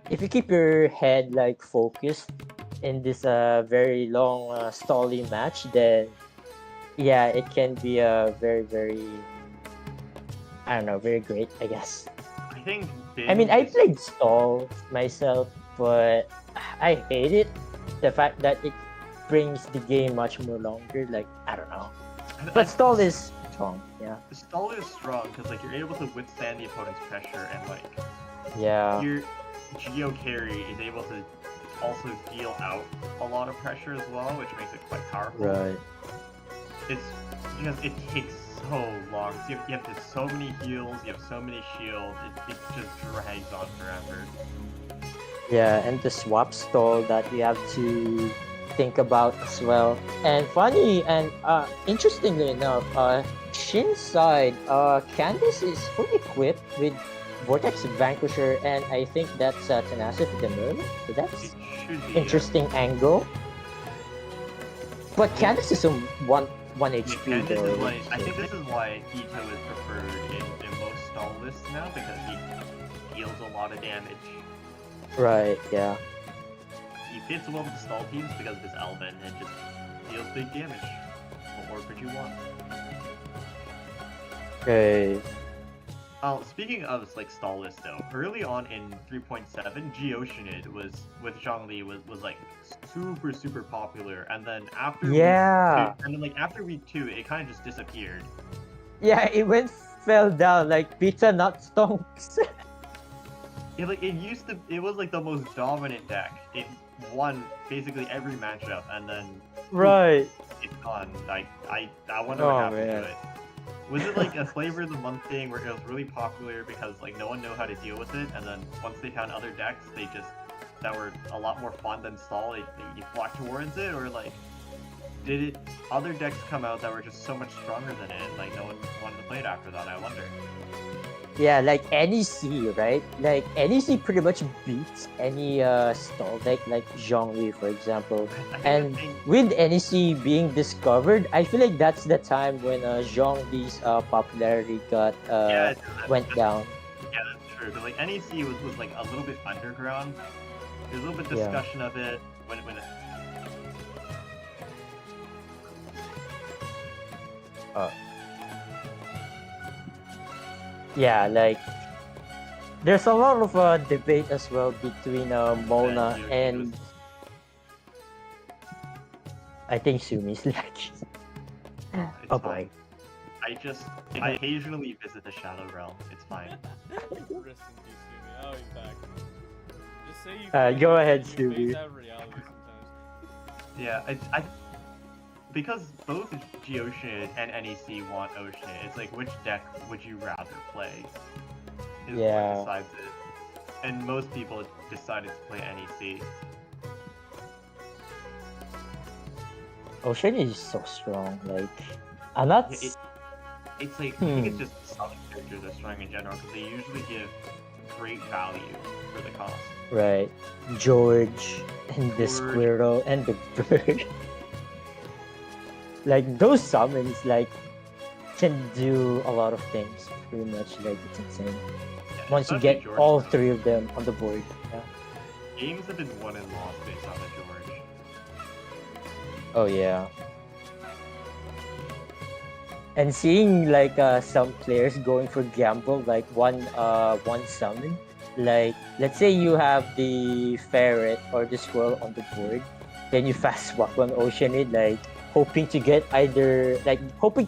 if you keep your head like focused in this very long stally match, then yeah, it can be a very I don't know, very great, I guess. I think I mean, Bin I is played stall myself, but I hate it. The fact that it brings the game much more longer. Like I don't know, but stall is strong. Yeah. Stall is strong because like you're able to withstand the opponent's pressure and like Yeah. your Geo carry is able to also deal out a lot of pressure as well, which makes it quite powerful. Right. It's because it takes so long. So you have so many heals, you have so many shields. It just drags on forever. Yeah, and the swap stall that we have to think about as well. And funny and interestingly enough, Shin's side, Candace is fully equipped with Vortex Vanquisher, and I think that's Tenacity the Mermaid. So that's interesting angle. But Candace is a one HP Candace though. is like, I think this is why Ito is preferred in most stall lists now, because he deals a lot of damage. Right, yeah. He fits well with the stall teams because of his Elven and just deals big damage. What more could you want? Okay. Speaking of like stall list though, early on in 3.7, Geoceanid was with Zhongli was like super popular, and then after after week 2, it kind of just disappeared. Yeah, it fell down like pizza nut stonks. It was like the most dominant deck. It won basically every matchup, and then right. It's gone. Like I wonder what happened to it. Was it like a flavor of the month thing where it was really popular because like no one knew how to deal with it, and then once they found other decks, that were a lot more fun than stall, they flocked towards it, or like did other decks come out that were just so much stronger than it, like no one wanted to play it after that? I wonder. Yeah, like NEC, right? Like NEC pretty much beats any stall deck like Zhongli, for example. And with NEC being discovered, I feel like that's the time when Zhongli's popularity went down. Yeah, that's true. But like NEC was like a little bit underground. There's a little bit discussion of it when it yeah, like there's a lot of debate as well between Mona and I think Sumi's like oh boy. I occasionally visit the Shadow Realm. It's fine. Rest in peace, Sumi. Oh, he's back. Just say you go ahead, Sumi. Yeah, I because both Geoceanid and NEC want Ocean, it's like which deck would you rather play? Is what decides it. And most people decided to play NEC. Ocean is so strong, like I'm not it's like I think it's just some characters are strong in general because they usually give great value for the cost. Right. George and the squirrel and the bird. Like those summons like can do a lot of things pretty much, like it's insane. Yeah, once you get George all 3 of them on the board. Yeah. Games have been won and lost based on the George. Oh yeah. And seeing like some players going for gamble like one summon, like let's say you have the ferret or the squirrel on the board, then you fast swap on Oceanid, like hoping to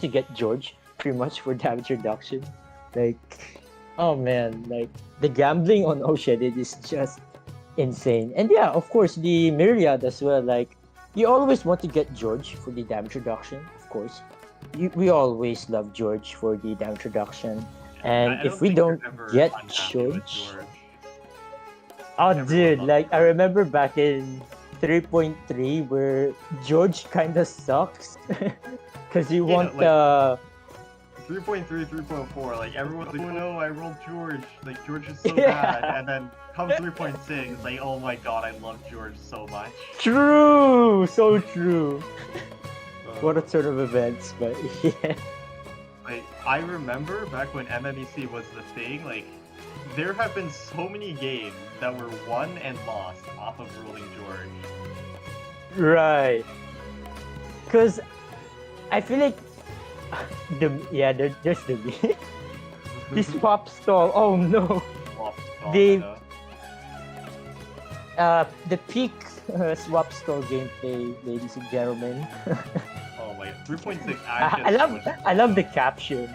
get George pretty much for damage reduction. Like oh man, like the gambling on Oceanid is just insane. And yeah, of course the Myriad as well, like you always want to get George for the damage reduction, of course. We always love George for the damage reduction, and if we don't get George, oh dude, like I remember back in 3.3 where George kind of sucks because you want 3.3, 3.4, like everyone's like, oh no, I rolled George. Like George is so bad. And then comes 3.6, like oh my god, I love George so much. True, so true. What a turn of events, but yeah. Like I remember back when MMEC was the thing, like there have been so many games that were won and lost off of ruling George. Right. Cause I feel like there's the this pop stall. Oh no. Swap stall, the peak swap stall gameplay, ladies and gentlemen. Oh my, 3.6 I love the caption.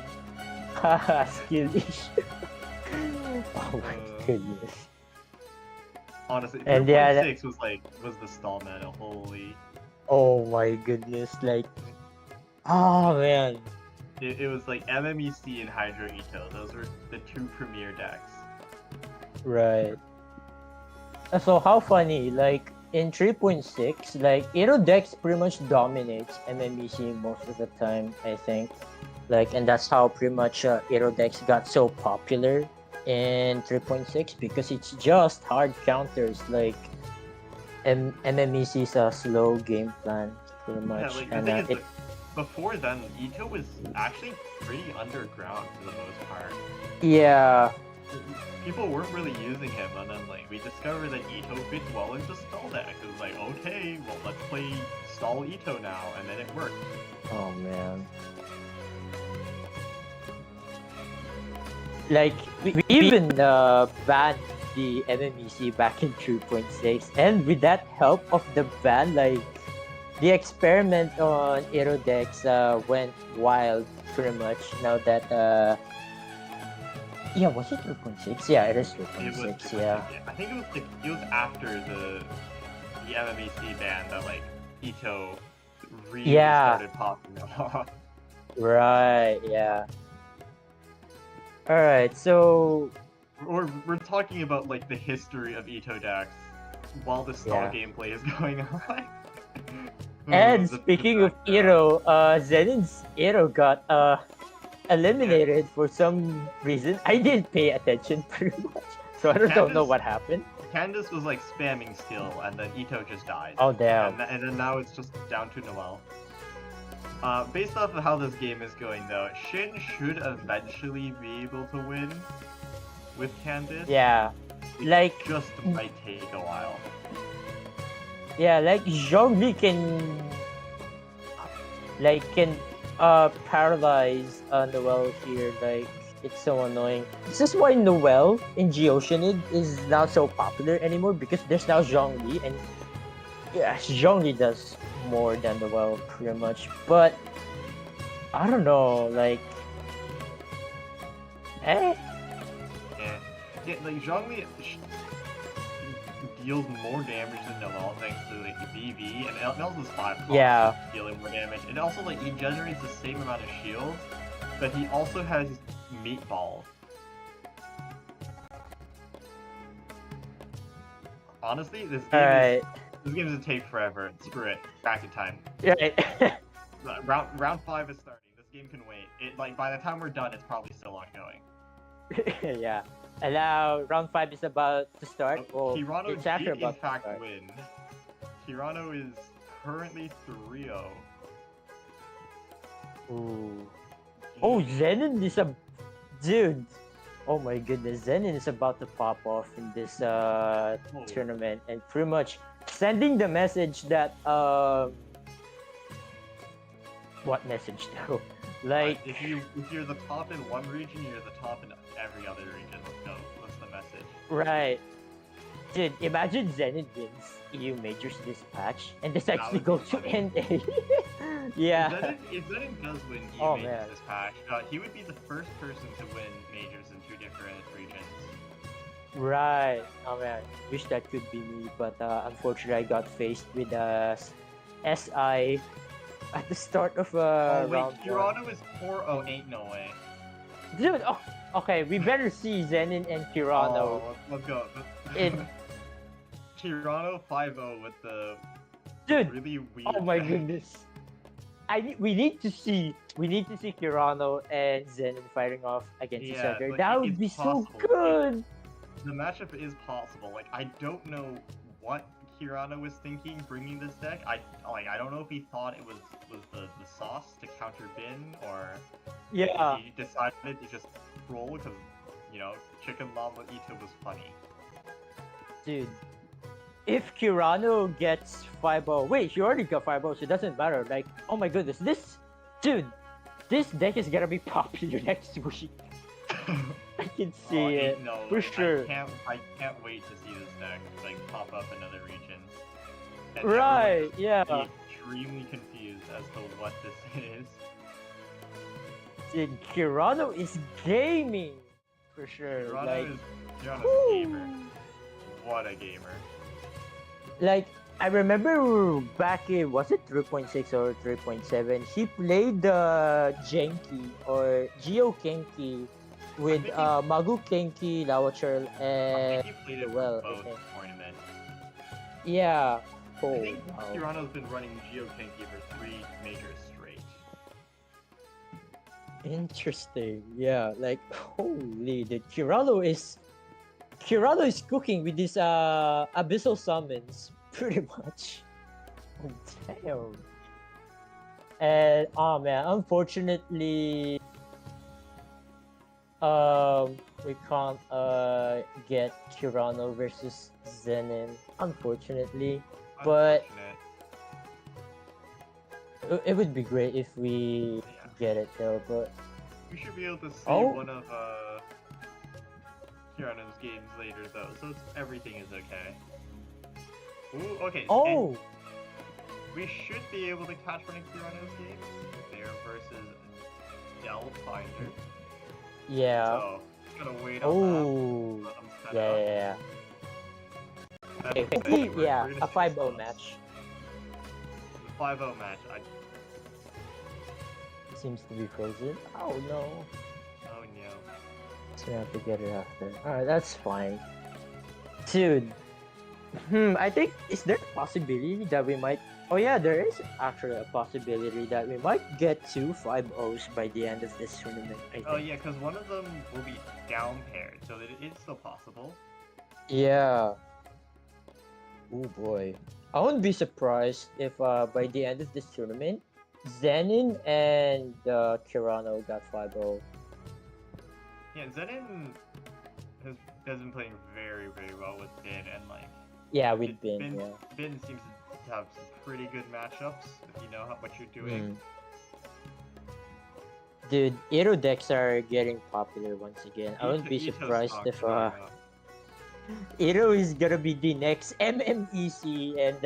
Haha, skill issue. Oh my goodness. Honestly, And 3.6 was the stall meta. Holy. Oh my goodness, like, oh man. It was like MMEC and Hydro Ito. Those were the two premier decks. Right. So how funny, like in 3.6, like Ito Dex pretty much dominates MMEC most of the time, I think. Like, and that's how pretty much Ito Dex got so popular in 3.6 because it's just hard counters, like MMEC's slow game plan, pretty much. Yeah, like, and the thing is, before then, Ito was actually pretty underground for the most part. Yeah. People weren't really using him, and then like we discovered that Ito fits well into stall deck. It was like, okay, well let's play stall Ito now, and then it worked. Oh man. Like we even banned the MMEC back in 2.6, and with that help of the ban, like the experiment on Aerodex went wild pretty much. Now that yeah, was it 3.6? Yeah, it is 3.6. Yeah. I think it was after the MMEC ban that like Ito really started popping off. Right. Yeah. All right. So we're talking about like the history of Ito decks while the stall gameplay is going on. And speaking of Ito, Zenin's Ito got eliminated for some reason. I didn't pay attention pretty much, so I don't know what happened. Candace was like spamming skill, and then Ito just died. Oh damn! And then now it's just down to Noel. Based off of how this game is going, though, Shen should eventually be able to win with Candace. Yeah, it just might take a while. Yeah, like Zhongli can paralyze Noel here. Like it's so annoying. This is why Noel in Geoceanid is not so popular anymore, because there's now Zhongli, and yeah, Zhongli does more than Noel pretty much. But I don't know, like Yeah, like Zhongli deals more damage than Noel thanks to like BV, and Noel's 5 dealing more damage. And also like he generates the same amount of shields, but he also has meatball. Honestly, this game is gonna take forever. Screw it. Back in time. Right. round 5 is starting. This game can wait. By the time we're done, it's probably still ongoing. Yeah. And now round 5 is about to start. Well, Kirano it's after did in fact win. Kirano is currently 3-0. Ooh. Oh, Zenin is a dude. Oh my goodness, Zenin is about to pop off in this tournament, and pretty much sending the message that what message though? Like if you're the top in one region, you're the top in every other region. Let's go. What's the message? Right. Dude, imagine Zenin wins EU Majors this patch, and this actually goes to NA. Yeah. If Zenin does win EU Majors this patch, he would be the first person to win Majors in 2 different regions. Right. Oh man, wish that could be me, but unfortunately I got faced with SI at the start of round Kirano is 4-0, ain't no way. Dude, okay, we better see Zenin and Kirano. Let's go. Kirano 5-0 with the really weird. Oh my goodness. we need to see Kirano and Zenin fighting off against each other. That would be so good. The matchup is possible. Like, I don't know what Kirano was thinking bringing this deck. I don't know if he thought it was the sauce to counter Bin, or he decided to just roll because, you know, Chicken Lava Ito was funny. Dude, if Kirano gets 5-0, wait, he already got 5-0, so it doesn't matter. Like, oh my goodness, this deck is gonna be popular next week. I can see it for sure. I can't wait to see this deck like pop up in other regions. And right? Yeah. Extremely confused as to what this is. Dude, Kirano is gaming for sure. Kirano's a gamer. What a gamer! Like, I remember back in, was it 3.6 or 3.7? He played Genki or Geo Kenki with Magu Kenki, Lawachurl, and I think he played it for both tournaments. Yeah. Oh, I think Kirano's been running Geo Kenki for 3 majors straight. Interesting. Yeah, like, holy, the Kirano is cooking with these abyssal summons, pretty much. Oh, damn. And oh man, unfortunately, we can't get Kirano versus Zenin, unfortunately. But it would be great if we get it though. But we should be able to see one of Kirano's games later though, so everything is okay. Ooh, okay. Oh! We should be able to catch one of Kirano's games. There versus Delfinder. Yeah. So, gotta wait on that. Yeah. Okay, yeah, a 5-0 match. The 5-0 match, Seems to be frozen. Oh no. Oh no. So we have to get it after. Alright, that's fine. Dude. I think, is there a possibility that we might... Oh yeah, there is actually a possibility that we might get 2 5-0s by the end of this tournament, I think. Oh yeah, because one of them will be down paired, so it is still possible. Yeah. Oh boy. I wouldn't be surprised if by the end of this tournament, Zenin and Kirano got 5-0. Yeah, Zenin has been playing very, very well with Bin, and like... Yeah, with Bin, yeah. Bin seems to have some pretty good matchups, if you know what you're doing. Dude, Iro decks are getting popular once again. I wouldn't be surprised if Iro is gonna be the next MMEC, and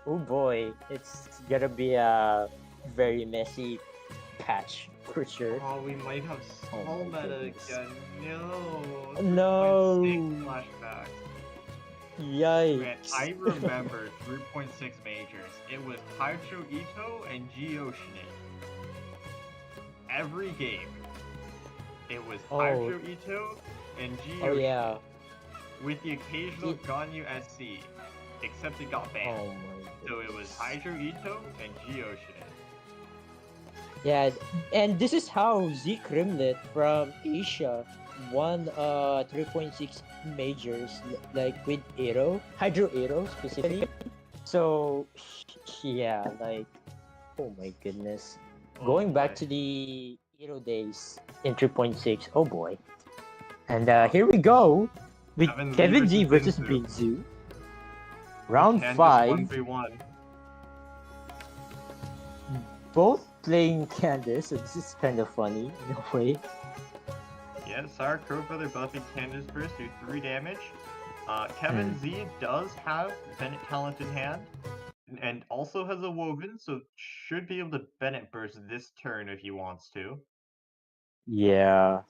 oh boy, it's gonna be a very messy patch for sure. Oh, we might have Soul Meta again. No. No. Flashback. Yikes. Man, I remember 3.6 majors. It was Hydro Ito and Geoshin. Every game, it was Hydro Ito and Geoshin. Oh yeah. With the occasional Ganyu SC, except it got banned. Oh my so it was Hydro Ito and Geoshin. Yeah, and this is how Z Crimlet from Asia won 3.6 majors, like with Hydro Aero specifically. So yeah, like, oh my goodness. Going back to the Aero days in 3.6, oh boy. And here we go with Kevin Z versus Binzu. Round Candace 5. 1v1. Both playing Candace, so this is kind of funny in a way. Yeah, Sar Crow Brother buffing Candace first, do 3 damage. Kevin Z does have Bennett Talent in hand, and also has a Woven, so should be able to Bennett burst this turn if he wants to. Yeah.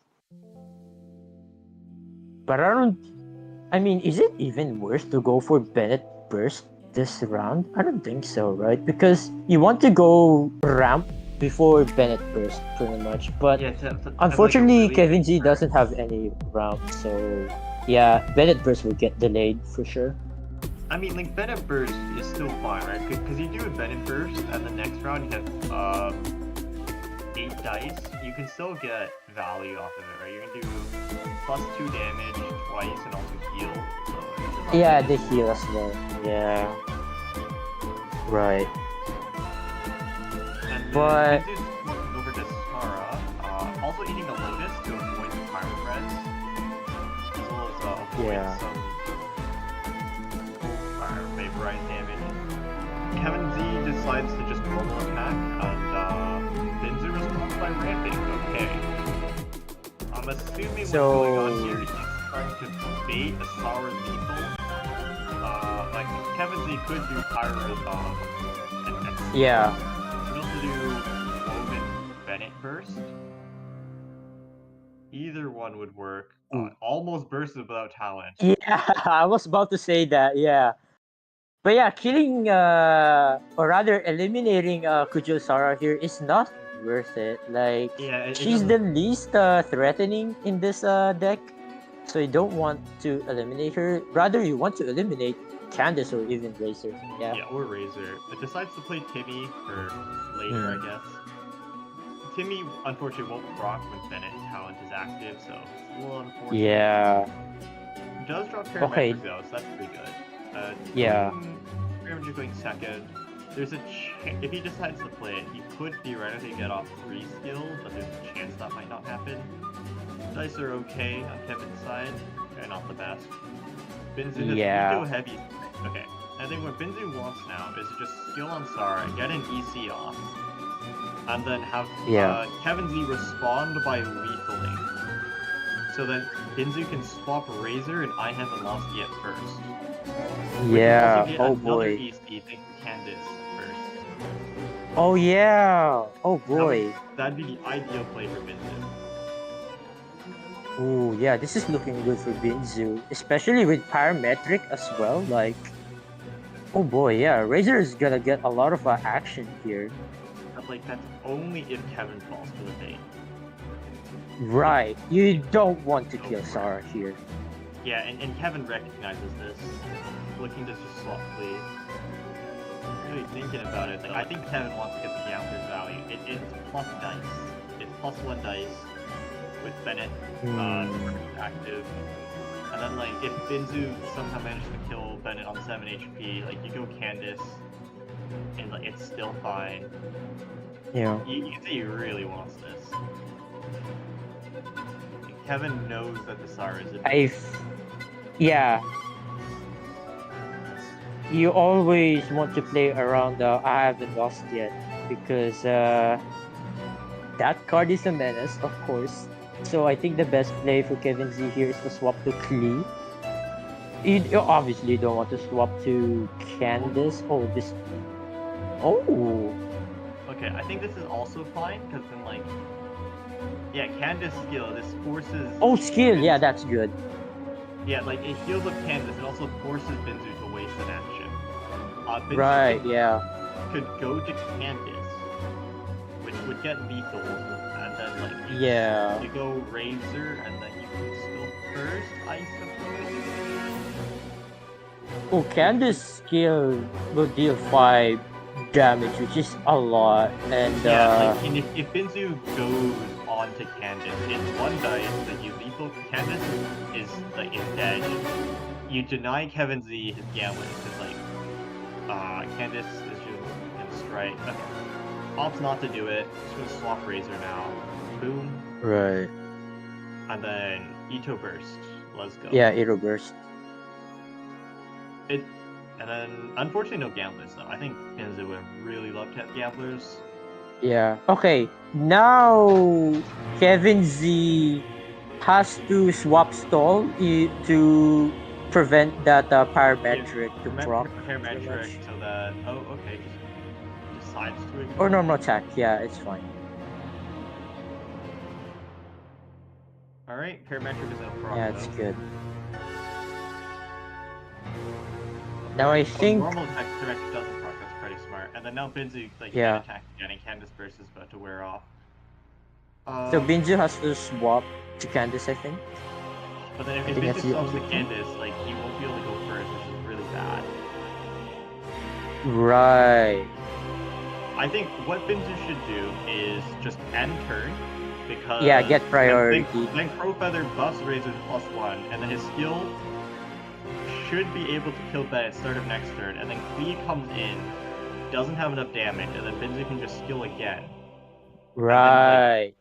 But I mean, is it even worth to go for Bennett burst this round? I don't think so, right? Because you want to go ramp before Bennett burst, pretty much. But yeah, unfortunately, like really Kevin Z doesn't have any ramp, so yeah, Bennett burst will get delayed for sure. I mean, like, Bennett Burst is still fine, right? Because you do a Bennett Burst, and the next round you have 8 dice. You can still get value off of it, right? You can do +2 damage twice and also heal. So yeah, the heal as well. Yeah. Right. And but over to Sara, also eating a lotus to avoid the pyro res, as well as avoid some vaporize damage. Kevin Z decides to just normal attack, and Binzu responds by ramping. Okay. I'm assuming what's going on here is he's trying to bait a Sara lethal. Like Kevin Z could do pyro and yeah. could also do Woven Bennett Burst. Either one would work. Almost bursted without talent. Yeah, I was about to say that, yeah. But yeah, killing, or rather eliminating Kujo Sara here is not worth it. Like, yeah, she's the least threatening in this deck. So you don't want to eliminate her. Rather, you want to eliminate Candace or even Razor. Yeah, or Razor. It decides to play Timmy for later, I guess. Timmy, unfortunately, won't proc when Bennett's talent is active, so it's a little unfortunate. Yeah. He does drop Parametric though, so that's pretty good. Yeah. Parametric going second. There's a if he decides to play it, he could theoretically get off 3 skill, but there's a chance that might not happen. Dice are okay on Kevin's side, and not the best. Binzu does go heavy. Okay, I think what Binzu wants now is to just skill on Sara, get an EC off, and then have Kevin Z respond by lethaling. So that Binzu can swap Razor and I haven't lost yet first. Yeah, oh boy. boy. EC thanks to Candace first. Oh yeah, oh boy. That'd be the ideal play for Binzu. Ooh, yeah, this is looking good for Binzu, especially with Parametric as well. Like, oh boy, yeah, Razor is gonna get a lot of action here. But like, that's only if Kevin falls for the bait. Right, you don't want to kill Sara here. Yeah, and Kevin recognizes this, looking to just swap Clee. Really thinking about it, like, I think Kevin wants to get the Gambler's value. It's plus dice. It's +1 dice with Bennett active. And then, like, if Binzu somehow managed to kill Bennett on 7 HP, like, you go Candace, and, like, it's still fine. Yeah. You can see he really wants this. Kevin knows that the Sara is a yeah. You always want to play around the I haven't lost yet, because that card is a menace, of course. So I think the best play for Kevin Z here is to swap to Clee. You obviously don't want to swap to Candace. Oh, this. Oh. Okay, I think this is also fine, because then, like, yeah, Candace skill, this forces... Oh, skill, yeah, that's good. Yeah, like, it heals up Candace, it also forces Binzu to waste an action. Binzu could go to Candace, which would get lethal, and then, like, you go Razor, and then you can still first, I suppose? Oh, Candace skill will deal 5 damage, which is a lot, and and if Binzu goes on to Candace, it's 1 dice that you lethal. Candace is like dead. You deny Kevin Z his gambling because like Candace is just gonna strike. Okay. Opts not to do it. Just gonna swap Razor now. Boom. Right. And then Ito Burst. Let's go. Yeah, Ito Burst. And then, unfortunately, no gamblers, though. I think Binzu would have really loved to have gamblers. Yeah. Okay, now Kevin Z has to swap stall to prevent that parametric to proc. Parametric so that... Oh, okay. Just decides to ignore. Or normal attack. Yeah, it's fine. Alright, parametric is no proc. Yeah, it's good. Now I think normal attack parametric doesn't proc, that's pretty smart. And then now Binzu can attack again, and Candace Burst is about to wear off. So Binzu has to swap to Candace, I think. But then if Binzu swaps to Candace, like he won't be able to go first, which is really bad. Right. I think what Binzu should do is just end turn, because get priority. Then Crowfeather buffs Razor's +1, and then his skill should be able to kill Bennett start of next turn, and then Clee comes in, doesn't have enough damage, and then Binzu can just skill again. Right.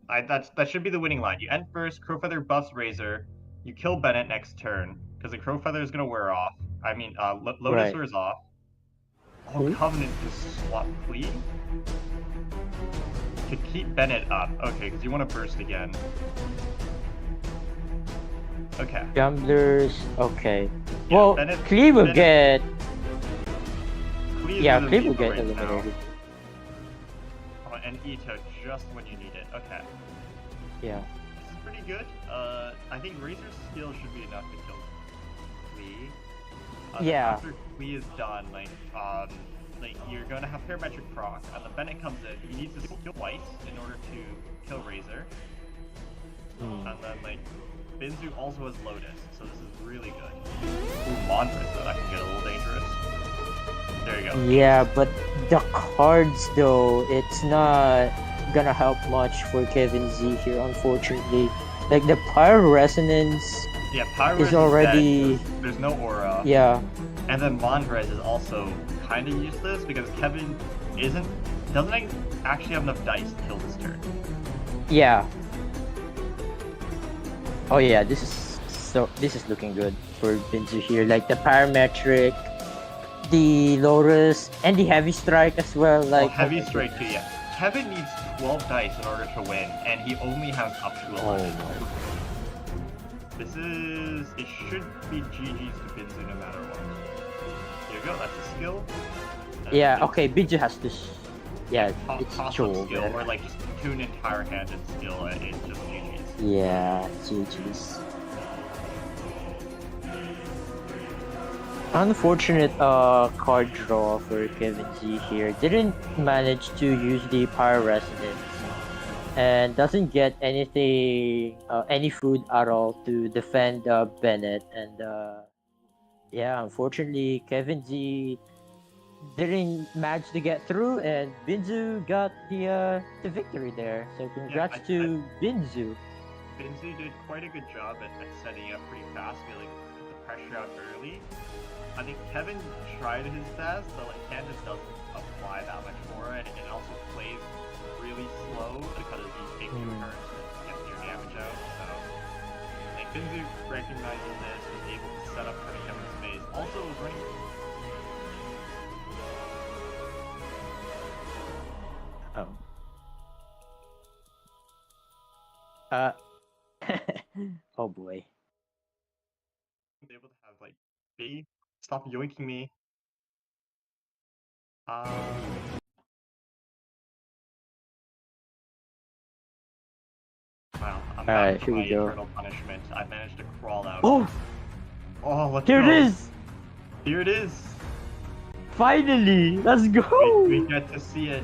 That should be the winning line. You end first, Crowfeather buffs Razor, you kill Bennett next turn, because the Crowfeather is gonna wear off. I mean, Lotus wears off. Oh, Covenant just swap Clee? To keep Bennett up. Okay, because you want to burst again. Okay. Gamblers, okay. Yeah, well, Bennett, Clee will get... Clee will get eliminated. Oh, and Ito just when you need it. Okay. Yeah. This is pretty good. I think Razor's skill should be enough to kill Clee. After Clee is done, like you're gonna have parametric proc, and the Bennett comes in. He needs to kill twice in order to kill Razor. And then Binzu also has Lotus, so this is really good. Ooh, Montress though, that can get a little dangerous. There you go. Yeah, but the cards though, it's not gonna help much for Kevin Z here, unfortunately. Like the Pyro Resonance is already... There's no aura. Yeah. And then Montress is also kind of useless because Kevin doesn't actually have enough dice to kill this turn. Yeah. Oh yeah, this is looking good for Binzu here. Like the parametric, the Lotus, and the heavy strike as well. Like heavy strike too. Yeah. Kevin needs 12 dice in order to win, and he only has up to 11. It should be GG's to Binzu no matter what. Here you go, that's a skill. Okay, Binzu has to... it's skill, or just tune entire hand and skill, and it's just GG's. Yeah, GG's. Unfortunate card draw for Kevin Z here. Didn't manage to use the Pyro Resonance and doesn't get anything, any food at all to defend Bennett. And unfortunately, Kevin Z didn't manage to get through, and Binzu got the victory there. So congrats to Binzu. Binzu did quite a good job at setting up pretty fast, put the pressure out early. I think Kevin tried his best, but Candace doesn't apply that much for it, and it also plays really slow because you take 2 turns to get your damage out. So Binzu recognizing this, was able to set up for Kevin's face. Also was running. Oh boy. Able to have B, stop yoinking me. Wow, I'm back to my eternal punishment. I managed to crawl out. Oh, let's go. Here it is. Here it is. Finally, let's go. We get to see it.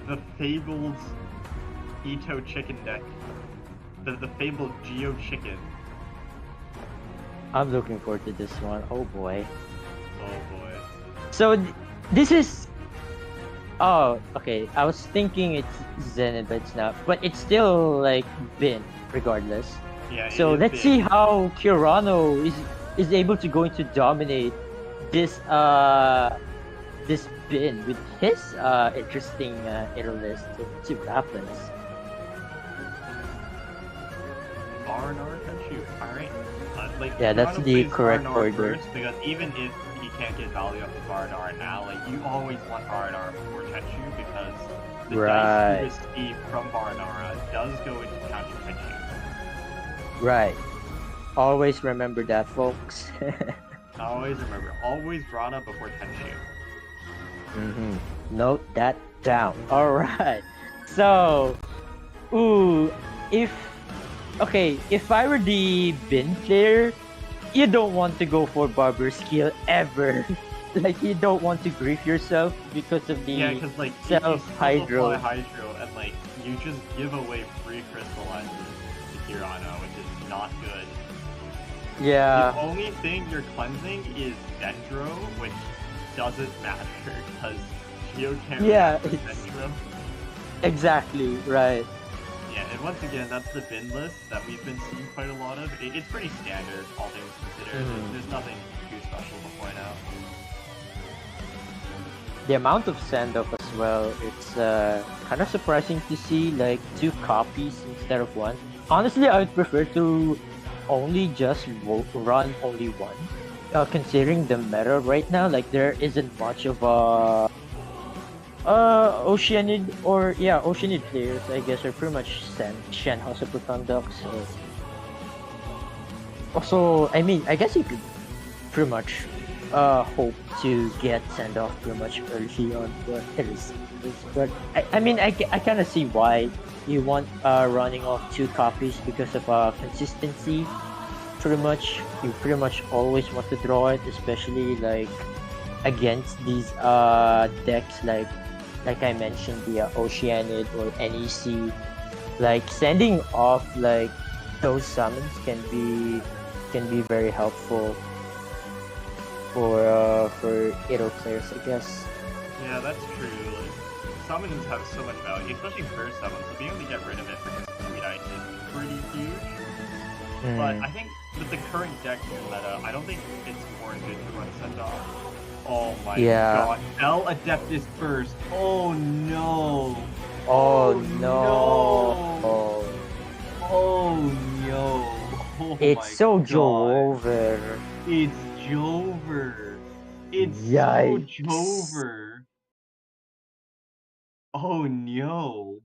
The fabled Ito chicken deck. The fabled Geo chicken. I'm looking forward to this one. Oh boy. Oh boy. So this is... Oh, okay. I was thinking it's Zenin, but it's not. But it's still Bin, regardless. Yeah. So let's see how Kirano is able to going to dominate this this Bin with his interesting list. So let's see what happens. Barnard Tenchu. Alright. That's the correct order. First, because even if he can't get value up to Barnard now, you always want Barnard before Tenchu, because the dice you receive from Barnard does go into counting Tenchu. Right. Always remember that, folks. Always remember. Always Rana before Tenchu. Note that down. Alright. So, if I were the Bin player, you don't want to go for Barber skill ever. You don't want to grief yourself because of the self-hydro. And you just give away free crystallizers to Kirano, which is not good. Yeah. The only thing you're cleansing is Dendro, which doesn't matter because Geo can't react to Dendro. Exactly, right. Yeah, and once again, that's the bin list that we've been seeing quite a lot of. It's pretty standard, all things considered. There's nothing too special to point out. The amount of send-off as well, it's kind of surprising to see, like 2 copies instead of 1. Honestly, I would prefer to only just run only 1. Considering the meta right now, like there isn't much of a Oceanid Oceanid players, I guess, are pretty much Shen House of Conduct. So also, I mean, I guess you could pretty much hope to get send off pretty much early on, but I mean, I kind of see why you want running off 2 copies because of consistency. You pretty much always want to draw it, especially like against these decks like I mentioned, the Oceanid or NEC. Like sending off like those summons can be very helpful for Edo players, I guess. Yeah, that's true. Like, summons have so much value, especially burst summons. So being able to get rid of it for just Sweet Ice is pretty huge. But I think with the current deck meta, I don't think it's warranted to run send off. Oh my god. El Adeptus burst. Oh no. Oh no. Oh no. Oh it's so Jover. It's Jover. It's Yikes. so Jover. Oh no.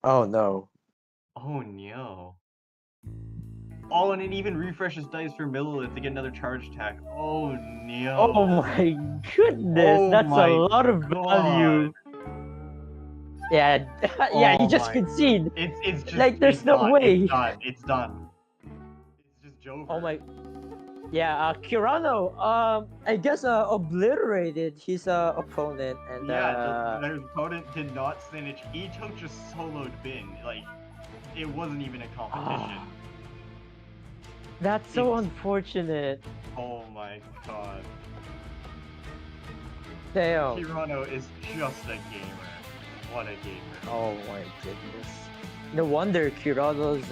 Oh no. Oh no. Oh, and it even refreshes dice for Millilith to get another charge attack. Oh no. Oh my goodness, that's a lot of value. Yeah, yeah, you just concede. It's just like there's no way. It's done. It's just Jover. Oh my. Yeah, Kirano, I guess obliterated his opponent, and their opponent did not snitch. He took just soloed bin. Like, it wasn't even a competition. That's so unfortunate. Oh my god. Damn. Kirano is just a gamer. What a gamer. Oh my goodness. No wonder Kirano's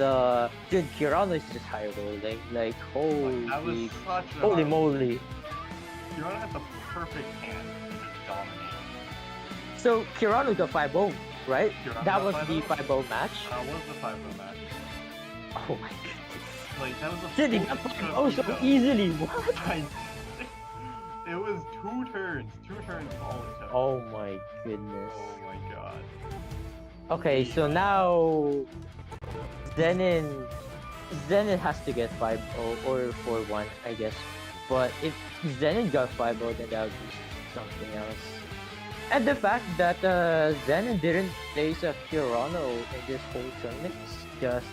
dude, Kirano is just high rolling. Like holy moly. Kirano had the perfect hand to just dominate. So Kirano got 5-0, right? That was the 5-0 match? That was the 5-0 match. Oh my goodness. Like, that was a Dude, he got 5-0 so easily, what? It was 2 turns all the time. Oh my goodness. Oh my god. Okay, so now Zenin has to get 5-0 or 4-1, I guess. But if Zenin got 5-0, then that would be something else. And the fact that Zenin didn't face a Kirano in this whole tournament is just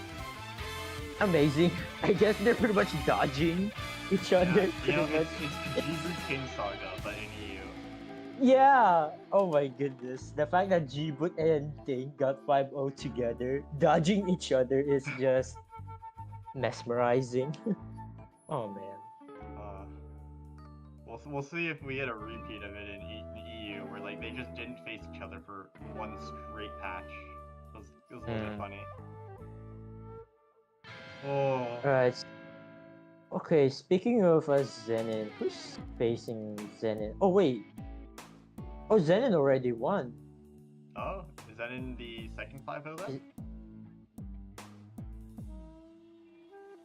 amazing. I guess they're pretty much dodging each other. It's the Jesus King Saga, but in EU. Yeah! Oh my goodness. The fact that G-Boot and Ting got 5-0 together, dodging each other is just mesmerizing. Oh man. We'll see if we get a repeat of it in EU, where like they just didn't face each other for one straight patch. It was a little bit funny. Oh. Alright. Okay, speaking of Zenin, who's facing Zenin? Oh wait. Oh, Zenin already won. Oh, is that in the second 5-0 then?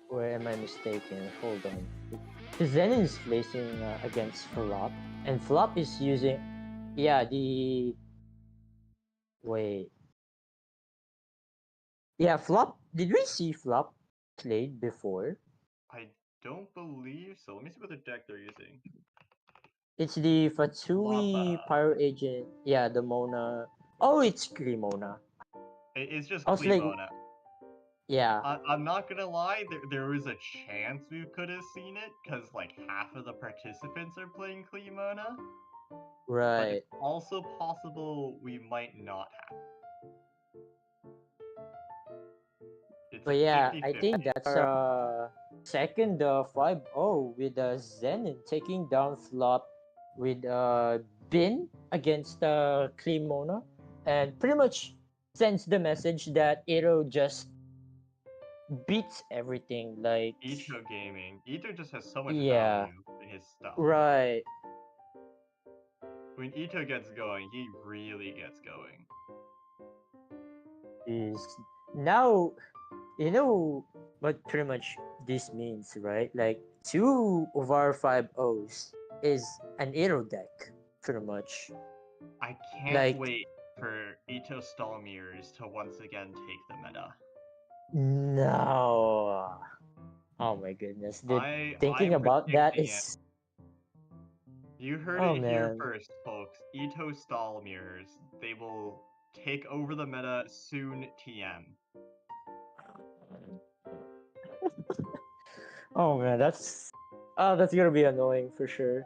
Where am I mistaken? Hold on. Zenin is facing against Flop, and Flop is using, wait. Yeah, Flop. Did we see Flop played before? I don't believe so. Let me see what the deck they're using. It's the Fatsui Pyro Agent. Yeah, the Mona. Oh, it's Clee Mona. It's just Clee Mona. Yeah. I'm not gonna lie, there was a chance we could have seen it, because like half of the participants are playing Clee Mona. Right. But it's also possible we might not have. But yeah, I 50-50. think that's second 5-0 with Zenin taking down flop with Bin against Clee, and pretty much sends the message that Ito just beats everything. Like Ito Gaming. Ito just has so much yeah, value in his stuff. right. When Ito gets going, he really gets going. Is now you know what pretty much this means, right? Like 2 of our 5-0s is an Ito deck, pretty much. I can't Like wait for Ito Stallmirrors to once again take the meta. no. Oh my goodness, dude. Thinking I'm about that predicting it. is. You heard Oh it here man. first, folks. Ito Stallmirrors. They will take over the meta soon. TM. Oh man, that's gonna be annoying for sure.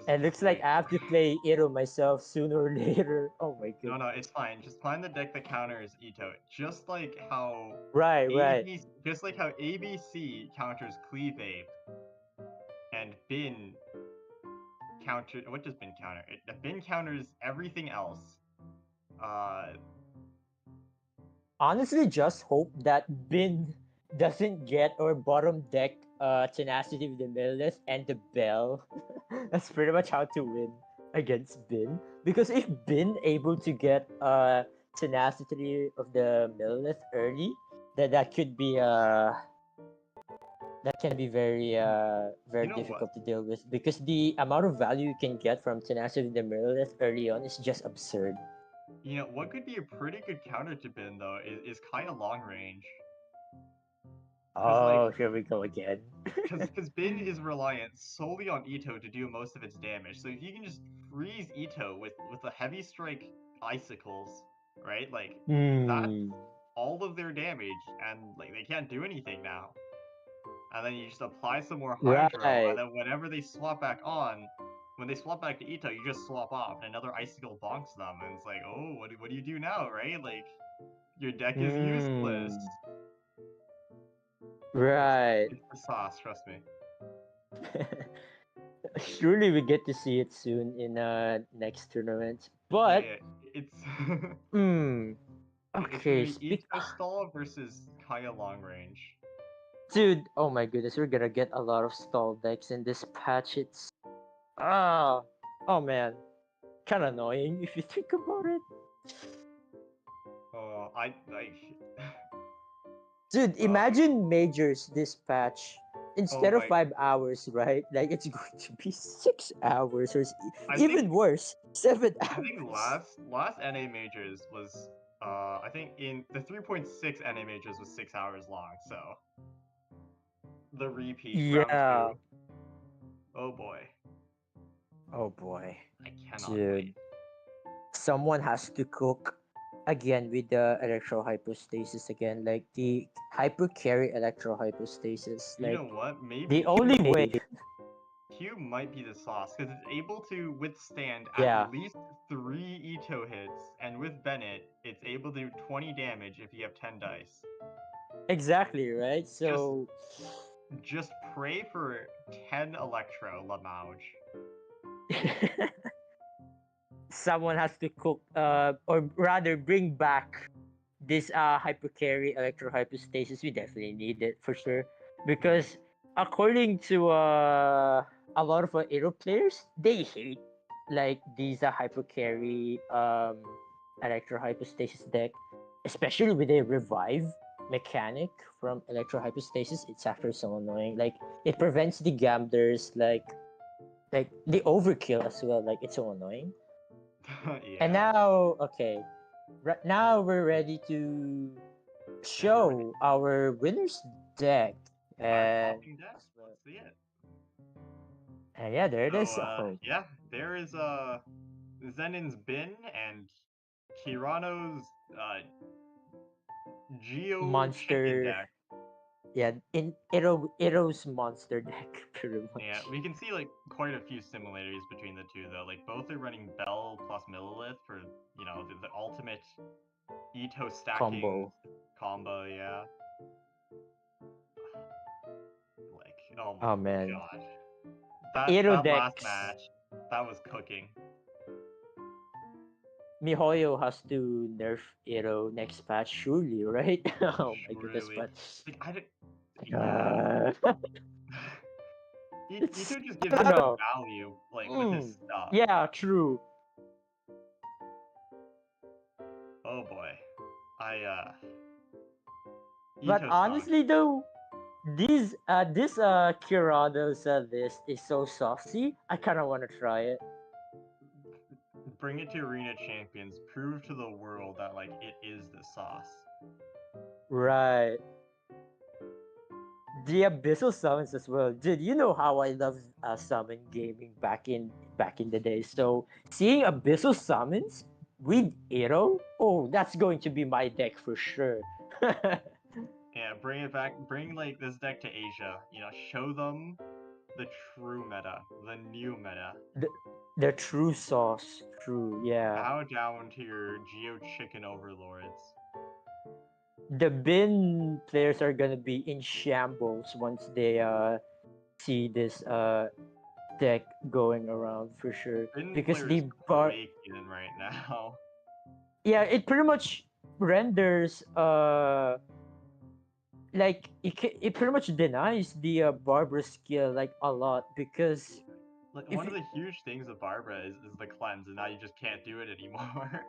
And looks like Wait. I have to play Ito myself sooner or later. Oh my goodness. No, it's fine. Just find the deck that counters Ito. Just like how Right. ABC counters Clee Vape and Bin counter. What does Bin counter? Bin counters everything else. Honestly, just hope that Bin doesn't get or bottom deck Tenacity with the Millilith and the Bell. That's pretty much how to win against Bin. Because if Bin able to get Tenacity of the Millilith early, that could be that can be very difficult to deal with, because the amount of value you can get from Tenacity of the Millilith early on is just absurd. You know, what could be a pretty good counter to Bin, though, is kind of long range. Oh, here we go again. Because Bin is reliant solely on Ito to do most of its damage. So if you can just freeze Ito with the heavy strike icicles, right? Like, that's all of their damage, and like they can't do anything now. And then you just apply some more Hydro, and then whenever they swap back on, when they swap back to Ito, you just swap off, and another icicle bonks them, and it's like, oh, what do you do now, right? Like, your deck is useless. Right. It's the sauce, trust me. Surely we get to see it soon in next tournament. But it's okay, it's gonna be Ito stall versus Kaya long range. Dude, oh my goodness, we're gonna get a lot of stall decks in this patch. It's oh man, kind of annoying if you think about it. Oh, Dude, imagine majors this patch instead of 5 hours, right? Like it's going to be 6 hours, or even worse, 7 hours. I think last NA majors was I think in the 3.6 NA majors was 6 hours long. So the repeat round 2. Oh boy. Oh boy. I cannot wait. Someone has to cook again with the electro hypostasis again, like the hyper carry electro hypostasis. Like, you know what? Maybe the only way. Q might be the sauce because it's able to withstand at least 3 Ito hits, and with Bennett, it's able to do 20 damage if you have 10 dice. Exactly, right? So just pray for 10 electro, Lamouge. Someone has to cook, or rather bring back this hypercarry electro hypostasis. We definitely need it for sure, because according to a lot of Aero players, they hate like these hypercarry electro hypostasis deck, especially with a revive mechanic from electro hypostasis. It's actually so annoying. Like, it prevents the gamblers, like the overkill as well. Like, it's so annoying. And now, okay, right now we're ready to show our winner's deck. And let's see it. And yeah, there it is. Yeah, there is Zenin's Bin and Kirano's Geo monster deck. Yeah, in Ito's monster deck, pretty much. Yeah, we can see like quite a few similarities between the two though. Like, both are running Bell plus Millilith for, you know, the ultimate Ito stacking combo, yeah. Oh Oh my man, gosh. That Aero last decks. match, that was cooking. MiHoYo has to nerf Aero next patch, surely, right? Oh my goodness, Really. but Like I did, yeah. it's Ito just I gives don't you the know. value, like with his stuff. Yeah, true. Oh boy. But Ito song. honestly, though, this Kirano's list is so saucy. I kind of want to try it. Bring it to Arena Champions. Prove to the world that like it is the sauce. Right. The abyssal summons as well, dude. You know how I love summon gaming back in the day. So seeing abyssal summons with Iro, oh, that's going to be my deck for sure. Yeah, bring it back. Bring like this deck to Asia. You know, show them the true meta, the new meta. The true sauce, true, yeah. Bow down to your Geo Chicken overlords. The bin players are gonna be in shambles once they see this deck going around for sure. Bin Because players the quaking right now. yeah, it pretty much renders like it pretty much denies the Barbara skill like a lot because Like if one of the huge things of Barbara is the cleanse, and now you just can't do it anymore.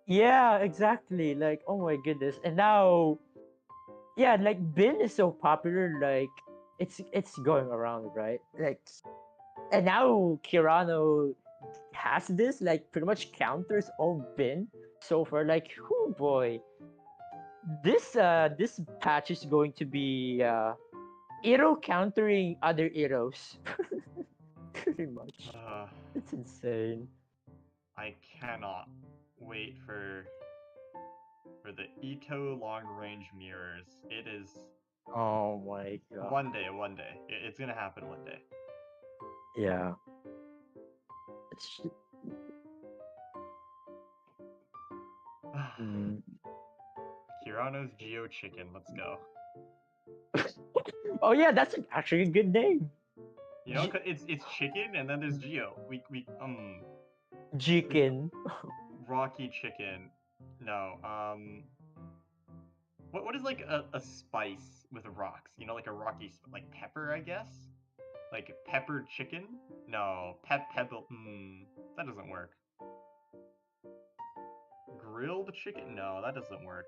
yeah, exactly, like oh my goodness. And now yeah, like bin is so popular, like it's going around, right? Like and now Kirano has this like pretty much counters all bin so far. Like oh boy, this patch is going to be Iro countering other Iros. Pretty much. It's insane. I cannot wait for the Ito long range mirrors. It is Oh my god. one day. It's gonna happen one day. Yeah. It's mm. Kirano's Geo Chicken. Let's go. Oh yeah, that's actually a good name. You know, 'cause it's chicken and then there's Geo. Chicken. Rocky chicken. No. What is like a spice with rocks? You know, like a rocky like pepper, I guess. Like peppered chicken? No, pebble. That doesn't work. Grilled chicken? No, that doesn't work.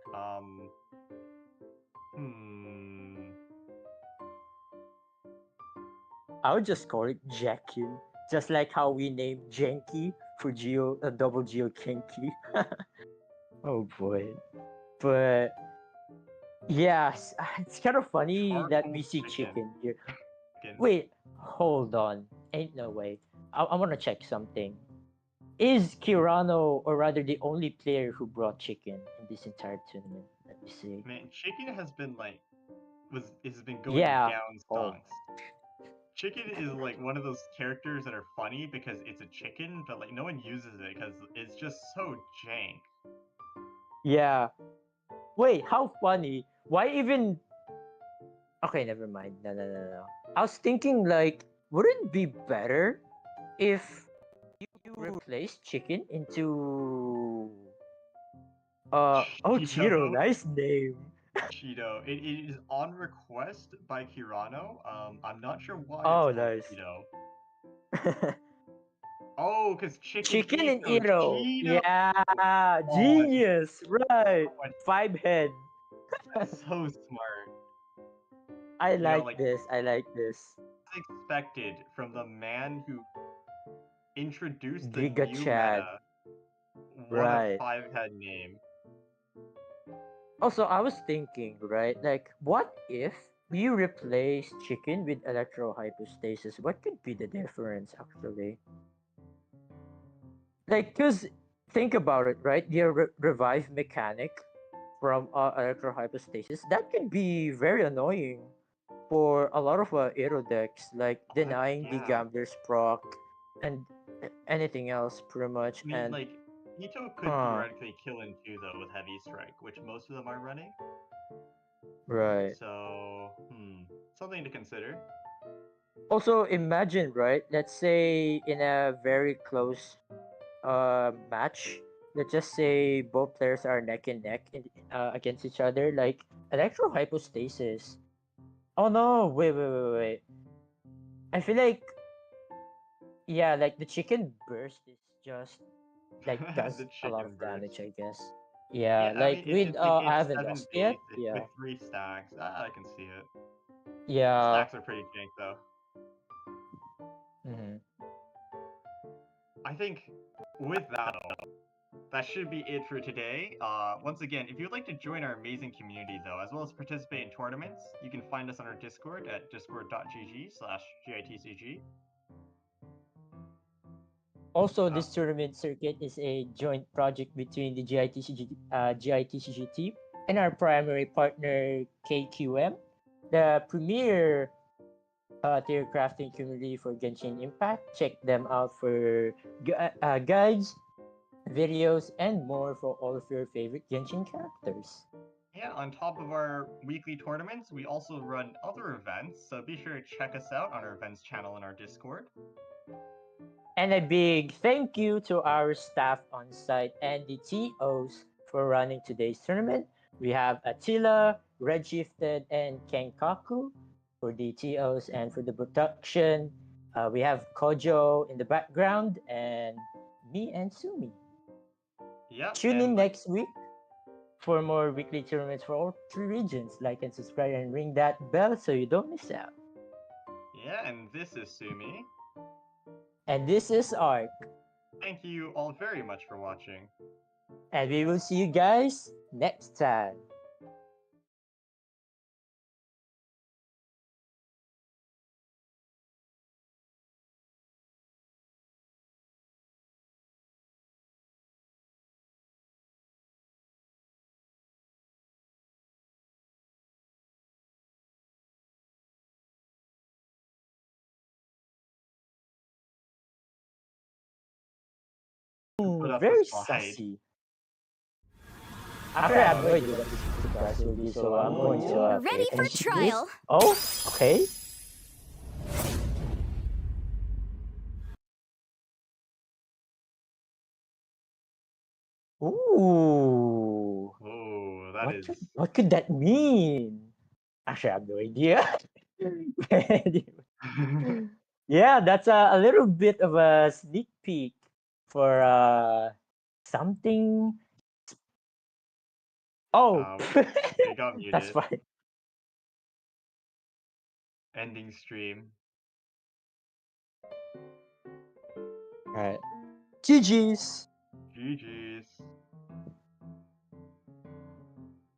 I would just call it Jackin. Just like how we named Genki for double Geo Kenki. Oh boy. But yes, it's kind of funny that we see chicken here. Wait, hold on. Ain't no way. I want to check something. Is Kirano, or rather the only player who brought chicken in this entire tournament? Let me see. Man, chicken has been like has been going Yeah. down stonks. Chicken is like one of those characters that are funny because it's a chicken, but like no one uses it because it's just so jank. Yeah. Wait, how funny? Why even? Okay, never mind. No. I was thinking like, wouldn't it be better if you replace chicken into Cheeto, nice name. Cheeto. It is on request by Kirano. I'm not sure why oh, it's called nice. Cheeto. Oh, because chicken and Ito. Cheeto. Yeah, genius. Right. 5 head. So smart. I like this. I like this. Expected from the man who introduced the Giga new Chad. meta. What a 5-head name. Also, I was thinking, right? Like, what if we replace chicken with electro hypostasis? What could be the difference, actually? Like, because think about it, right? The revive mechanic from electro hypostasis, that can be very annoying for a lot of aero decks, like denying the gambler's proc and anything else, pretty much. I mean, and like, Ito could theoretically kill in 2 though with heavy strike, which most of them are running. Right. So, something to consider. Also, imagine, right? Let's say in a very close match, let's just say both players are neck and neck against each other, like electro hypostasis. Oh no! Wait. I feel like, yeah, like the chicken burst is just like does The a lot chicken of burst. damage, I guess. Yeah, Yeah, I like mean with it's I haven't 7 lost yet. base Yeah, with 3 stacks. I can see it. yeah. Stacks are pretty jank though. Hmm. I think with that all, that should be it for today. Once again, if you'd like to join our amazing community though, as well as participate in tournaments, you can find us on our Discord at discord.gg/GITCG. Also, this tournament circuit is a joint project between the GITCG team and our primary partner KQM, the premier tier crafting community for Genshin Impact. Check them out for guides, videos, and more for all of your favorite Genshin characters. Yeah, on top of our weekly tournaments, we also run other events, so be sure to check us out on our events channel in our Discord. And a big thank you to our staff on site and the TOs for running today's tournament. We have Attila, Redshifted, and Kenkaku for the TOs and for the production. We have Kojo in the background and me and Sumi. Yeah. Tune in next week for more weekly tournaments for all 3 regions. Like and subscribe and ring that bell so you don't miss out. Yeah, and this is Sumi. And this is Ark. Thank you all very much for watching. And we will see you guys next time. Put up a Very slide. sassy. After I have no idea what this surprise will be, so I'm going to ready for trial. This. Oh, okay. Ooh. Oh, that is. What could that mean? Actually, I have no idea. Yeah, that's a little bit of a sneak peek for something. Oh, We got muted. that's fine. Ending stream. All right. GG's. GG's.